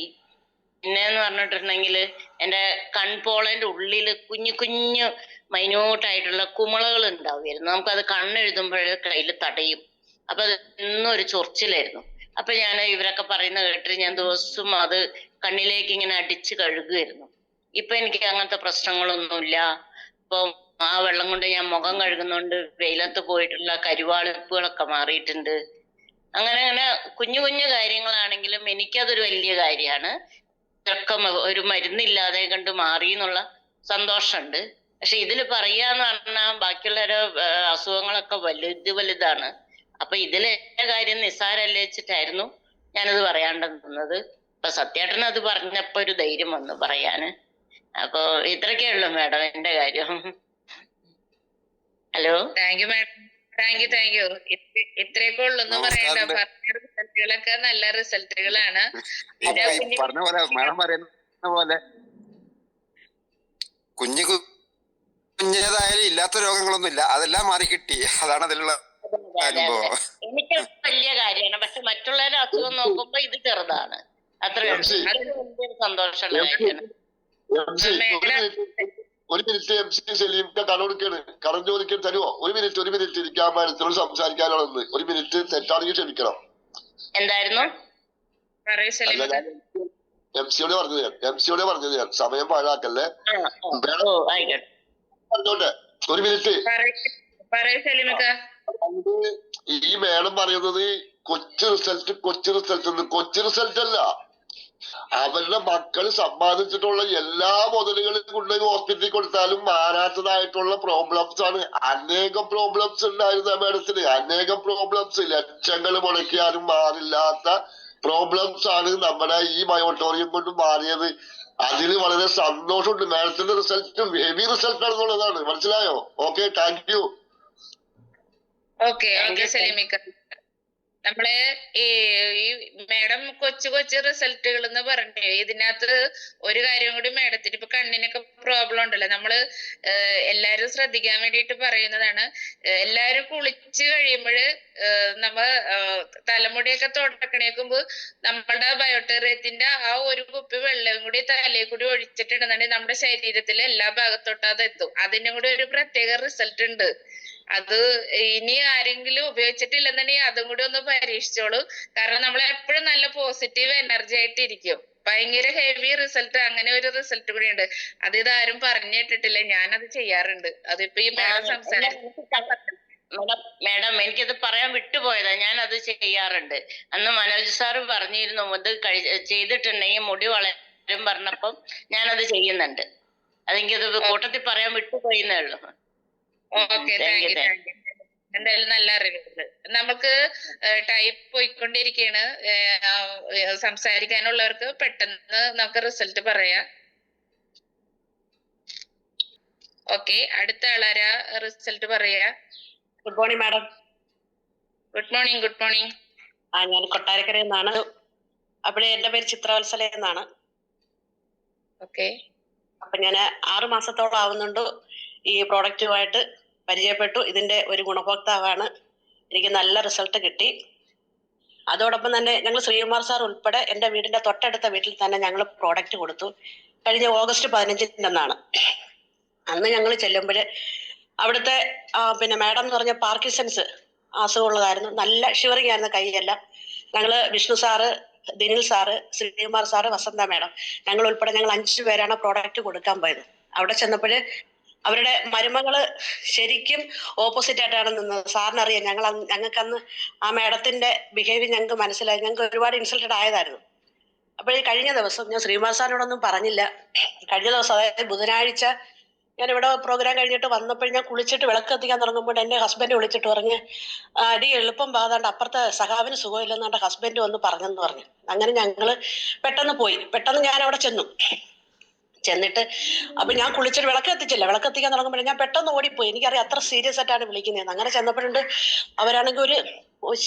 പിന്നെന്ന് പറഞ്ഞിട്ടുണ്ടെങ്കിൽ എൻ്റെ കൺപോളന്റെ ഉള്ളില് കുഞ്ഞു കുഞ്ഞു മൈന്യൂട്ടായിട്ടുള്ള കുമിളകൾ ഉണ്ടാവുമായിരുന്നു. നമുക്കത് കണ്ണെഴുതുമ്പോഴേ കയ്യിൽ തടയും. അപ്പൊ അത് എന്നും ഒരു ചൊറിച്ചിലായിരുന്നു. അപ്പൊ ഞാൻ ഇവരൊക്കെ പറയുന്ന കേട്ടിട്ട് ഞാൻ ദിവസവും അത് കണ്ണിലേക്ക് ഇങ്ങനെ അടിച്ച് കഴുകുമായിരുന്നു. ഇപ്പൊ എനിക്ക് അങ്ങനത്തെ പ്രശ്നങ്ങളൊന്നുമില്ല. ഇപ്പൊ ആ വെള്ളം കൊണ്ട് ഞാൻ മുഖം കഴുകുന്നോണ്ട് വെയിലത്ത് പോയിട്ടുള്ള കരുവാളിപ്പുകളൊക്കെ മാറിയിട്ടുണ്ട്. അങ്ങനെ അങ്ങനെ കുഞ്ഞു കുഞ്ഞു കാര്യങ്ങളാണെങ്കിലും എനിക്കതൊരു വലിയ കാര്യമാണ്. ഇതൊക്കെ ഒരു മരുന്നില്ലാതെ കണ്ട് മാറി എന്നുള്ള സന്തോഷമുണ്ട്. പക്ഷെ ഇതിൽ പറയാന്ന് പറഞ്ഞാൽ ബാക്കിയുള്ളവരെ അസുഖങ്ങളൊക്കെ വലുതാണ്. അപ്പൊ ഇതിലെ കാര്യം നിസ്സാരല്ലേ വെച്ചിട്ടായിരുന്നു ഞാനത് പറയാണ്ടെന്നത്. ഇപ്പൊ സത്യേട്ടൻ അത് പറഞ്ഞപ്പോ ഒരു ധൈര്യം വന്നു പറയാന്. അപ്പൊ ഇത്രയൊക്കെ ഉള്ളു മാഡം എന്റെ കാര്യം. Hello. Thank you madam. Thank U. ഇത്രയൊക്കെ ഉള്ളൂന്ന് പറയണ്ട. പറഞ്ഞ റിസൾട്ടുകളൊക്കെ നല്ല റിസൾട്ടുകളാണ്. പറഞ്ഞ പോലെ മാഡം പറയുന്ന പോലെ കുഞ്ഞേതായാലും ഇല്ലാത്ത രോഗങ്ങളൊന്നും ഇല്ല, അതെല്ലാം മാറി കിട്ടി. അതാണ് അതിലുള്ള അനുഭവം. എനിക്ക് വലിയ കാര്യമാണ്. പക്ഷെ മറ്റുള്ളവരുടെ അസുഖം നോക്കുമ്പോ ഇത് ചെറുതാണ്. അത്രയേ ഉള്ളൂ. അത് വലിയൊരു സന്തോഷമുള്ള കാര്യമാണ്. ഒരു മിനിറ്റ് MC സലീംക്ക കടമെടുക്കാണ്. കടം ചോദിക്കാൻ തരുമോ? ഒരു മിനിറ്റ് ഇരിക്കാൻ മാഡത്തിനോട് സംസാരിക്കാനുള്ളത്. ഒരു മിനിറ്റ് തെറ്റാണെങ്കിൽ ക്ഷമിക്കണം. എന്തായിരുന്നു MC യോട് പറഞ്ഞത് ഞാൻ സമയം പാഴാക്കല്ലേ. പറഞ്ഞോട്ടെ ഒരു മിനിറ്റ്. ഈ മേഡം പറയുന്നത് കൊച്ചു റിസൾട്ട് അല്ല. അവരുടെ മക്കൾ സമ്പാദിച്ചിട്ടുള്ള എല്ലാ മുതലുകളും കൊണ്ടുപോയി ഹോസ്പിറ്റലിൽ കൊടുത്താലും മാറാത്തതായിട്ടുള്ള പ്രോബ്ലംസ് ആണ്. അനേകം പ്രോബ്ലംസ് ഉണ്ടായിരുന്ന മേഡത്തിന്, അനേകം പ്രോബ്ലംസ്, ലക്ഷങ്ങൾ മുടക്കിയാലും മാറില്ലാത്ത പ്രോബ്ലംസ് ആണ് നമ്മുടെ ഈ മയോട്ടോറിയം കൊണ്ട് മാറിയത്. അതിൽ വളരെ സന്തോഷമുണ്ട്. മാഡത്തിന്റെ റിസൾട്ട് ഹെവി റിസൾട്ട് ആണെന്നുള്ളതാണ്. മനസ്സിലായോ? Okay, thank you. ഓക്കെ സലീമിക്ക. നമ്മള് ഈ മാഡം കൊച്ചു റിസൾട്ടുകൾ എന്ന് പറഞ്ഞു. ഇതിനകത്ത് ഒരു കാര്യം കൂടി മാഡത്തിന് ഇപ്പൊ കണ്ണിനൊക്കെ പ്രോബ്ലം ഉണ്ടല്ലോ, നമ്മള് എല്ലാരും ശ്രദ്ധിക്കാൻ വേണ്ടിയിട്ട് പറയുന്നതാണ്. എല്ലാരും കുളിച്ച് കഴിയുമ്പോഴ് നമ്മ തലമുടിയൊക്കെ തുടക്കണേക്കുമ്പോ നമ്മളുടെ ബയോട്ടേറിയത്തിന്റെ ആ ഒരു കുപ്പി വെള്ളം കൂടി തലയിൽ കൂടി ഒഴിച്ചിട്ടുണ്ടെന്നുണ്ടെങ്കിൽ നമ്മുടെ ശരീരത്തിലെ എല്ലാ ഭാഗത്തോട്ടും അത് എത്തും. അതിനും കൂടി ഒരു പ്രത്യേക റിസൾട്ട് ഉണ്ട്. അത് ഇനി ആരെങ്കിലും ഉപയോഗിച്ചിട്ടില്ലെന്നുണ്ടെങ്കിൽ അതും കൂടി ഒന്ന് പരീക്ഷിച്ചോളൂ. കാരണം നമ്മൾ എപ്പോഴും നല്ല പോസിറ്റീവ് എനർജി ആയിട്ട് ഇരിക്കും. ഭയങ്കര ഹെവി റിസൾട്ട്, അങ്ങനെ ഒരു റിസൾട്ട് കൂടി ഉണ്ട്. അത് ഇതാരും പറഞ്ഞു കേട്ടിട്ടില്ല, ഞാനത് ചെയ്യാറുണ്ട്. അതിപ്പോ ഈ മാഡം മാഡം എനിക്കത് പറയാൻ വിട്ടുപോയതാ. ഞാൻ അത് ചെയ്യാറുണ്ട്. അന്ന് മനോജ് സാറ് പറഞ്ഞിരുന്നു അത് ചെയ്തിട്ടുണ്ടെങ്കിൽ മുടി വളരും പറഞ്ഞപ്പം ഞാനത് ചെയ്യുന്നുണ്ട്. അതെനിക്കത് കൂട്ടത്തിൽ പറയാൻ വിട്ടുപോയിന്നേ ഉള്ളൂ. Okay, thank you. എന്തായാലും നല്ല അറിവുണ്ട്. നമുക്ക് ടൈപ്പ് പോയിക്കൊണ്ടിരിക്കുകയാണ്. സംസാരിക്കാനുള്ളവർക്ക് പെട്ടെന്ന് നമുക്ക് റിസൾട്ട് പറയാം. ഓക്കെ, അടുത്ത ആളാരാ റിസൾട്ട് പറയാ? Good morning madam. Good morning. ഞാൻ കൊട്ടാരക്കരയിൽ നിന്നാണ്. അവിടെ എന്റെ പേര് ചിത്രവത്സല എന്നാണ്. ഓക്കെ. അപ്പൊ ഞാൻ 6 മാസത്തോളം ആവുന്നുണ്ട് ഈ പ്രോഡക്റ്റുമായിട്ട് പരിചയപ്പെട്ടു. ഇതിന്റെ ഒരു ഗുണഭോക്താവാണ്. എനിക്ക് നല്ല റിസൾട്ട് കിട്ടി. അതോടൊപ്പം തന്നെ ഞങ്ങൾ ശ്രീകുമാർ സാർ ഉൾപ്പെടെ എന്റെ വീടിന്റെ തൊട്ടടുത്ത വീട്ടിൽ തന്നെ ഞങ്ങൾ പ്രോഡക്റ്റ് കൊടുത്തു. കഴിഞ്ഞ ഓഗസ്റ്റ് 15 അന്ന് ഞങ്ങൾ ചെല്ലുമ്പോൾ അവിടുത്തെ പിന്നെ മാഡം എന്ന് പറഞ്ഞ പാർക്കിൻസൺസ് അസുഖമുള്ളതായിരുന്നു. നല്ല ഷിവറിങ് ആയിരുന്നു കൈയെല്ലാം. ഞങ്ങള് Vishnu sir, Dinil sir, Sreekumar sir, Vasantha madam, ഞങ്ങൾ ഉൾപ്പെടെ ഞങ്ങൾ 5 പേരാണ് പ്രോഡക്റ്റ് കൊടുക്കാൻ പോയത്. അവിടെ ചെന്നപ്പോൾ അവരുടെ മരുമകള് ശരിക്കും ഓപ്പോസിറ്റ് ആയിട്ടാണ് നിന്നത്. സാറിനറിയാം, ഞങ്ങൾക്ക് അന്ന് ആ മാഡത്തിന്റെ ബിഹേവിയർ ഞങ്ങൾക്ക് മനസ്സിലായി. ഞങ്ങൾക്ക് ഒരുപാട് ഇൻസൾട്ടഡ് ആയതായിരുന്നു. അപ്പോൾ കഴിഞ്ഞ ദിവസം ഞാൻ ശ്രീകുമാർ സാറിനോടൊന്നും പറഞ്ഞില്ല. കഴിഞ്ഞ ദിവസം, അതായത് ബുധനാഴ്ച, ഞാൻ ഇവിടെ പ്രോഗ്രാം കഴിഞ്ഞിട്ട് വന്നപ്പോൾ ഞാൻ കുളിച്ചിട്ട് വിളക്ക് കത്തിക്കാൻ തുടങ്ങുമ്പോൾ എന്റെ ഹസ്ബൻഡ് വിളിച്ചിട്ട് പറഞ്ഞ്, അടി എളുപ്പം പാതാണ്ട് അപ്പുറത്തെ സഖാവിന് സുഖമില്ലെന്ന് എന്റെ ഹസ്ബൻഡ് വന്ന് പറഞ്ഞെന്ന് പറഞ്ഞു. അങ്ങനെ ഞങ്ങള് പെട്ടെന്ന് ഞാൻ അവിടെ ചെന്നിട്ട് അപ്പൊ ഞാൻ കുളിച്ചിട്ട് വിളക്ക് കത്തിക്കാൻ തുടങ്ങുമ്പോൾ ഞാൻ പെട്ടെന്ന് ഓടിപ്പോയി. എനിക്കറിയാം അത്ര സീരിയസ് ആയിട്ടാണ് വിളിക്കുന്നതെന്ന്. അങ്ങനെ ചെന്നപ്പോഴുണ്ട് അവരാണെങ്കിൽ ഒരു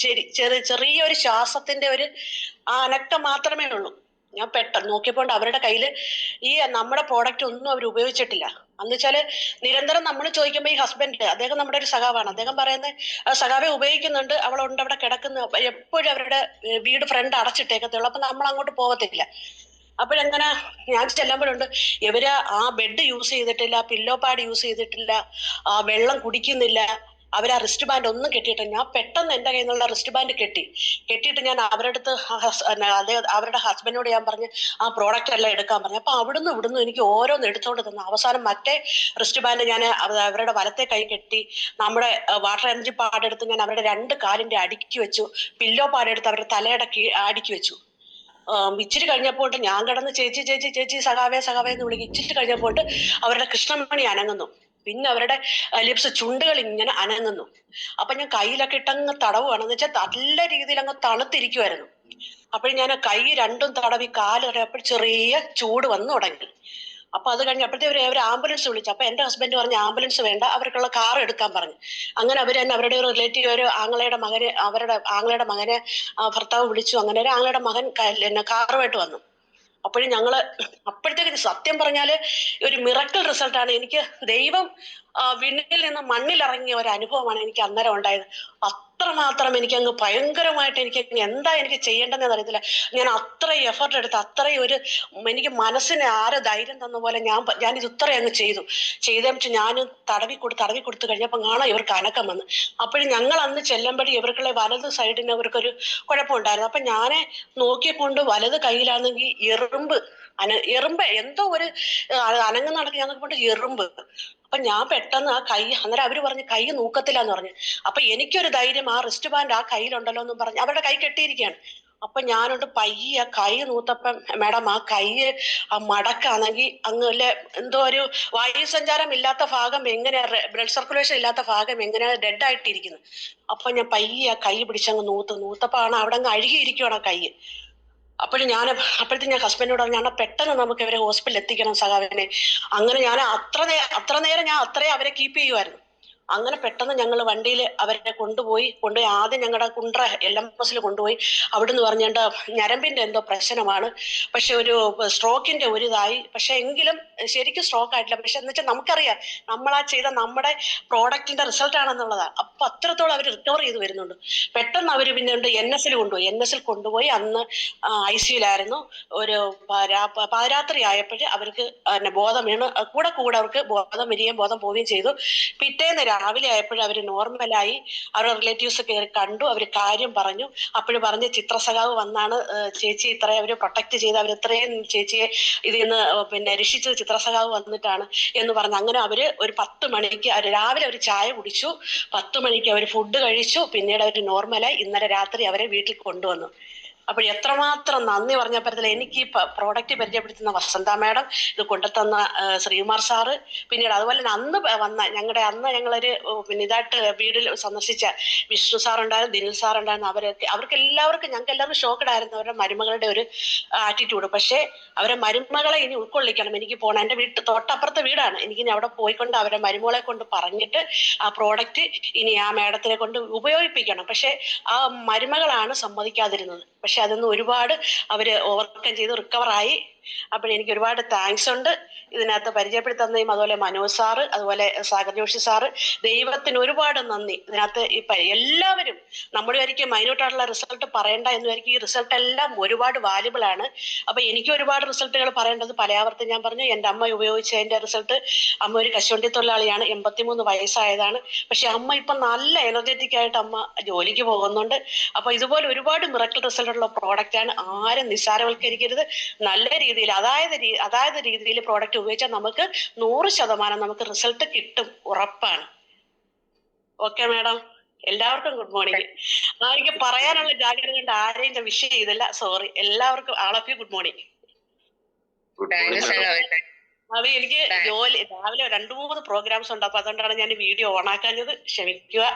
ചെറിയൊരു ശ്വാസത്തിന്റെ ഒരു അനക്കം മാത്രമേ ഉള്ളൂ. ഞാൻ പെട്ടെന്ന് നോക്കിയപ്പോൾ അവരുടെ കയ്യിൽ ഈ നമ്മുടെ പ്രോഡക്റ്റ് ഒന്നും അവർ ഉപയോഗിച്ചിട്ടില്ല. എന്ന് വെച്ചാല് നിരന്തരം നമ്മൾ ചോദിക്കുമ്പോൾ ഈ ഹസ്ബൻഡ് അദ്ദേഹം നമ്മുടെ ഒരു സഖാവാണ്. അദ്ദേഹം പറയുന്നത് സഖാവെ ഉപയോഗിക്കുന്നുണ്ട്, അവളുണ്ട് അവിടെ കിടക്കുന്നു, എപ്പോഴും അവരുടെ വീട് ഫ്രണ്ട് അടച്ചിട്ടേക്കത്തുള്ളൂ, അപ്പൊ നമ്മൾ അങ്ങോട്ട് പോകത്തില്ല. അപ്പോഴെങ്ങനെ ഞാൻ ചെല്ലുമ്പോഴുണ്ട് ഇവര് ആ ബെഡ് യൂസ് ചെയ്തിട്ടില്ല, പില്ലോ പാഡ് യൂസ് ചെയ്തിട്ടില്ല, ആ വെള്ളം കുടിക്കുന്നില്ല, അവർ ആ റിസ്റ്റ് ബാൻഡ് ഒന്നും കെട്ടിയിട്ടില്ല. ഞാൻ പെട്ടെന്ന് എന്റെ കയ്യിൽ നിന്നുള്ള റിസ്റ്റ് ബാൻഡ് കെട്ടിയിട്ട് ഞാൻ അവരുടെ അടുത്ത് അവരുടെ ഹസ്ബൻഡിനോട് ഞാൻ പറഞ്ഞു ആ പ്രോഡക്റ്റ് എല്ലാം എടുക്കാൻ പറഞ്ഞു. അപ്പൊ ഇവിടുന്ന് എനിക്ക് ഓരോന്ന് എടുത്തോണ്ട് തന്നു. അവസാനം മറ്റേ റിസ്റ്റ് ബാൻഡ് ഞാൻ അവരുടെ വലത്തെ കൈ കെട്ടി, നമ്മുടെ വാട്ടർ എനർജി പാഡ് എടുത്ത് ഞാൻ അവരുടെ 2 കാലിന്റെ അടുക്കി വെച്ചു, പില്ലോ പാഡ് എടുത്ത് അവരുടെ തലയുടെ അടുക്കി വെച്ചു. ഇച്ചിരി കഴിഞ്ഞപ്പോൾ ഞാൻ കിടന്ന് ചേച്ചി ചേച്ചി ചേച്ചി സഖാവേ സഖാവേ എന്ന് വിളിക്കും. ഇച്ചിരി കഴിഞ്ഞപ്പോൾ അവരുടെ കൃഷ്ണമണി അനങ്ങുന്നു, പിന്നെ അവരുടെ ലിപ്സ് ചുണ്ടുകൾ ഇങ്ങനെ അനങ്ങുന്നു. അപ്പൊ ഞാൻ കയ്യിലൊക്കെ ഇട്ടങ്ങ് തടവുകയാണെന്ന് വെച്ചാൽ നല്ല രീതിയിൽ അങ്ങ് തണുത്തിരിക്കുമായിരുന്നു. അപ്പോൾ ഞാൻ കൈ 2ഉം തടവി കാലിറയപ്പോൾ ചെറിയ ചൂട് വന്നു തുടങ്ങി. അപ്പൊ അത് കഴിഞ്ഞപ്പോഴത്തെ അവർ ആംബുലൻസ് വിളിച്ചു. അപ്പൊ എന്റെ ഹസ്ബൻഡ് പറഞ്ഞു ആംബുലൻസ് വേണ്ട, അവർക്കുള്ള കാർ എടുക്കാൻ പറഞ്ഞു. അങ്ങനെ അവർ തന്നെ അവരുടെ ഒരു റിലേറ്റീവ് ഒരു ആങ്ങളയുടെ മകനെ ഭർത്താവ് വിളിച്ചു. അങ്ങനെ ഒരു ആങ്ങളയുടെ മകൻ കാറുമായിട്ട് വന്നു. അപ്പോഴും ഞങ്ങള് അപ്പോഴത്തേക്ക് സത്യം പറഞ്ഞാല് ഒരു മിറക്കിൾ റിസൾട്ടാണ്. എനിക്ക് ദൈവം വിണ്ണിൽ നിന്ന് മണ്ണിലിറങ്ങിയ ഒരു അനുഭവമാണ് എനിക്ക് അന്നേരം ഉണ്ടായത്. അത്രമാത്രം എനിക്ക് അങ്ങ് ഭയങ്കരമായിട്ട് എനിക്ക് എന്താ എനിക്ക് ചെയ്യേണ്ടതെന്ന് അറിയത്തില്ല. ഞാൻ അത്രയും എഫർട്ട് എടുത്ത് അത്രയും എനിക്ക് മനസ്സിന് ആരോ ധൈര്യം തന്ന പോലെ ഞാനിത് ഇത്രയും അങ്ങ് ചെയ്തേച്ച് ഞാൻ തടവി കൊടുത്തു കഴിഞ്ഞപ്പോൾ കാണാം ഇവർക്ക് അനക്കം വന്ന്. അപ്പോഴും ഞങ്ങൾ അന്ന് ചെല്ലുമ്പോഴേ ഇവർക്കുള്ള വലത് സൈഡിന് അവർക്കൊരു കുഴപ്പമുണ്ടായിരുന്നു. അപ്പൊ ഞാനെ നോക്കിക്കൊണ്ട് വലത് കയ്യിലാണെങ്കിൽ എറുമ്പ് എന്തോ ഒരു അനങ്ങുന്ന നടക്കി ഞാൻ നോക്കിക്കൊണ്ട് എറുമ്പ്. അപ്പൊ ഞാൻ പെട്ടെന്ന് ആ കൈ, അന്നേരം അവര് പറഞ്ഞു കൈ നോക്കത്തില്ല എന്ന് പറഞ്ഞു. അപ്പൊ എനിക്കൊരു ധൈര്യം, ആ റിസ്റ്റ് ബാൻഡ് ആ കയ്യിലുണ്ടല്ലോ എന്നും പറഞ്ഞു അവരുടെ കൈ കെട്ടിയിരിക്കുകയാണ്. അപ്പൊ ഞാനോട്ട് പയ്യെ ആ കൈ നൂത്തപ്പം മാഡം ആ കൈ ആ മടക്കാണെങ്കിൽ അങ്ങ് എന്തോ ഒരു വായുസഞ്ചാരം ഇല്ലാത്ത ഭാഗം എങ്ങനെയാ, ബ്ലഡ് സർക്കുലേഷൻ ഇല്ലാത്ത ഭാഗം എങ്ങനെയാ ഡെഡ് ആയിട്ടിരിക്കുന്നത്. അപ്പൊ ഞാൻ പയ്യെ ആ കൈ പിടിച്ചങ്ങ് നൂത്തപ്പാണ് അവിടെ അങ്ങ് അഴുകിയിരിക്കുകയാണ് ആ കൈ. അപ്പോഴത്തേക്ക് ഞാൻ ഹസ്ബൻഡിനോട് പറഞ്ഞു പെട്ടെന്ന് നമുക്ക് ഇവരെ ഹോസ്പിറ്റലിൽ എത്തിക്കണം സഖാവിനെ. അങ്ങനെ ഞാൻ അത്ര നേരം ഞാൻ അത്രയും അവരെ കീപ്പ് ചെയ്യുമായിരുന്നു. അങ്ങനെ പെട്ടെന്ന് ഞങ്ങൾ വണ്ടിയിൽ അവരെ കൊണ്ടുപോയി ആദ്യം ഞങ്ങളുടെ കുണ്ട്ര LMS കൊണ്ടുപോയി. അവിടുന്ന് പറഞ്ഞേണ്ട ഞരമ്പിന്റെ എന്തോ പ്രശ്നമാണ്, പക്ഷെ ഒരു സ്ട്രോക്കിന്റെ ഒരു ഇതായി, പക്ഷെ എങ്കിലും ശരിക്കും സ്ട്രോക്ക് ആയിട്ടില്ല. പക്ഷെ എന്ന് വെച്ചാൽ നമുക്കറിയാം നമ്മളാ ചെയ്ത നമ്മുടെ പ്രോഡക്റ്റിന്റെ റിസൾട്ട് ആണെന്നുള്ളതാണ്. അപ്പൊ അത്രത്തോളം അവർ റിക്കവർ ചെയ്ത് വരുന്നുണ്ട്. പെട്ടെന്ന് അവർ പിന്നെ NS കൊണ്ടുപോയി അന്ന് ICUലായിരുന്നു. ഒരു പാതിരാത്രി ആയപ്പോൾ അവർക്ക് ബോധം വീണ് കൂടെ അവർക്ക് ബോധം വരികയും ബോധം പോവുകയും ചെയ്തു. പിറ്റേന്ന് രാവിലെ ആയപ്പോഴും അവർ നോർമലായി. അവരുടെ റിലേറ്റീവ്സ് കയറി കണ്ടു, അവർ കാര്യം പറഞ്ഞു. അപ്പോഴും പറഞ്ഞ് ചിത്രസഖാവ് വന്നാണ് ചേച്ചി ഇത്രയും അവർ പ്രൊട്ടക്ട് ചെയ്ത് അവരിത്രയും ചേച്ചിയെ ഇതിൽ നിന്ന് പിന്നെ രക്ഷിച്ചത് ചിത്രസഖാവ് വന്നിട്ടാണ് എന്ന് പറഞ്ഞു. അങ്ങനെ അവര് ഒരു 10 മണിക്ക് രാവിലെ അവർ ചായ കുടിച്ചു, 10 മണിക്ക് അവർ ഫുഡ് കഴിച്ചു. പിന്നീട് അവർ നോർമലായി ഇന്നലെ രാത്രി അവരെ വീട്ടിൽ കൊണ്ടുവന്നു. അപ്പോൾ എത്രമാത്രം നന്ദി പറഞ്ഞ പറ്റത്തില്ല. എനിക്ക് ഈ പ്രോഡക്റ്റ് പരിചയപ്പെടുത്തുന്ന വസന്ത മാഡം, ഇത് കൊണ്ടുതന്ന ശ്രീകുമാർ സാറ്, പിന്നീട് അതുപോലെ തന്നെ അന്ന് ഞങ്ങളൊരു പിന്നെ ഇതായിട്ട് വീട്ടിൽ സന്ദർശിച്ച വിഷ്ണു സാറുണ്ടായിരുന്നു, ദിനിൽ സാറുണ്ടായിരുന്നു. അവർക്ക് എല്ലാവർക്കും ഞങ്ങൾക്ക് എല്ലാവർക്കും ഷോക്കഡ് ആയിരുന്നു അവരുടെ മരുമകളുടെ ഒരു ആറ്റിറ്റ്യൂഡ്. പക്ഷേ അവരെ മരുമകളെ ഇനി ഉൾക്കൊള്ളിക്കണം, എനിക്ക് പോകണം. എൻ്റെ തൊട്ടപ്പുറത്തെ വീടാണ്, എനിക്കിനി അവിടെ പോയിക്കൊണ്ട് അവരെ മരുമകളെ കൊണ്ട് പറഞ്ഞിട്ട് ആ പ്രോഡക്റ്റ് ഇനി ആ മാഡത്തിനെ കൊണ്ട് ഉപയോഗിപ്പിക്കണം. പക്ഷെ ആ മരുമകളാണ് സമ്മതിക്കാതിരുന്നത്. പക്ഷെ അതൊന്നും ഒരുപാട് അവര് ഓവർകം ചെയ്ത് റിക്കവറായി. അപ്പോഴെനിക്ക് ഒരുപാട് താങ്ക്സ് ഉണ്ട് ഇതിനകത്ത് പരിചയപ്പെടുത്തുന്നതും. അതുപോലെ മനോജ് സാറ്, അതുപോലെ സാഗർ ജോഷി സാറ്, ദൈവത്തിന് ഒരുപാട് നന്ദി. ഇതിനകത്ത് എല്ലാവരും നമ്മുടെ ഒരിക്കലും മൈന്യൂട്ടായിട്ടുള്ള റിസൾട്ട് പറയണ്ട എന്ന് വരിക്കും. ഈ റിസൾട്ട് എല്ലാം ഒരുപാട് വാല്യുബിൾ ആണ്. അപ്പൊ എനിക്ക് ഒരുപാട് റിസൾട്ടുകൾ പറയേണ്ടത് പലയാവർത്തി ഞാൻ പറഞ്ഞു. എൻ്റെ അമ്മ ഉപയോഗിച്ചതിന്റെ റിസൾട്ട്, അമ്മ ഒരു കശുവണ്ടി തൊഴിലാളിയാണ്, 83 വയസ്സായതാണ്. പക്ഷെ അമ്മ ഇപ്പൊ നല്ല എനർജറ്റിക് ആയിട്ട് അമ്മ ജോലിക്ക് പോകുന്നുണ്ട്. അപ്പൊ ഇതുപോലെ ഒരുപാട് മിറക്കിൾ റിസൾട്ട് ഉള്ള പ്രോഡക്റ്റ് ആണ്. ആരും നിസ്സാരവൽക്കരിക്കരുത്. നല്ല രീതിയിൽ അതായത് രീതിയിൽ പ്രോഡക്റ്റ് ഉപയോഗിച്ചാൽ നമുക്ക് 100% നമുക്ക് റിസൾട്ട് കിട്ടും, ഉറപ്പാണ്. ഓക്കെ മാഡം, എല്ലാവർക്കും ഗുഡ് മോർണിംഗ്. എനിക്ക് പറയാനുള്ള ജാഗ്രത കൊണ്ട് ആരെയും വിഷ് ചെയ്തില്ല, സോറി. എല്ലാവർക്കും all of you good morning. അത് എനിക്ക് ജോലി രാവിലെ 2-3 പ്രോഗ്രാംസ് ഉണ്ട്, അപ്പൊ അതുകൊണ്ടാണ് ഞാൻ വീഡിയോ ഓണാക്കാഞ്ഞത്, ക്ഷമിക്കുക.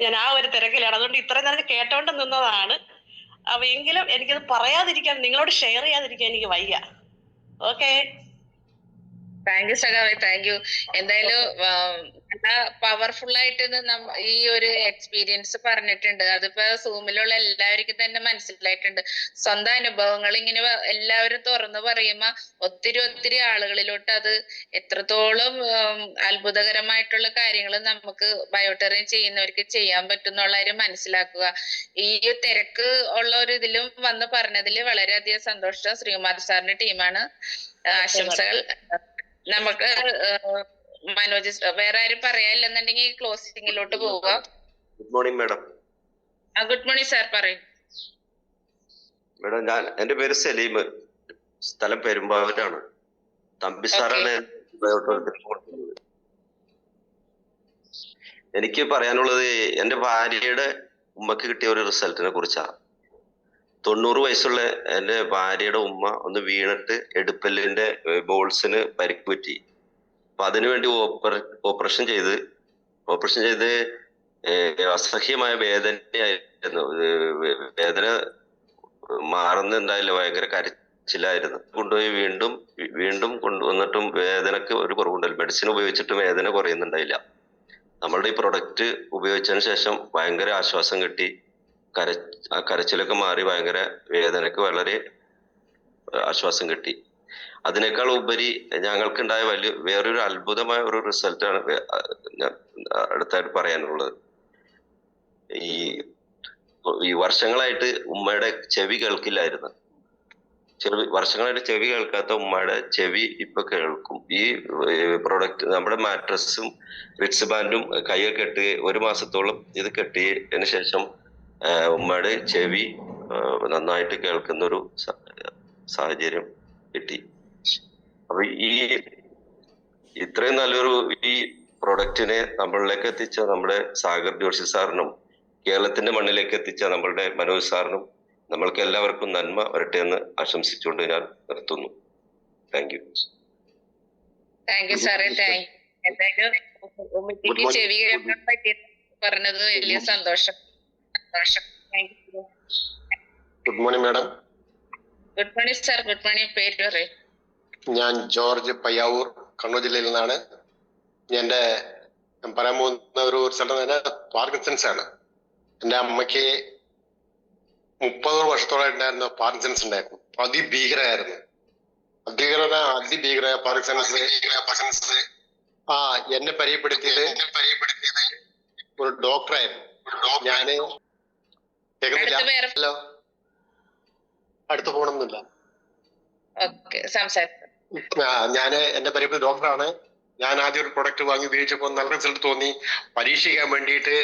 ഞാൻ ആ ഒരു തിരക്കിലാണ്, അതുകൊണ്ട് ഇത്രയും നേരം കേട്ടോണ്ട് നിന്നതാണ്. അപ്പൊ എങ്കിലും എനിക്കത് പറയാതിരിക്കാൻ, നിങ്ങളോട് ഷെയർ ചെയ്യാതിരിക്കാൻ എനിക്ക് വയ്യ. ഓക്കെ. താങ്ക് യു സഖാവേ, താങ്ക് യു. എന്തായാലും നല്ല പവർഫുൾ ആയിട്ട് ഈ ഒരു എക്സ്പീരിയൻസ് പറഞ്ഞിട്ടുണ്ട്. അതിപ്പോ സൂമിലുള്ള എല്ലാവർക്കും തന്നെ മനസ്സിലായിട്ടുണ്ട്. സ്വന്തം അനുഭവങ്ങൾ ഇങ്ങനെ എല്ലാവരും തുറന്നു പറയുമ്പോ ഒത്തിരി ആളുകളിലോട്ട് അത് എത്രത്തോളം അത്ഭുതകരമായിട്ടുള്ള കാര്യങ്ങൾ നമുക്ക് ബയോടെറിയം ചെയ്യുന്നവർക്ക് ചെയ്യാൻ പറ്റും എന്നുള്ളവരും മനസ്സിലാക്കുക. ഈ തിരക്ക് ഉള്ള ഒരു ഇതിലും വന്ന് പറഞ്ഞതിൽ വളരെയധികം സന്തോഷം. ശ്രീകുമാർ സാറിന്റെ ടീമാണ്. ആശംസകൾ. നമുക്ക് മനോജ് വേറെ ആരും പറയാനില്ലെന്നുണ്ടെങ്കിൽ ക്ലോസിംഗിലോട്ട് പോവുക. Good morning madam. Good morning sir, പറയും. മാഡം എന്റെ പേര് സലീം, സ്ഥലം പെരുമ്പാവൂരാണ്. തമ്പി സാറാണ് എനിക്ക് പറയാനുള്ളത് എന്റെ ഭാര്യയുടെ ഉമ്മക്ക് കിട്ടിയ ഒരു റിസൾട്ടിനെ കുറിച്ചാണ്. 90 വയസ്സുള്ള എന്റെ ഭാര്യയുടെ ഉമ്മ ഒന്ന് വീണിട്ട് എടുപ്പല്ലിന്റെ ബോൾസിന് പരിക്ക് പറ്റി. അപ്പൊ അതിനുവേണ്ടി ഓപ്പറേഷൻ ചെയ്ത് അസഹ്യമായ വേദനയായിരുന്നു. വേദന മാറുന്നുണ്ടായില്ല, ഭയങ്കര കരച്ചിലായിരുന്നു. കൊണ്ടുപോയി വീണ്ടും കൊണ്ടുവന്നിട്ടും വേദനക്ക് ഒരു കുറവുണ്ടായില്ല. മെഡിസിൻ ഉപയോഗിച്ചിട്ടും വേദന കുറയുന്നുണ്ടായില്ല. നമ്മളുടെ ഈ പ്രൊഡക്റ്റ് ഉപയോഗിച്ചതിന് ശേഷം ഭയങ്കര ആശ്വാസം കിട്ടി. ആ കരച്ചിലൊക്കെ മാറി ഭയങ്കര വേദനക്ക് വളരെ ആശ്വാസം കിട്ടി. അതിനേക്കാൾ ഉപരി ഞങ്ങൾക്കുണ്ടായ വേറൊരു അത്ഭുതമായ ഒരു റിസൾട്ടാണ് അടുത്തായിട്ട് പറയാനുള്ളത്. ഈ വർഷങ്ങളായിട്ട് ഉമ്മയുടെ ചെവി കേൾക്കില്ലായിരുന്നു. വർഷങ്ങളായിട്ട് ചെവി കേൾക്കാത്ത ഉമ്മയുടെ ചെവി ഇപ്പൊ കേൾക്കും. ഈ പ്രൊഡക്റ്റ് നമ്മുടെ മാട്രസും റിറ്റ്സ് ബാൻഡും കൈയൊക്കെ കെട്ടി 1 മാസത്തോളം ഇത് കെട്ടിയതിനു ശേഷം ഉമ്മയുടെ ചെവി നന്നായിട്ട് കേൾക്കുന്ന ഒരു സാഹചര്യം കിട്ടി. അപ്പൊ ഇത്രയും നല്ലൊരു ഈ പ്രൊഡക്റ്റിനെ നമ്മളിലേക്ക് എത്തിച്ച നമ്മുടെ സാഗർ ജോഷി സാറിനും കേരളത്തിന്റെ മണ്ണിലേക്ക് എത്തിച്ച നമ്മളുടെ മനോജ് സാറിനും നമ്മൾക്ക് എല്ലാവർക്കും നന്മ വരട്ടെ എന്ന് ആശംസിച്ചുകൊണ്ട് ഞാൻ നിർത്തുന്നു. Thank you. താങ്ക് യു സാറേ. എന്തായാലും ചെവി കേൾക്കാൻ പറ്റിയത് പറഞ്ഞത് വലിയ സന്തോഷം. Good morning madam. Good morning sir. Good morning. പേര് പറയും. ഞാൻ ജോർജ് പയ്യാവൂർ, കണ്ണൂർ ജില്ലയിൽ നിന്നാണ്. ഞാൻ പറയാൻ പോകുന്ന ഒരു റിസൾട്ട് പാർക്കിൻസൺസ് ആണ്. എന്റെ അമ്മയ്ക്ക് 30 വർഷത്തോളമായിട്ടുണ്ടായിരുന്ന പാർക്കിൻസൺസ് ഉണ്ടായിരുന്നു. അതിഭീകരമായിരുന്നു. അതിഭീകര പാർക്കിൻസൺസ്. എന്നെ പരിചയപ്പെടുത്തിയത് ഒരു ഡോക്ടറായിരുന്നു. ഞാന് കേൾക്കുന്നില്ല, അടുത്ത് പോകണമെന്നില്ല. ഞാന് എന്റെ പരിചയപ്പെട്ട ഡോക്ടറാണ്. ഞാൻ ആദ്യം ഒരു പ്രൊഡക്റ്റ് വാങ്ങി ഉപയോഗിച്ചപ്പോൾ നല്ല റിസൾട്ട് തോന്നി. പരീക്ഷിക്കാൻ വേണ്ടിയിട്ട്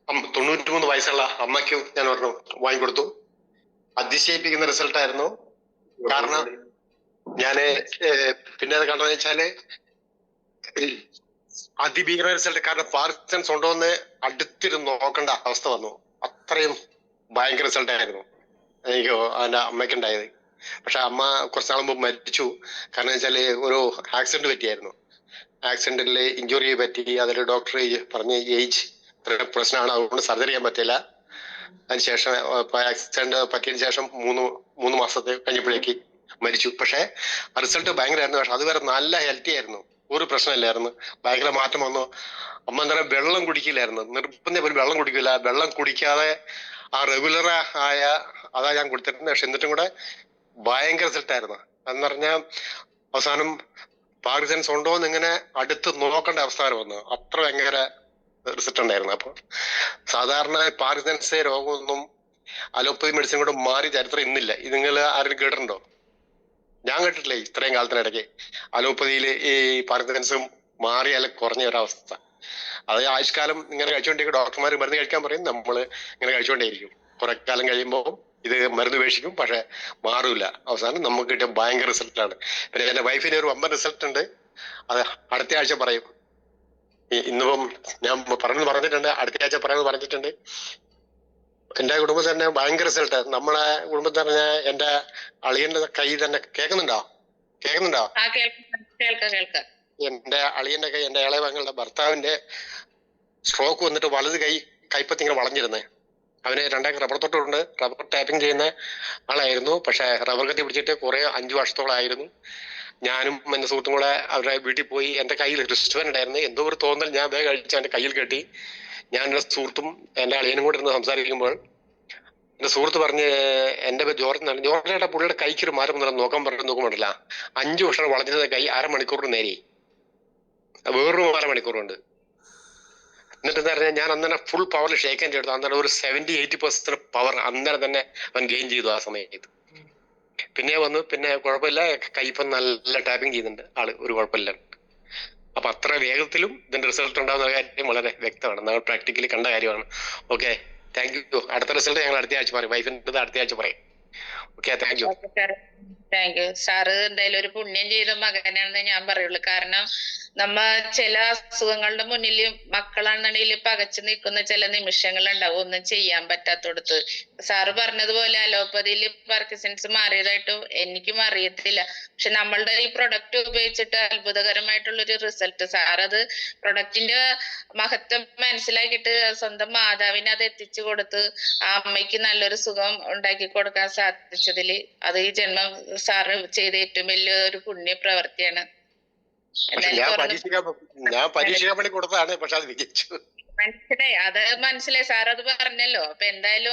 93 വയസ്സുള്ള അമ്മയ്ക്ക് ഞാൻ പറഞ്ഞു വാങ്ങിക്കൊടുത്തു. അതിശയിപ്പിക്കുന്ന റിസൾട്ടായിരുന്നു. കാരണം ഞാന് പിന്നെ അത് കണ്ടതെന്ന് വെച്ചാല് അതിഭീകര റിസൾട്ട്. കാരണം പാർക്കിൻസൺസ് ഉണ്ടോ എന്ന് അടുത്തിരുന്ന് നോക്കേണ്ട അവസ്ഥ വന്നു. അത്രയും ഭയങ്കര റിസൾട്ട് ആയിരുന്നു എനിക്ക് എന്റെ അമ്മയ്ക്കുണ്ടായത്. പക്ഷെ അമ്മ കുറച്ചാൾ മുമ്പ് മരിച്ചു. കാരണം വെച്ചാല് ഒരു ആക്സിഡന്റ് പറ്റിയായിരുന്നു. ആക്സിഡന്റിൽ ഇഞ്ചുറി പറ്റി. അതിൽ ഡോക്ടർ പറഞ്ഞ് ഏജ് പ്രശ്നമാണ്, അതുകൊണ്ട് സർജറി ചെയ്യാൻ പറ്റില്ല. അതിനുശേഷം ആക്സിഡന്റ് പറ്റിയതിനു ശേഷം മൂന്ന് മാസത്തെ കഴിഞ്ഞപ്പോഴേക്ക് മരിച്ചു. പക്ഷെ റിസൾട്ട് ഭയങ്കരമായിരുന്നു. പക്ഷെ അതുവരെ നല്ല ഹെൽത്തി ആയിരുന്നു, ഒരു പ്രശ്നമില്ലായിരുന്നു. ഭയങ്കര മാറ്റം വന്നു. അമ്മ എന്തായാലും വെള്ളം കുടിക്കില്ലായിരുന്നു. നിർബന്ധം പോലും വെള്ളം കുടിക്കില്ല. വെള്ളം കുടിക്കാതെ ആ റെഗുലർ ആയ അതാ ഞാൻ കൊടുത്തിരുന്നത്. പക്ഷെ എന്നിട്ടും കൂടെ ഭയങ്കര റിസൾട്ട് ആയിരുന്നു. എന്ന് പറഞ്ഞാൽ അവസാനം പാർക്കിൻസൺസ് ഉണ്ടോ എന്ന് ഇങ്ങനെ അടുത്ത് നോക്കേണ്ട അവസ്ഥ വന്നു. അത്ര ഭയങ്കര റിസൾട്ട് ഉണ്ടായിരുന്നു. അപ്പൊ സാധാരണ പാർക്കിൻസൺസ് രോഗമൊന്നും അലോപ്പതി മെഡിസിൻ കൂടെ മാറി ചരിത്രം ഇന്നില്ല. ഇത് നിങ്ങൾ ആരും കേട്ടിട്ടുണ്ടോ? ഞാൻ കേട്ടിട്ടില്ലേ ഇത്രയും കാലത്തിനിടയ്ക്ക് അലോപ്പതിയിൽ ഈ പാർക്കിൻസൺസും മാറിയാൽ കുറഞ്ഞ ഒരവസ്ഥ. അത് ആയുഷ്കാലം ഇങ്ങനെ കഴിച്ചുകൊണ്ടിരിക്കും. ഡോക്ടർമാർ മരുന്ന് കഴിക്കാൻ പറയും, നമ്മൾ ഇങ്ങനെ കഴിച്ചുകൊണ്ടേയിരിക്കും. കുറെ കാലം കഴിയുമ്പോൾ ഇത് മരുന്ന് ഉപേക്ഷിക്കും, പക്ഷെ മാറൂല. അവസാനം നമുക്ക് കിട്ടിയ ഭയങ്കര റിസൾട്ടാണ്. പിന്നെ എന്റെ വൈഫിന് ഒരു 50 റിസൾട്ട് ഉണ്ട്. അത് അടുത്ത ആഴ്ച പറയും. ഇന്നിപ്പം ഞാൻ പറഞ്ഞിട്ടുണ്ട്, അടുത്ത ആഴ്ച പറയാമെന്ന് പറഞ്ഞിട്ടുണ്ട്. എന്റെ കുടുംബത്തിൽ തന്നെ ഭയങ്കര റിസൾട്ട്. നമ്മളെ കുടുംബത്തിൽ തന്നെ എന്റെ അളിയന്റെ കൈ തന്നെ കേൾക്കുന്നുണ്ടോ? എന്റെ അളിയന്റെ കൈ, എന്റെ ഇളയ മകളുടെ ഭർത്താവിന്റെ സ്ട്രോക്ക് വന്നിട്ട് വലത് കൈപ്പത്തി ഇങ്ങനെ വളഞ്ഞിരുന്നേ. അവന് 2 ഏക്കർ റബ്ബർ തോട്ടമുണ്ട്. റബ്ബർ ടാപ്പിംഗ് ചെയ്യുന്ന ആളായിരുന്നു. പക്ഷെ റബ്ബർ കത്തി പിടിച്ചിട്ട് കുറെ 5 വർഷത്തോളായിരുന്നു. ഞാനും എന്റെ സുഹൃത്തും കൂടെ അവരുടെ വീട്ടിൽ പോയി. എന്റെ കയ്യിൽ റിസ്റ്റ്ബാൻഡ് ഉണ്ടായിരുന്നു. എന്തോ ഒരു തോന്നൽ ഞാൻ വേഗം കഴിച്ച് എന്റെ കയ്യിൽ കെട്ടി. ഞാൻ എന്റെ സുഹൃത്തും എന്റെ അളിയനും കൂടെ ഇരുന്ന് സംസാരിക്കുമ്പോൾ എന്റെ സുഹൃത്ത് പറഞ്ഞ് എന്റെ പേര് ജോർജ്. ജോർജേട്ട പുള്ളിയുടെ കൈക്ക് ഒരു മാറ്റം നോക്കാൻ നോക്കുമ്പോഴല്ല 5 വർഷം വളഞ്ഞിരുന്ന കൈ അരമണിക്കൂറിന് നേരെ വേറൊരു അരമണിക്കൂറുണ്ട്. എന്നിട്ട് എന്താ പറഞ്ഞാൽ ഞാൻ അന്നേരം ഫുൾ പവറിൽ ഷേക്ക് ഹാൻഡ് എടുത്തു. അന്നേരം ഒരു 70-80% പവർ അന്നേരം തന്നെ അവൻ ഗെയിൻ ചെയ്തു ആ സമയത്ത്. പിന്നെ വന്നു, പിന്നെ കുഴപ്പമില്ല, കൈ ഇപ്പം നല്ല ടാപ്പിംഗ് ചെയ്യുന്നുണ്ട് ആള്, ഒരു കുഴപ്പമില്ല. അപ്പൊ അത്ര വേഗത്തിലും ഇതിന്റെ റിസൾട്ട് ഉണ്ടാകുന്ന കാര്യം വളരെ വ്യക്തമാണ്, നമ്മൾ പ്രാക്ടിക്കലി കണ്ട കാര്യമാണ്. Okay, thank you. അടുത്ത റിസൾട്ട് ഞങ്ങൾ അടുത്ത ആഴ്ച പറയും, വൈഫിന്റെ അടുത്ത ആഴ്ച പറയും. Okay, thank you. Thank U sir. എന്തായാലും ഒരു പുണ്യം ചെയ്ത മകനാണെന്ന് ഞാൻ പറയുള്ളൂ. കാരണം നമ്മ ചില അസുഖങ്ങളുടെ മുന്നിൽ മക്കളാണെന്നുണ്ടെങ്കിൽ പകച്ചു നിൽക്കുന്ന ചില നിമിഷങ്ങളുണ്ടാവും, ഒന്നും ചെയ്യാൻ പറ്റാത്തടത്ത്. സാറ് പറഞ്ഞതുപോലെ അലോപ്പതിയിൽ പാർക്കിൻസൺസ് മാറിയതായിട്ട് എനിക്കും അറിയത്തില്ല. പക്ഷെ നമ്മളുടെ ഈ പ്രൊഡക്റ്റ് ഉപയോഗിച്ചിട്ട് അത്ഭുതകരമായിട്ടുള്ളൊരു റിസൾട്ട്. സാറത് പ്രൊഡക്റ്റിന്റെ മഹത്വം മനസ്സിലാക്കിയിട്ട് സ്വന്തം മാതാവിനെ അത് എത്തിച്ചു കൊടുത്ത് ആ അമ്മയ്ക്ക് നല്ലൊരു സുഖം ഉണ്ടാക്കി കൊടുക്കാൻ സാധിച്ചതിൽ അത് ഈ ജന്മം സാറ് ചെയ്ത ഏറ്റവും വലിയൊരു പുണ്യ പ്രവൃത്തിയാണ്. ഞാൻ പരീക്ഷിക്കാൻ വേണ്ടി കൊടുത്തതാണ്, പക്ഷെ അത് വിജയിച്ചു. മനസ്സിലായി, അത് മനസ്സിലായി. സാർ അത് പറഞ്ഞല്ലോ. അപ്പൊ എന്തായാലും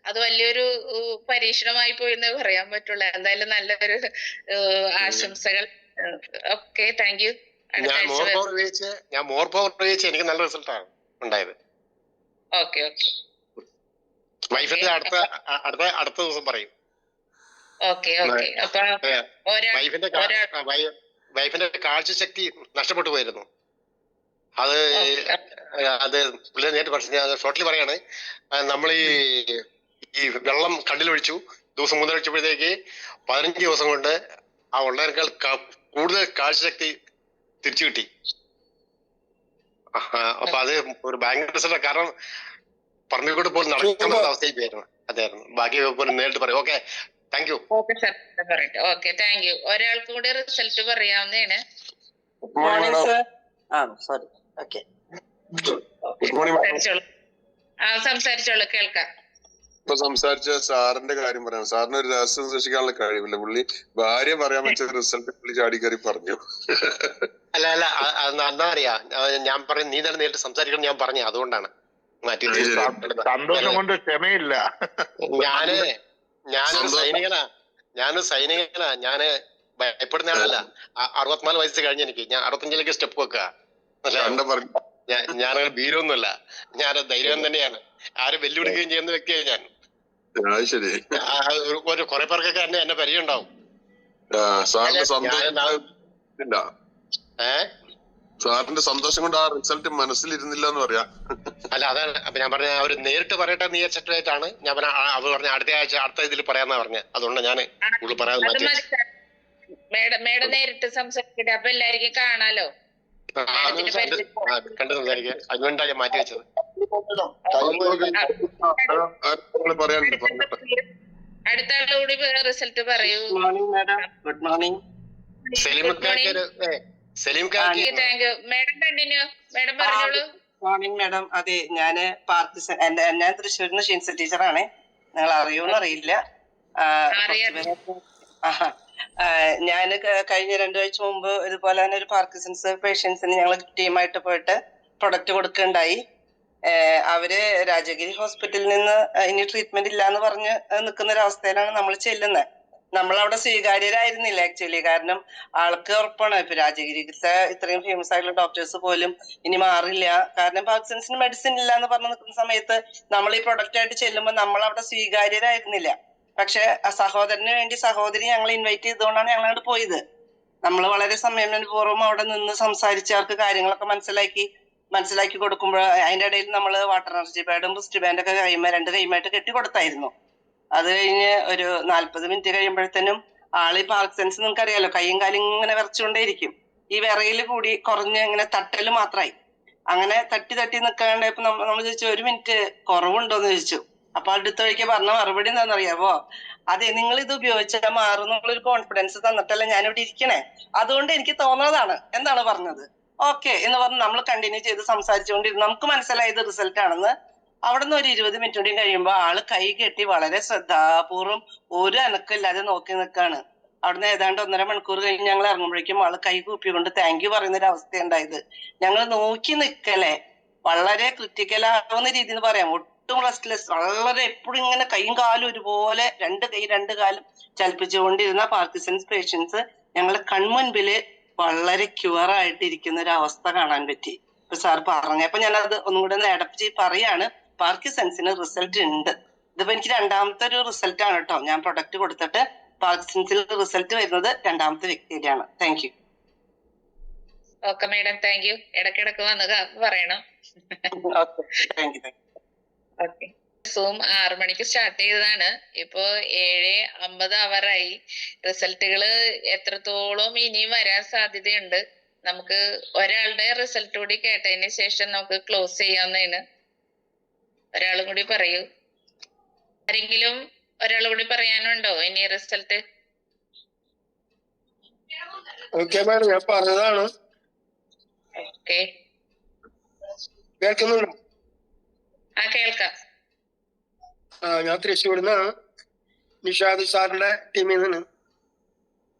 അത് വലിയൊരു പരീക്ഷണമായി പോയി എന്ന് പറയാൻ പറ്റുള്ളൂ. എന്തായാലും നല്ലൊരു ആശംസകൾ. Okay, thank U. ഞാൻ മോർ പവർ ഉപയോഗിച്ച് എനിക്ക് നല്ല റിസൾട്ടാണ് ഉണ്ടായത്. ഓക്കെ ഓക്കെ, വൈഫിന്റെ അടുത്ത ദിവസം പറയും. Okay okay. അപ്പൊ വൈഫിന്റെ കാഴ്ചശക്തി നഷ്ടപ്പെട്ടു പോയിരുന്നു. അത് പുള്ളി നേരിട്ട് പറഞ്ഞു. ഞാൻ ഷോർട്ട്ലി പറയാണ്, നമ്മൾ ഈ വെള്ളം കണ്ണിലൊഴിച്ചു, ദിവസം 3 ഒഴിച്ചപ്പോഴത്തേക്ക് 15 ദിവസം കൊണ്ട് ആ ഉള്ളതിനേക്കാൾ കൂടുതൽ കാഴ്ചശക്തി തിരിച്ചു കിട്ടി. അപ്പൊ അത് ഒരു ഭയങ്കര റിസൾട്ട്. കാരണം പറമ്പിക്കൂടെ പോലും നടക്കുന്ന അവസ്ഥയിൽ പോയിരുന്നു അതായിരുന്നു. ബാക്കി പോലും നേരിട്ട് പറയും. Okay, thank you. Okay sir, പറയട്ടെ. Okay, thank you. ഒരാൾക്ക് കൂടി റിസൾട്ട് പറയാവുന്നതാണ്. സംസാരിച്ചോളൂ, കേൾക്കാം. ഇപ്പൊ സംസാരിച്ച സാറിന്റെ കാര്യം പറയാം. സാറിന് ഒരു രഹസ്യം സൃഷ്ടിക്കാനുള്ള കഴിവില്ല. പുള്ളി ഭാര്യ പറയാൻ വെച്ച റിസൾട്ട് പുള്ളി ചാടി കയറി പറഞ്ഞു. അല്ല എന്താ അറിയാ, ഞാൻ പറയും നീ തന്നെ നേരിട്ട് ഭയങ്കര ഞാൻ പറഞ്ഞു, അതുകൊണ്ടാണ് മാറ്റി. സന്തോഷം കൊണ്ട് ക്ഷമയില്ല. ഞാനൊരു സൈനികനാ. ഞാന് ഭയപ്പെടുന്ന ആളല്ല. 64 വയസ്സ് കഴിഞ്ഞ എനിക്ക്, ഞാൻ 65ലേക്ക് സ്റ്റെപ്പ് വെക്കുക. ഞാനങ്ങനെ ഭീരൊന്നുമല്ല, ഞാൻ ധൈര്യം തന്നെയാണ്. ആരും വെല്ലുവിളിക്കുകയും ചെയ്യുന്ന വ്യക്തിയാണ് ഞാൻ. കുറെ പേർക്കൊക്കെ എന്നെ പരിചയം ഉണ്ടാവും. സാറിന്റെ സന്തോഷം കൊണ്ട് ആ റിസൾട്ട് മനസ്സിലിരുന്നില്ല എന്ന് പറയാം. അല്ല, അതാണ്. അപ്പൊ ഞാൻ പറഞ്ഞ അവര് നേരിട്ട് പറയട്ടെ നീ സെറ്റായിട്ടാണ് ഞാൻ പറഞ്ഞ. അവർ പറഞ്ഞ അടുത്ത ആഴ്ച അടുത്ത ഇതിൽ പറയാന്നാ പറഞ്ഞ. അതുകൊണ്ട് ഞാൻ കൂടുതൽ പറയാതെ മാറ്റി. മേഡം നേരിട്ട് സംസാരിക്കട്ടെ, അപ്പൊ എല്ലാവർക്കും കാണാലോ. കണ്ട് സംസാരിക്കാം, അതുകൊണ്ടാണ് ഞാൻ മാറ്റി വെച്ചത്. അടുത്ത ആളുകൂടി റിസൾട്ട് പറയൂ. Good morning. Morning madam. അതെ, ഞാന് പാർക്കിൻസൺ, ഞാൻ തൃശ്ശൂരിന്ന് ഷിൻസ ടീച്ചറാണ്. നിങ്ങൾ അറിയൂന്ന് അറിയില്ല. ഞാൻ കഴിഞ്ഞ 2 ആഴ്ച മുമ്പ് ഇതുപോലെ തന്നെ ഒരു പാർക്കിൻസൺസ് പേഷ്യൻസിന് ഞങ്ങൾ ടീമായിട്ട് പോയിട്ട് പ്രൊഡക്റ്റ് കൊടുക്കുകയുണ്ടായി. അവര് രാജഗിരി ഹോസ്പിറ്റലിൽ നിന്ന് ഇനി ട്രീറ്റ്മെന്റ് ഇല്ല എന്ന് പറഞ്ഞ് നിൽക്കുന്ന ഒരു അവസ്ഥയിലാണ് നമ്മൾ ചെല്ലുന്നത്. നമ്മളവിടെ സ്വീകാര്യരായിരുന്നില്ല ആക്ച്വലി. കാരണം ആൾക്ക് ഉറപ്പാണ്, ഇപ്പൊ രാജഗിരിത്തെ ഇത്രയും ഫേമസ് ആയിട്ടുള്ള ഡോക്ടേഴ്സ് പോലും ഇനി മാറില്ല. കാരണം പാർക്കിൻസൺസിന് മെഡിസിൻ ഇല്ല എന്ന് പറഞ്ഞു നിൽക്കുന്ന സമയത്ത് നമ്മൾ ഈ പ്രൊഡക്റ്റ് ആയിട്ട് ചെല്ലുമ്പോൾ നമ്മൾ അവിടെ സ്വീകാര്യരായിരുന്നില്ല. പക്ഷെ ആ സഹോദരന് വേണ്ടി സഹോദരി ഞങ്ങൾ ഇൻവൈറ്റ് ചെയ്തുകൊണ്ടാണ് ഞങ്ങൾ അങ്ങോട്ട് പോയത്. നമ്മൾ വളരെ സംയമനപൂർവ്വം അവിടെ നിന്ന് സംസാരിച്ച് അവർക്ക് കാര്യങ്ങളൊക്കെ മനസ്സിലാക്കി കൊടുക്കുമ്പോൾ അതിന്റെ ഇടയിൽ നമ്മൾ വാട്ടർ എനർജി പാഡും ബൂസ്റ്റ് ബാൻഡ് ഒക്കെ 2 കൈമായിട്ട് കെട്ടി കൊടുത്തായിരുന്നു. അത് കഴിഞ്ഞ് ഒരു 40 മിനിറ്റ് കഴിയുമ്പോഴത്തേനും ആള് ഈ പാർക്കിൻസൺസ് നിങ്ങൾക്ക് അറിയാലോ, കൈയും കാലും ഇങ്ങനെ വിറച്ചുകൊണ്ടേയിരിക്കും. ഈ വിറയില് കൂടി കുറഞ്ഞ് ഇങ്ങനെ തട്ടല് മാത്രമായി. അങ്ങനെ തട്ടി നിൽക്കാണ്ടായപ്പോ നമ്മൾ ചോദിച്ചു 1 മിനിറ്റ് കുറവുണ്ടോന്ന് ചോദിച്ചു. അപ്പൊ അടുത്ത വഴിക്ക് പറഞ്ഞ മറുപടി എന്താണെന്നറിയാവോ? അതെ, നിങ്ങൾ ഇത് ഉപയോഗിച്ചാൽ മാറുന്നുള്ളൊരു കോൺഫിഡൻസ് തന്നിട്ടല്ല ഞാനിവിടെ ഇരിക്കണേ, അതുകൊണ്ട് എനിക്ക് തോന്നുന്നതാണ് എന്താണ് പറഞ്ഞത്. ഓക്കെ എന്ന് പറഞ്ഞ് നമ്മൾ കണ്ടിന്യൂ ചെയ്ത് സംസാരിച്ചുകൊണ്ടിരുന്നു. നമുക്ക് മനസ്സിലായത് റിസൾട്ട് ആണെന്ന്. അവിടെ നിന്ന് ഒരു 20 മിനിറ്റ് കൂടി കഴിയുമ്പോ ആള് കൈ കെട്ടി വളരെ ശ്രദ്ധാപൂർവം ഒരു അനക്കമില്ലാതെ നോക്കി നിൽക്കാണ്. അവിടുന്ന് ഏതാണ്ട് 1.5 മണിക്കൂർ കഴിഞ്ഞ് ഞങ്ങൾ ഇറങ്ങുമ്പോഴേക്കും ആള് കൈ കൂപ്പിക്കൊണ്ട് താങ്ക് യു പറയുന്ന ഒരു അവസ്ഥ ഉണ്ടായത്. ഞങ്ങൾ നോക്കി നിൽക്കലേ വളരെ ക്രിട്ടിക്കൽ ആവുന്ന രീതിയിൽ പറയാം. ഒട്ടും റെസ്റ്റ്ലെസ്, വളരെ എപ്പോഴും ഇങ്ങനെ കൈയും കാലും ഒരുപോലെ 2 കൈ 2 കാലും ചലിപ്പിച്ചുകൊണ്ടിരുന്ന പാർക്കിൻസൺസ് പേഷ്യൻസ് ഞങ്ങളെ കൺമുൻപില് വളരെ ക്യൂർ ആയിട്ടിരിക്കുന്ന ഒരു അവസ്ഥ കാണാൻ പറ്റി. ഇപ്പൊ സാർ പറഞ്ഞപ്പോ ഞാനത് ഒന്നും കൂടെ അഡപ്റ്റ് പറയാണ്. പാർക്കിൻസൺസിന് റിസൾട്ട് ഉണ്ട്. ഇതിപ്പോ എനിക്ക് 2ാമത്തെ ഒരു റിസൾട്ട് ആണ് കേട്ടോ. ഞാൻ പ്രൊഡക്റ്റ് കൊടുത്തിട്ട് പാർക്കിൻസൺസിൽ റിസൾട്ട് വരുന്നത് 2ാമത്തെ വ്യക്തിയുടെയാണ്. Thank you. Okay madam, thank you. ഇടയ്ക്കിടയ്ക്ക് വന്ന് പറയണം. ഓക്കെ. സൂം 6 മണിക്ക് സ്റ്റാർട്ട് ചെയ്തതാണ്. ഇപ്പോ 7:50 ആവാറായി. റിസൾട്ടുകള് എത്രത്തോളം ഇനിയും വരാൻ സാധ്യതയുണ്ട്. നമുക്ക് ഒരാളുടെ റിസൾട്ട് കൂടി കേട്ടതിന് ശേഷം നമുക്ക് ക്ലോസ് ചെയ്യാവുന്നതാണ്. ഒരാളും കൂടി പറയൂ. ആരെങ്കിലും ഒരാൾ കൂടി പറയാനുണ്ടോ ഇനി റിസൾട്ട്? ഓക്കെ മാഡം, ഞാൻ പറഞ്ഞതാണ്. ഓക്കെ, കേൾക്കുന്നുണ്ടോ? കേൾക്കാം. ഞാൻ തൃശ്ശൂരിൽ നിന്നാണ്. നിഷാദ് സാറിന്റെ ടീമിൽ നിന്ന്.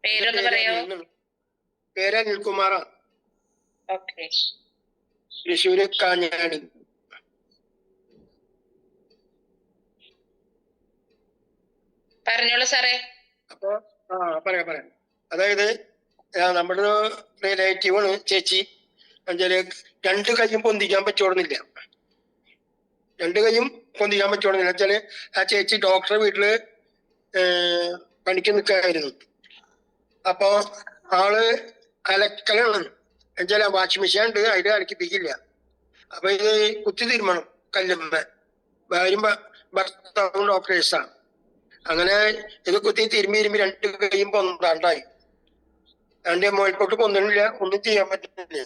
പേരൊന്ന് പറയോ? പേര് അനിൽകുമാറാണ്. ഓക്കെ. തൃശ്ശൂര് കാഞ്ഞാടി. പറഞ്ഞോളൂ സാറേ. അപ്പൊ പറയാം. അതായത് നമ്മുടെ റിലേറ്റീവാണ് ചേച്ചി. എന്നുവെച്ചാല് 2 കൈയും പൊന്തിക്കാൻ പറ്റോടുന്നില്ല. 2 കൈയും പൊന്തിക്കാൻ പറ്റോടുന്നില്ല വെച്ചാല് ആ ചേച്ചി ഡോക്ടറെ വീട്ടില് പണിക്ക് നിൽക്കായിരുന്നു. അപ്പൊ ആള് അലക്കലാണ്. എന്നുവെച്ചാൽ വാഷിംഗ് മെഷീൻ ഉണ്ട്, അതിൽ അലക്കിപ്പിക്കില്ല. അപ്പൊ ഇത് കുത്തി തീരുമാനം കല്ലുമ്മ. ഭാര്യയും ഭർത്താവും ഡോക്ടേഴ്സാണ്. അങ്ങനെ ഇത് കുത്തി തിരുമ്പി 2 കൈയും പൊന്താണ്ടായി. എന്റെ മോയിൽപ്പോട്ട് പൊന്തണില്ല, ഒന്നും ചെയ്യാൻ പറ്റുന്നില്ല.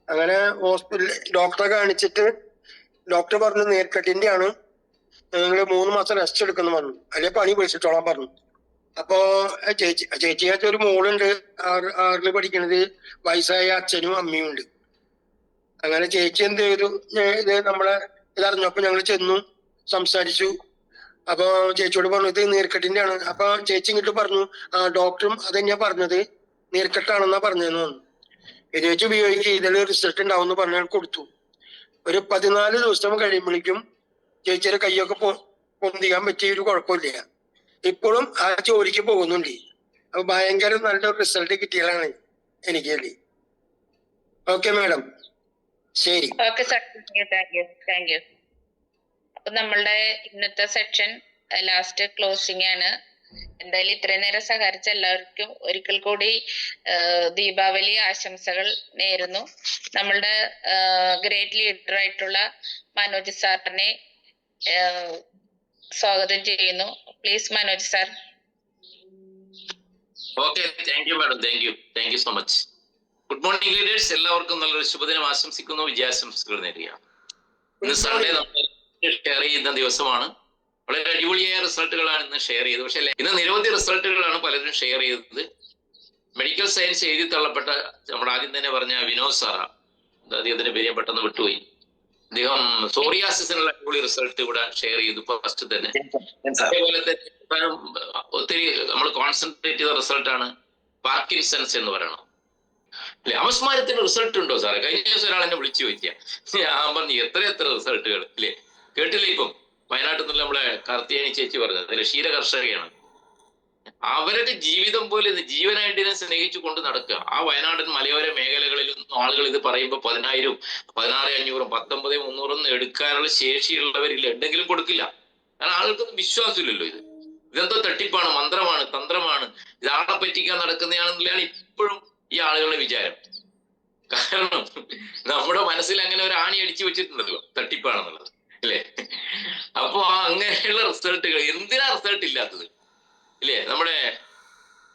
അങ്ങനെ ഹോസ്പിറ്റലിൽ ഡോക്ടറെ കാണിച്ചിട്ട് ഡോക്ടർ പറഞ്ഞു നീർക്കെട്ടിന്റെ ആണ്, നിങ്ങൾ 3 മാസം റെസ്റ്റ് എടുക്കുന്നു പറഞ്ഞു, അല്ലെ പണി പിടിച്ചിട്ടോളാൻ പറഞ്ഞു. അപ്പോ ചേച്ചിയാച്ച ഒരു മോളുണ്ട്, 6ൽ പഠിക്കണത്. വയസ്സായ അച്ഛനും അമ്മയും ഉണ്ട്. അങ്ങനെ ചേച്ചി എന്ത് ചെയ്തു, ഇത് നമ്മളെ ഇതറിഞ്ഞപ്പോ ഞങ്ങൾ ചെന്നു സംസാരിച്ചു. അപ്പൊ ചേച്ചിയോട് പറഞ്ഞു ഇത് നീർക്കെട്ടിന്റെ ആണ്. അപ്പൊ ചേച്ചി ഇങ്ങോട്ട് പറഞ്ഞു ഡോക്ടറും അത് തന്നെയാ പറഞ്ഞത്, നീർക്കെട്ടാണെന്നാ പറഞ്ഞതെന്ന് പറഞ്ഞു. ഇത് വെച്ച് ഉപയോഗിക്കുക, ഇതിൽ റിസൾട്ട് ഉണ്ടാവും എന്ന് പറഞ്ഞാൽ കൊടുത്തു. ഒരു 14 ദിവസം കഴിയുമ്പോഴേക്കും ചേച്ചിയുടെ കൈയൊക്കെ പൊന്തിക്കാൻ പറ്റിയ ഒരു കുഴപ്പമില്ല. ഇപ്പോഴും ആ ജോലിക്ക് പോകുന്നുണ്ട്. അപ്പൊ ഭയങ്കര നല്ലൊരു റിസൾട്ട് കിട്ടിയതാണ് എനിക്ക്. ഓക്കെ മാഡം, ശരി. Okay sir, thank U. അപ്പൊ നമ്മളുടെ ഇന്നത്തെ സെക്ഷൻ ലാസ്റ്റ് ക്ലോസിംഗ് ആണ്. എന്തായാലും ഇത്രയും നേരം സഹകരിച്ച എല്ലാവർക്കും ഒരിക്കൽ കൂടി ദീപാവലി ആശംസകൾ നേരുന്നു. നമ്മളുടെ ഗ്രേറ്റ് ലീഡർ ആയിട്ടുള്ള മനോജ് സാറിനെ സ്വാഗതം ചെയ്യുന്നു. Please Manoj sir. Okay, thank you madam, thank you so much. Good morning leaders, എല്ലാവർക്കും നല്ലൊരു ശുഭദിനം ആശംസിക്കുന്നു, വിജയാശംസകൾ നേരുക. ഇന്ന് സൺഡേ നമ്മൾ ഷെയർ ചെയ്യുന്ന ദിവസമാണ്. വളരെ അടിപൊളിയായ റിസൾട്ടുകളാണ് ഇന്ന് ഷെയർ ചെയ്തത്. പക്ഷെ ഇന്ന് നിരവധി റിസൾട്ടുകളാണ് പലരും ഷെയർ ചെയ്തത്. മെഡിക്കൽ സയൻസ് എഴുതി തള്ളപ്പെട്ട നമ്മൾ ആദ്യം തന്നെ പറഞ്ഞ വിനോദ് സാറാ, അദ്ദേഹത്തിന്റെ പേര് പെട്ടെന്ന് വിട്ടുപോയി. അദ്ദേഹം സോറിയാസിസിനുള്ള അടിപൊളി റിസൾട്ട് ഇവിടെ ഷെയർ ചെയ്തു ഫസ്റ്റ് തന്നെ. അതേപോലെ തന്നെ ഒത്തിരി നമ്മൾ കോൺസെൻട്രേറ്റ് ചെയ്ത റിസൾട്ടാണ് പാർക്കിൻസൺസ് എന്ന് പറയണം. അല്ലെ, അപസ്മാരത്തിന് റിസൾട്ട് ഉണ്ടോ സാറേ? കഴിഞ്ഞ ദിവസം ഒരാൾ എന്നെ വിളിച്ചു ചോദിക്കുക. ഞാൻ പറഞ്ഞു എത്ര റിസൾട്ടുകൾ ഇല്ലേ, കേട്ടില്ലേ? ഇപ്പം വയനാട്ടിൽ നിന്നുള്ള നമ്മളെ കാർത്തിയാനി ചേച്ചി പറഞ്ഞത് ക്ഷീരകർഷകയാണ്. അവരുടെ ജീവിതം പോലെ ജീവനായിട്ട് ഇതിനെ സ്നേഹിച്ചു കൊണ്ട് നടക്കുക. ആ വയനാടൻ മലയോര മേഖലകളിൽ നിന്നും ആളുകൾ ഇത് പറയുമ്പോൾ 10,000, 16,500, 19,300 എടുക്കാനുള്ള ശേഷിയുള്ളവരില്ല, എന്തെങ്കിലും കൊടുക്കില്ല. കാരണം ആളുകൾക്കൊന്നും വിശ്വാസമില്ലല്ലോ. ഇതെന്തോ തട്ടിപ്പാണ്, മന്ത്രമാണ്, തന്ത്രമാണ്, ഇതാളെ പറ്റിക്കാൻ നടക്കുന്നതാണെന്നുള്ളതാണ് ഇപ്പോഴും ഈ ആളുകളുടെ വിചാരം. കാരണം നമ്മുടെ മനസ്സിൽ അങ്ങനെ ഒരു ആണി അടിച്ചു വെച്ചിട്ടുണ്ടല്ലോ, തട്ടിപ്പാണെന്നുള്ളത് അല്ലേ. അപ്പൊ അങ്ങനെയുള്ള റിസൾട്ടുകൾ, എന്തിനാ റിസൾട്ട് ഇല്ലാത്തത് ഇല്ലേ? നമ്മുടെ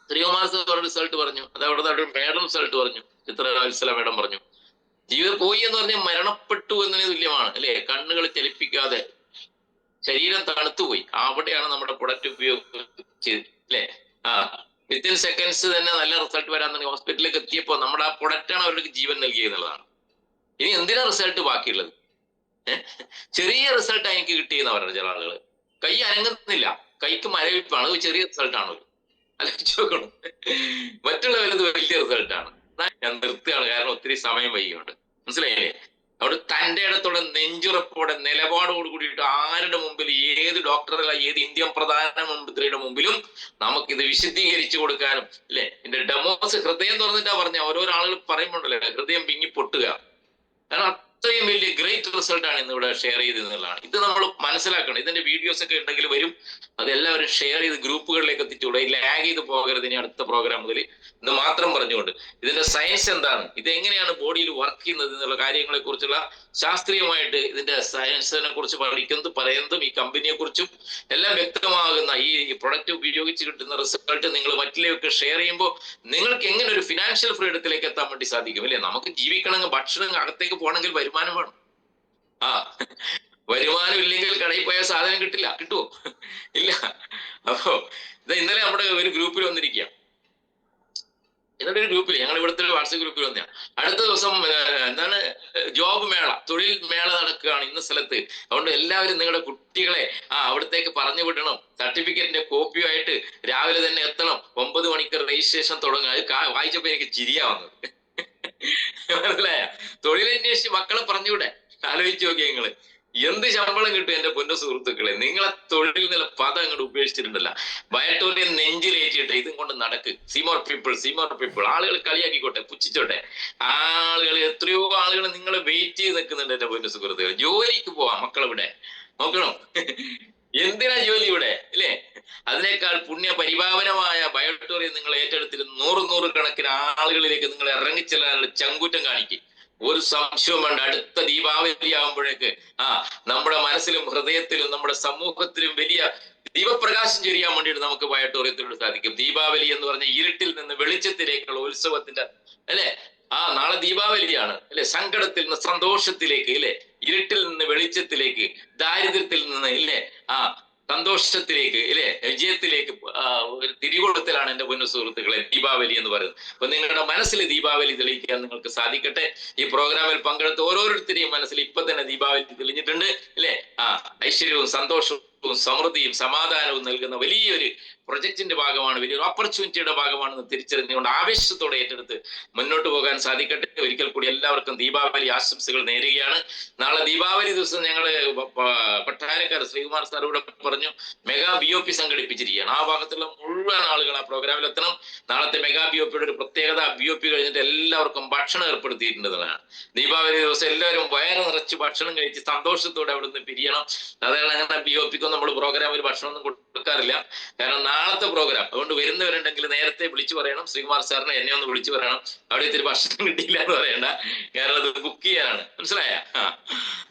ശ്രീകുമാർ സാർ റിസൾട്ട് പറഞ്ഞു, അത് അവിടെ മേഡം റിസൾട്ട് പറഞ്ഞു, ചിത്ര മേഡം പറഞ്ഞു. ജീവിതം പോയി എന്ന് പറഞ്ഞാൽ മരണപ്പെട്ടു എന്നതിന് തുല്യമാണ് അല്ലെ. കണ്ണുകൾ ചലിപ്പിക്കാതെ ശരീരം തണുത്തുപോയി. അവിടെയാണ് നമ്മുടെ പ്രൊഡക്റ്റ് ഉപയോഗിച്ച് അല്ലെ. വിത്തിൻ സെക്കൻഡ്സ് തന്നെ നല്ല റിസൾട്ട് വരാൻ തന്നെ ഹോസ്പിറ്റലിലേക്ക് എത്തിയപ്പോൾ നമ്മുടെ ആ പ്രൊഡക്റ്റാണ് അവർക്ക് ജീവൻ നൽകിയെന്നുള്ളതാണ്. ഇനി എന്തിനാ റിസൾട്ട് ബാക്കിയുള്ളത്? ചെറിയ റിസൾട്ട് എനിക്ക് കിട്ടിയെന്ന് പറയുന്നത് ചില ആളുകൾ. കൈ അനങ്ങുന്നില്ല, കൈക്ക് മരവിപ്പാണ്, അത് ചെറിയ റിസൾട്ടാണ്. ആലോചിച്ച് നോക്കണം. മറ്റുള്ളവരത് വലിയ റിസൾട്ടാണ്. ഞാൻ നിർത്തുകയാണ്, കാരണം ഒത്തിരി സമയം വൈകിയുണ്ട്. മനസ്സിലായില്ലേ? അവിടെ തന്റെ ഇടത്തോടെ നെഞ്ചുറപ്പോടെ നിലപാടോട് കൂടിയിട്ട് ആരുടെ മുമ്പിൽ, ഏത് ഡോക്ടറല്ല, ഏത് ഇന്ത്യൻ പ്രധാനമന്ത്രിയുടെ മുമ്പിലും നമുക്കിത് വിശദീകരിച്ചു കൊടുക്കാനും, അല്ലെ? എന്റെ ഡെമോസ് ഹൃദയം തുറന്നിട്ടാ പറഞ്ഞ ഓരോരോ ആളുകൾ പറയുമ്പോണ്ടല്ലേ ഹൃദയം പിങ്ങി പൊട്ടുക. കാരണം അത്രയും വലിയ ഗ്രേറ്റ് റിസൾട്ടാണ് ഇന്ന് ഇവിടെ ഷെയർ ചെയ്തെന്നുള്ളതാണ്. ഇത് നമ്മൾ മനസ്സിലാക്കണം. ഇതിന്റെ വീഡിയോസ് ഒക്കെ ഉണ്ടെങ്കിൽ വരും, അതെല്ലാവരും ഷെയർ ചെയ്ത് ഗ്രൂപ്പുകളിലേക്ക് എത്തിച്ചുകൂടെ. ലാഗ് ചെയ്ത് പോകരുത് ഇനി അടുത്ത പ്രോഗ്രാം മുതൽ എന്ന് മാത്രം പറഞ്ഞുകൊണ്ട് ഇതിന്റെ സയൻസ് എന്താണ്, ഇത് എങ്ങനെയാണ് ബോഡിയിൽ വർക്ക് ചെയ്യുന്നത് എന്നുള്ള കാര്യങ്ങളെ കുറിച്ചുള്ള ശാസ്ത്രീയമായിട്ട് ഇതിന്റെ സയൻസിനെ കുറിച്ച് പറയുന്നതും ഈ കമ്പനിയെ കുറിച്ചും എല്ലാം വ്യക്തമാകുന്ന ഈ പ്രൊഡക്റ്റ് ഉപയോഗിച്ച് കിട്ടുന്ന റിസൾട്ട് നിങ്ങൾ മറ്റുള്ളവർക്ക് ഷെയർ ചെയ്യുമ്പോൾ നിങ്ങൾക്ക് എങ്ങനെ ഒരു ഫിനാൻഷ്യൽ ഫ്രീഡത്തിലേക്ക് എത്താൻ വേണ്ടി സാധിക്കും, അല്ലെ? നമുക്ക് ജീവിക്കണമെങ്കിൽ ഭക്ഷണം അകത്തേക്ക് പോകണമെങ്കിൽ വരുമാനം വേണം. വരുമാനം ഇല്ലെങ്കിൽ കടയിൽ പോയാൽ സാധനം കിട്ടില്ല. കിട്ടുമോ? ഇല്ല. അപ്പോ ഇന്നലെ നമ്മുടെ ഒരു ഗ്രൂപ്പിൽ വന്നിരിക്കുക. ഇന്നലെ ഒരു ഗ്രൂപ്പിൽ, ഞങ്ങൾ ഇവിടുത്തെ ഒരു വാട്സപ്പ് ഗ്രൂപ്പിൽ വന്ന അടുത്ത ദിവസം എന്താണ് ജോബ് മേള, തൊഴിൽ മേള നടക്കുകയാണ് ഇന്ന സ്ഥലത്ത്. അതുകൊണ്ട് എല്ലാവരും നിങ്ങളുടെ കുട്ടികളെ അവിടത്തേക്ക് പറഞ്ഞു വിടണം. സർട്ടിഫിക്കറ്റിന്റെ കോപ്പിയുമായിട്ട് രാവിലെ തന്നെ എത്തണം. 9 മണിക്ക് രജിസ്ട്രേഷൻ തുടങ്ങുക. അത് വായിച്ചപ്പോ എനിക്ക് ചിരിയാ വന്നത്. മനസ്സിലായ? തൊഴിലന്വേഷിച്ച് മക്കളെ പറഞ്ഞുവിടെ. ആലോചിച്ച് നോക്കിയ നിങ്ങള് എന്ത് ശമ്പളം കിട്ടും എന്റെ പൊന്നു സുഹൃത്തുക്കളെ? നിങ്ങളെ തൊഴിൽ നില പദം അങ്ങോട്ട് ഉപേക്ഷിച്ചിട്ടുണ്ടല്ല. ബയോട്ടോറിയം നെഞ്ചിലേറ്റിട്ട് ഇതും കൊണ്ട് നടക്ക്. Seymour people. ആളുകൾ കളിയാക്കിക്കോട്ടെ, പുച്ഛിച്ചോട്ടെ. ആളുകൾ, എത്രയോ ആളുകൾ നിങ്ങളെ വെയിറ്റ് ചെയ്ത് നിൽക്കുന്നുണ്ട് എന്റെ പൊന്നു സുഹൃത്തുക്കളെ. ജോലിക്ക് പോവാം മക്കളിവിടെ. നോക്കണം, എന്തിനാ ജോലി ഇവിടെ, അല്ലേ? അതിനേക്കാൾ പുണ്യ പരിപാവനമായ ബയോട്ടോറിയം നിങ്ങൾ ഏറ്റെടുത്തിട്ട് 100 കണക്കിന് ആളുകളിലേക്ക് നിങ്ങൾ ഇറങ്ങിച്ചെല്ലാനുള്ള ചങ്കൂറ്റം കാണിക്കും. ഒരു സംശയവും വേണ്ട. അടുത്ത ദീപാവലി ആകുമ്പോഴേക്ക് നമ്മുടെ മനസ്സിലും ഹൃദയത്തിലും നമ്മുടെ സമൂഹത്തിലും വലിയ ദീപപ്രകാശം ചൊരിയാൻ വേണ്ടിയിട്ട് നമുക്ക് ബയോട്ടോറിയത്തിലൂടെ സാധിക്കും. ദീപാവലി എന്ന് പറഞ്ഞ ഇരുട്ടിൽ നിന്ന് വെളിച്ചത്തിലേക്കുള്ള ഉത്സവത്തിന്റെ, അല്ലെ? നാളെ ദീപാവലിയാണ്, അല്ലെ? സങ്കടത്തിൽ നിന്ന് സന്തോഷത്തിലേക്ക്, അല്ലെ? ഇരുട്ടിൽ നിന്ന് വെളിച്ചത്തിലേക്ക്, ദാരിദ്ര്യത്തിൽ നിന്ന്, ഇല്ലേ, സന്തോഷത്തിലേക്ക്, ഇല്ലേ, വിജയത്തിലേക്ക് ഒരു തിരികൊടുത്തലാണ് എന്റെ പൊന്നു സുഹൃത്തുക്കളെ ദീപാവലി എന്ന് പറയുന്നത്. അപ്പൊ നിങ്ങളുടെ മനസ്സിൽ ദീപാവലി തെളിയിക്കാൻ നിങ്ങൾക്ക് സാധിക്കട്ടെ. ഈ പ്രോഗ്രാമിൽ പങ്കെടുത്ത ഓരോരുത്തരെയും മനസ്സിൽ ഇപ്പൊ തന്നെ ദീപാവലി തെളിഞ്ഞിട്ടുണ്ട്, അല്ലെ? ഐശ്വര്യവും സന്തോഷവും സമൃദ്ധിയും സമാധാനവും നൽകുന്ന വലിയൊരു പ്രൊജക്ടിന്റെ ഭാഗമാണ്, വലിയൊരു ഓപ്പർച്യൂണിറ്റിയുടെ ഭാഗമാണെന്ന് തിരിച്ചറിഞ്ഞുകൊണ്ട് ആവേശത്തോടെ ഏറ്റെടുത്ത് മുന്നോട്ട് പോകാൻ സാധിക്കട്ടെ. ഒരിക്കൽ കൂടി എല്ലാവർക്കും ദീപാവലി ആശംസകൾ നേരുകയാണ്. നാളെ ദീപാവലി ദിവസം ഞങ്ങള് കൊട്ടാരക്കാർ ശ്രീകുമാർ സാർ ഇവിടെ പറഞ്ഞു മെഗാ BOP സംഘടിപ്പിച്ചിരിക്കുകയാണ്. ആ ഭാഗത്തുള്ള മുഴുവൻ ആളുകൾ ആ പ്രോഗ്രാമിൽ എത്തണം. നാളത്തെ മെഗാ BOPയുടെ ഒരു പ്രത്യേകത, BOP കഴിഞ്ഞിട്ട് എല്ലാവർക്കും ഭക്ഷണം ഏർപ്പെടുത്തിയിട്ടുള്ളതാണ്. ദീപാവലി ദിവസം എല്ലാവരും വയറ് നിറച്ച് ഭക്ഷണം കഴിച്ച് സന്തോഷത്തോടെ അവിടെ നിന്ന് പിരിയണം. സാധാരണ അങ്ങനെ BOPക്കൊന്നും നമ്മൾ പ്രോഗ്രാമിൽ ഭക്ഷണമൊന്നും കൊടുക്കാറില്ല. കാരണം നാളത്തെ പ്രോഗ്രാം, അതുകൊണ്ട് വരുന്നവരുണ്ടെങ്കിൽ നേരത്തെ വിളിച്ചു പറയണം. ശ്രീകുമാർ സാറിനെ എന്നെ ഒന്ന് വിളിച്ചു പറയണം. അവിടെ ഇത്തിരി ഭക്ഷണം കിട്ടിയില്ല എന്ന് പറയണ്ട, കാരണം അത് ബുക്ക് ചെയ്യാനാണ്. മനസ്സിലായ?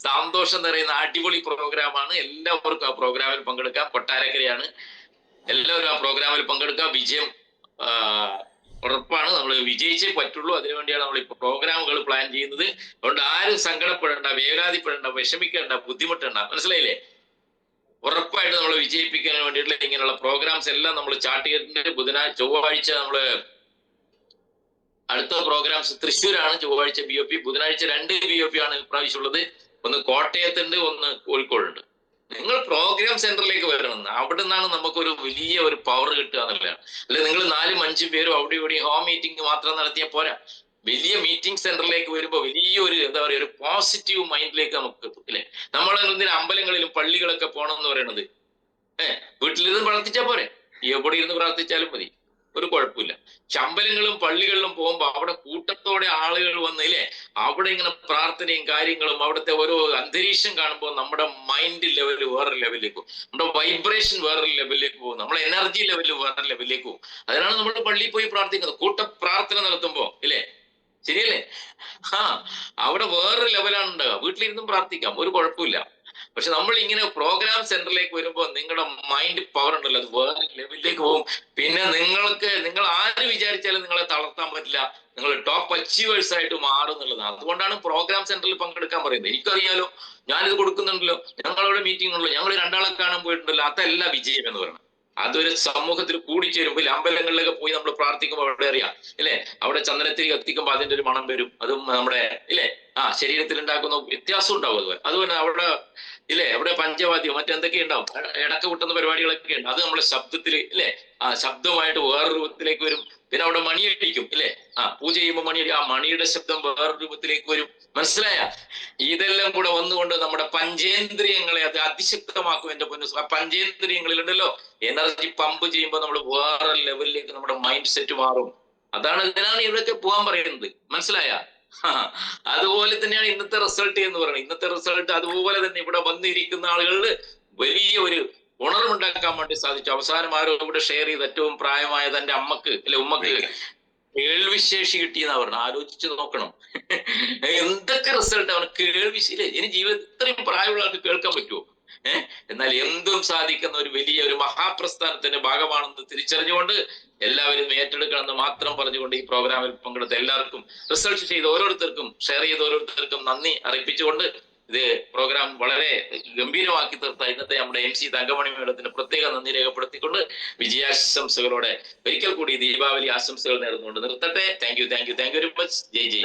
സന്തോഷം നിറയുന്ന അടിപൊളി പ്രോഗ്രാമാണ്. എല്ലാവർക്കും ആ പ്രോഗ്രാമിൽ പങ്കെടുക്കാം. കൊട്ടാരക്കരയാണ്. എല്ലാവരും ആ പ്രോഗ്രാമിൽ പങ്കെടുക്കാം. വിജയം ഉറപ്പാണ്. നമ്മൾ വിജയിച്ചേ പറ്റുള്ളൂ. അതിനുവേണ്ടിയാണ് നമ്മൾ ഈ പ്രോഗ്രാമുകൾ പ്ലാൻ ചെയ്യുന്നത്. അതുകൊണ്ട് ആരും സങ്കടപ്പെടേണ്ട, വേവലാതിപ്പെടേണ്ട, വിഷമിക്കേണ്ട, ബുദ്ധിമുട്ടേണ്ട. മനസ്സിലായില്ലേ? ഉറപ്പായിട്ട് നമ്മൾ വിജയിപ്പിക്കാൻ വേണ്ടിയിട്ടുള്ള ഇങ്ങനെയുള്ള പ്രോഗ്രാംസ് എല്ലാം നമ്മൾ ചാർട്ട് ചെയ്തിട്ടുണ്ട്. ചൊവ്വാഴ്ച നമ്മള് അടുത്ത പ്രോഗ്രാംസ് തൃശ്ശൂരാണ്. ചൊവ്വാഴ്ച BOP, ബുധനാഴ്ച 2 BOP ആണ് ഇപ്രാവശ്യം ഉള്ളത്. ഒന്ന് കോട്ടയത്തുണ്ട്, ഒന്ന് കോഴിക്കോടുണ്ട്. നിങ്ങൾ പ്രോഗ്രാം സെന്ററിലേക്ക് വരണം. അവിടെ നിന്നാണ് നമുക്കൊരു വലിയ ഒരു പവർ കിട്ടുക എന്നുള്ളതാണ്. അല്ലെ നിങ്ങൾ 4-5 പേരും അവിടെ ഇവിടെയും ഹോം മീറ്റിംഗ് മാത്രം നടത്തിയാൽ പോരാ. വലിയ മീറ്റിംഗ് സെന്ററിലേക്ക് വരുമ്പോൾ വലിയൊരു എന്താ പറയുക, ഒരു പോസിറ്റീവ് മൈൻഡിലേക്ക് നമുക്ക് എത്തും, അല്ലെ? നമ്മളെന്തിന് അമ്പലങ്ങളിലും പള്ളികളൊക്കെ പോകണം എന്ന് പറയണത്? വീട്ടിലിരുന്ന് പ്രാർത്ഥിച്ചാൽ പോരെ? എവിടെ ഇരുന്ന് പ്രാർത്ഥിച്ചാലും മതി, ഒരു കുഴപ്പമില്ല. പക്ഷെ അമ്പലങ്ങളും പള്ളികളിലും പോകുമ്പോൾ അവിടെ കൂട്ടത്തോടെ ആളുകൾ വന്നില്ലേ, അവിടെ ഇങ്ങനെ പ്രാർത്ഥനയും കാര്യങ്ങളും അവിടുത്തെ ഓരോ അന്തരീക്ഷം കാണുമ്പോൾ നമ്മുടെ മൈൻഡ് ലെവൽ വേറൊരു ലെവലിലേക്ക് പോകും, നമ്മുടെ വൈബ്രേഷൻ വേറൊരു ലെവലിലേക്ക് പോകും, നമ്മുടെ എനർജി ലെവൽ വേറൊരു ലെവലിലേക്ക് പോകും. അതിനാണ് നമ്മൾ പള്ളിയിൽ പോയി പ്രാർത്ഥിക്കുന്നത്, കൂട്ട പ്രാർത്ഥന നടത്തുമ്പോ, ഇല്ലേ? ശരിയല്ലേ? അവിടെ വേറൊരു ലെവലാണ് ഉണ്ടാവുക. വീട്ടിലിരുന്നും പ്രാർത്ഥിക്കാം, ഒരു കുഴപ്പമില്ല. പക്ഷെ നമ്മൾ ഇങ്ങനെ പ്രോഗ്രാം സെന്ററിലേക്ക് വരുമ്പോൾ നിങ്ങളുടെ മൈൻഡ് പവർ ഉണ്ടല്ലോ, അത് വേറെ ലെവലിലേക്ക് പോകും. പിന്നെ നിങ്ങൾ ആര് വിചാരിച്ചാലും നിങ്ങളെ തളർത്താൻ പറ്റില്ല. നിങ്ങൾ ടോപ്പ് അച്ചീവേഴ്സ് ആയിട്ട് മാറും എന്നുള്ളതാണ്. അതുകൊണ്ടാണ് പ്രോഗ്രാം സെന്ററിൽ പങ്കെടുക്കാൻ പറയുന്നത്. എനിക്കറിയാലോ, ഞാനിത് കൊടുക്കുന്നുണ്ടല്ലോ, ഞങ്ങളവിടെ മീറ്റിംഗ് ഉണ്ടല്ലോ, ഞങ്ങൾ 2 ആളെ കാണാൻ പോയിട്ടുണ്ടല്ലോ, അതല്ല വിജയം എന്ന് പറയുന്നത്. അതൊരു സമൂഹത്തിൽ കൂടിച്ചേരുമ്പോൾ അമ്പലങ്ങളിലൊക്കെ പോയി നമ്മൾ പ്രാർത്ഥിക്കുമ്പോൾ അവിടെ അറിയാം, ഇല്ലേ? അവിടെ ചന്ദനത്തിരി കത്തിക്കുമ്പോൾ അതിന്റെ ഒരു മണം വരും. അതും നമ്മുടെ, ഇല്ലേ, ശരീരത്തിൽ ഉണ്ടാക്കുന്ന വ്യത്യാസം ഉണ്ടാവും. അതുപോലെ അവിടെ ഇല്ലേ, അവിടെ പഞ്ചവാദ്യം മറ്റെന്തൊക്കെ ഉണ്ടാവും, ഇടക്ക് കൂട്ടുന്ന പരിപാടികളൊക്കെ ഉണ്ട്. അത് നമ്മുടെ ശബ്ദത്തിൽ ഇല്ലേ, ശബ്ദമായിട്ട് വേറൊരു രൂപത്തിലേക്ക് വരും. പിന്നെ അവിടെ മണിയടിക്കും ഇല്ലേ, പൂജ ചെയ്യുമ്പോൾ മണിയടി, മണിയുടെ ശബ്ദം വേറൊരു രൂപത്തിലേക്ക് വരും. മനസ്സിലായ? ഇതെല്ലാം കൂടെ വന്നുകൊണ്ട് നമ്മുടെ പഞ്ചേന്ദ്രിയങ്ങളെ അത് അതിശക്തമാക്കും. എന്റെ പൊന്നു, പഞ്ചേന്ദ്രിയങ്ങളിലുണ്ടല്ലോ എനർജി പമ്പ് ചെയ്യുമ്പോൾ നമ്മൾ വേറെ ലെവലിലേക്ക് നമ്മുടെ മൈൻഡ് സെറ്റ് മാറും. ഇതിനാണ് ഇവിടെയൊക്കെ പോകാൻ പറയുന്നത്. മനസ്സിലായ? അതുപോലെ തന്നെയാണ് ഇന്നത്തെ റിസൾട്ട് എന്ന് പറയുന്നത്. ഇന്നത്തെ റിസൾട്ട് അതുപോലെ തന്നെ ഇവിടെ വന്നിരിക്കുന്ന ആളുകളിൽ വലിയ ഒരു ഉണർവുണ്ടാക്കാൻ വേണ്ടി സാധിച്ചു. അവസാനം ആരോ ഇവിടെ ഷെയർ ചെയ്ത് ഏറ്റവും പ്രായമായ തന്റെ അമ്മക്ക് അല്ലെ ഉമ്മക്ക് കേൾവിശേഷി കിട്ടിയെന്നാ പറഞ്ഞു. ആലോചിച്ച് നോക്കണം എന്തൊക്കെ റിസൾട്ട് അവന് കേൾവിശേഷി. ഇനി ജീവിതത്തിൽ ഇത്രയും പ്രായമുള്ള ആൾക്ക് കേൾക്കാൻ പറ്റുമോ? എന്നാൽ എന്തും സാധിക്കുന്ന ഒരു വലിയ ഒരു മഹാപ്രസ്ഥാനത്തിന്റെ ഭാഗമാണെന്ന് തിരിച്ചറിഞ്ഞുകൊണ്ട് എല്ലാവരും ഏറ്റെടുക്കണമെന്ന് മാത്രം പറഞ്ഞുകൊണ്ട് ഈ പ്രോഗ്രാമിൽ പങ്കെടുത്ത എല്ലാവർക്കും, റിസൾട്ട് ചെയ്ത ഓരോരുത്തർക്കും, ഷെയർ ചെയ്ത ഓരോരുത്തർക്കും നന്ദി അറിയിപ്പിച്ചുകൊണ്ട് ഇത് പ്രോഗ്രാം വളരെ ഗംഭീരമാക്കി തീർത്ത ഇന്നത്തെ നമ്മുടെ MC തങ്കമണി മേഡത്തിന് പ്രത്യേക നന്ദി രേഖപ്പെടുത്തിക്കൊണ്ട് വിജയാശംസകളോടെ ഒരിക്കൽ കൂടി ദീപാവലി ആശംസകൾ നേർന്നുകൊണ്ട് നിർത്തട്ടെ. Thank you very much. ജയ് ജയ്.